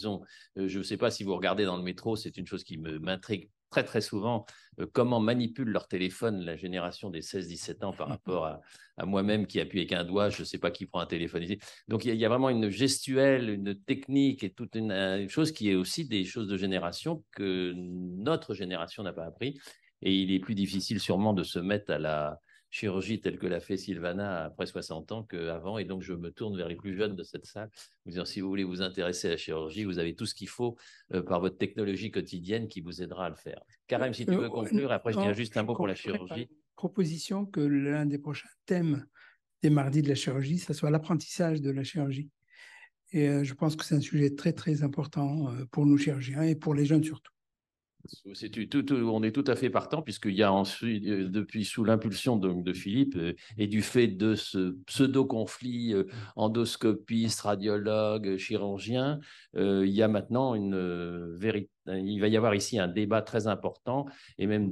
Je ne sais pas si vous regardez dans le métro, c'est une chose qui m'intrigue très, très souvent, comment manipule leur téléphone la génération des 16-17 ans par rapport à moi-même qui appuie avec un doigt, je ne sais pas qui prend un téléphone ici. Donc, il y a vraiment une gestuelle, une technique et toute une chose qui est aussi des choses de génération que notre génération n'a pas appris. Et il est plus difficile sûrement de se mettre à la chirurgie telle que l'a fait Sylvana après 60 ans qu'avant. Et donc, je me tourne vers les plus jeunes de cette salle, vous disant, si vous voulez vous intéresser à la chirurgie, vous avez tout ce qu'il faut par votre technologie quotidienne qui vous aidera à le faire. Karim, si tu veux conclure, après je dirais juste un mot pour la chirurgie. Proposition que l'un des prochains thèmes des mardis de la chirurgie, ce soit l'apprentissage de la chirurgie. Et je pense que c'est un sujet très, très important pour nous chirurgiens et pour les jeunes surtout. On est tout à fait partant, puisqu'il y a ensuite, depuis sous l'impulsion de Philippe et du fait de ce pseudo-conflit endoscopiste, radiologue, chirurgien, il y a maintenant il va y avoir ici un débat très important et même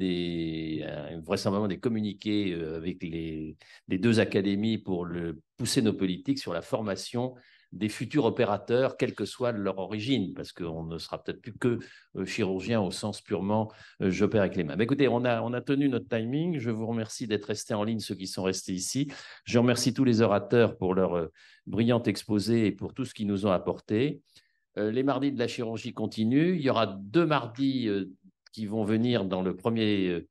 vraisemblablement des communiqués avec les 2 académies pour pousser nos politiques sur la formation des futurs opérateurs, quelle que soit leur origine, parce qu'on ne sera peut-être plus que chirurgien au sens purement j'opère avec les mains. Mais écoutez, on a tenu notre timing. Je vous remercie d'être restés en ligne, ceux qui sont restés ici. Je remercie tous les orateurs pour leur brillant exposé et pour tout ce qu'ils nous ont apporté. Les mardis de la chirurgie continuent. Il y aura 2 mardis qui vont venir dans le premier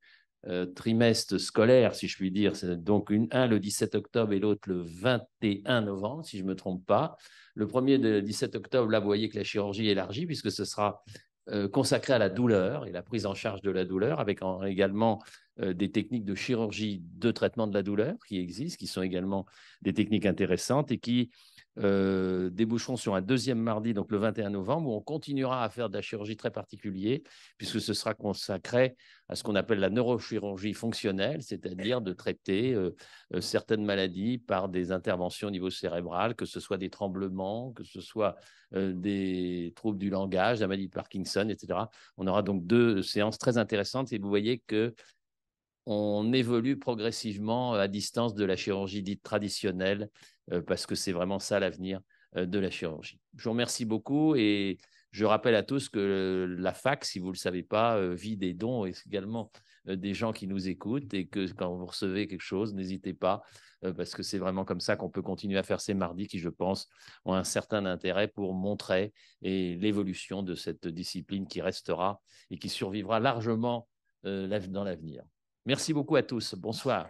trimestre scolaire, si je puis dire. Donc, un le 17 octobre et l'autre le 21 novembre, si je ne me trompe pas. Le premier de 17 octobre, là, vous voyez que la chirurgie est élargie, puisque ce sera consacré à la douleur et la prise en charge de la douleur, avec également des techniques de chirurgie de traitement de la douleur qui existent, qui sont également des techniques intéressantes et qui déboucheront sur un 2e mardi, donc le 21 novembre, où on continuera à faire de la chirurgie très particulière, puisque ce sera consacré à ce qu'on appelle la neurochirurgie fonctionnelle, c'est-à-dire de traiter certaines maladies par des interventions au niveau cérébral, que ce soit des tremblements, que ce soit des troubles du langage, la maladie de Parkinson, etc. On aura donc 2 séances très intéressantes et vous voyez que on évolue progressivement à distance de la chirurgie dite traditionnelle parce que c'est vraiment ça l'avenir de la chirurgie. Je vous remercie beaucoup et je rappelle à tous que la fac, si vous ne le savez pas, vit des dons et également des gens qui nous écoutent et que quand vous recevez quelque chose, n'hésitez pas parce que c'est vraiment comme ça qu'on peut continuer à faire ces mardis qui, je pense, ont un certain intérêt pour montrer l'évolution de cette discipline qui restera et qui survivra largement dans l'avenir. Merci beaucoup à tous. Bonsoir.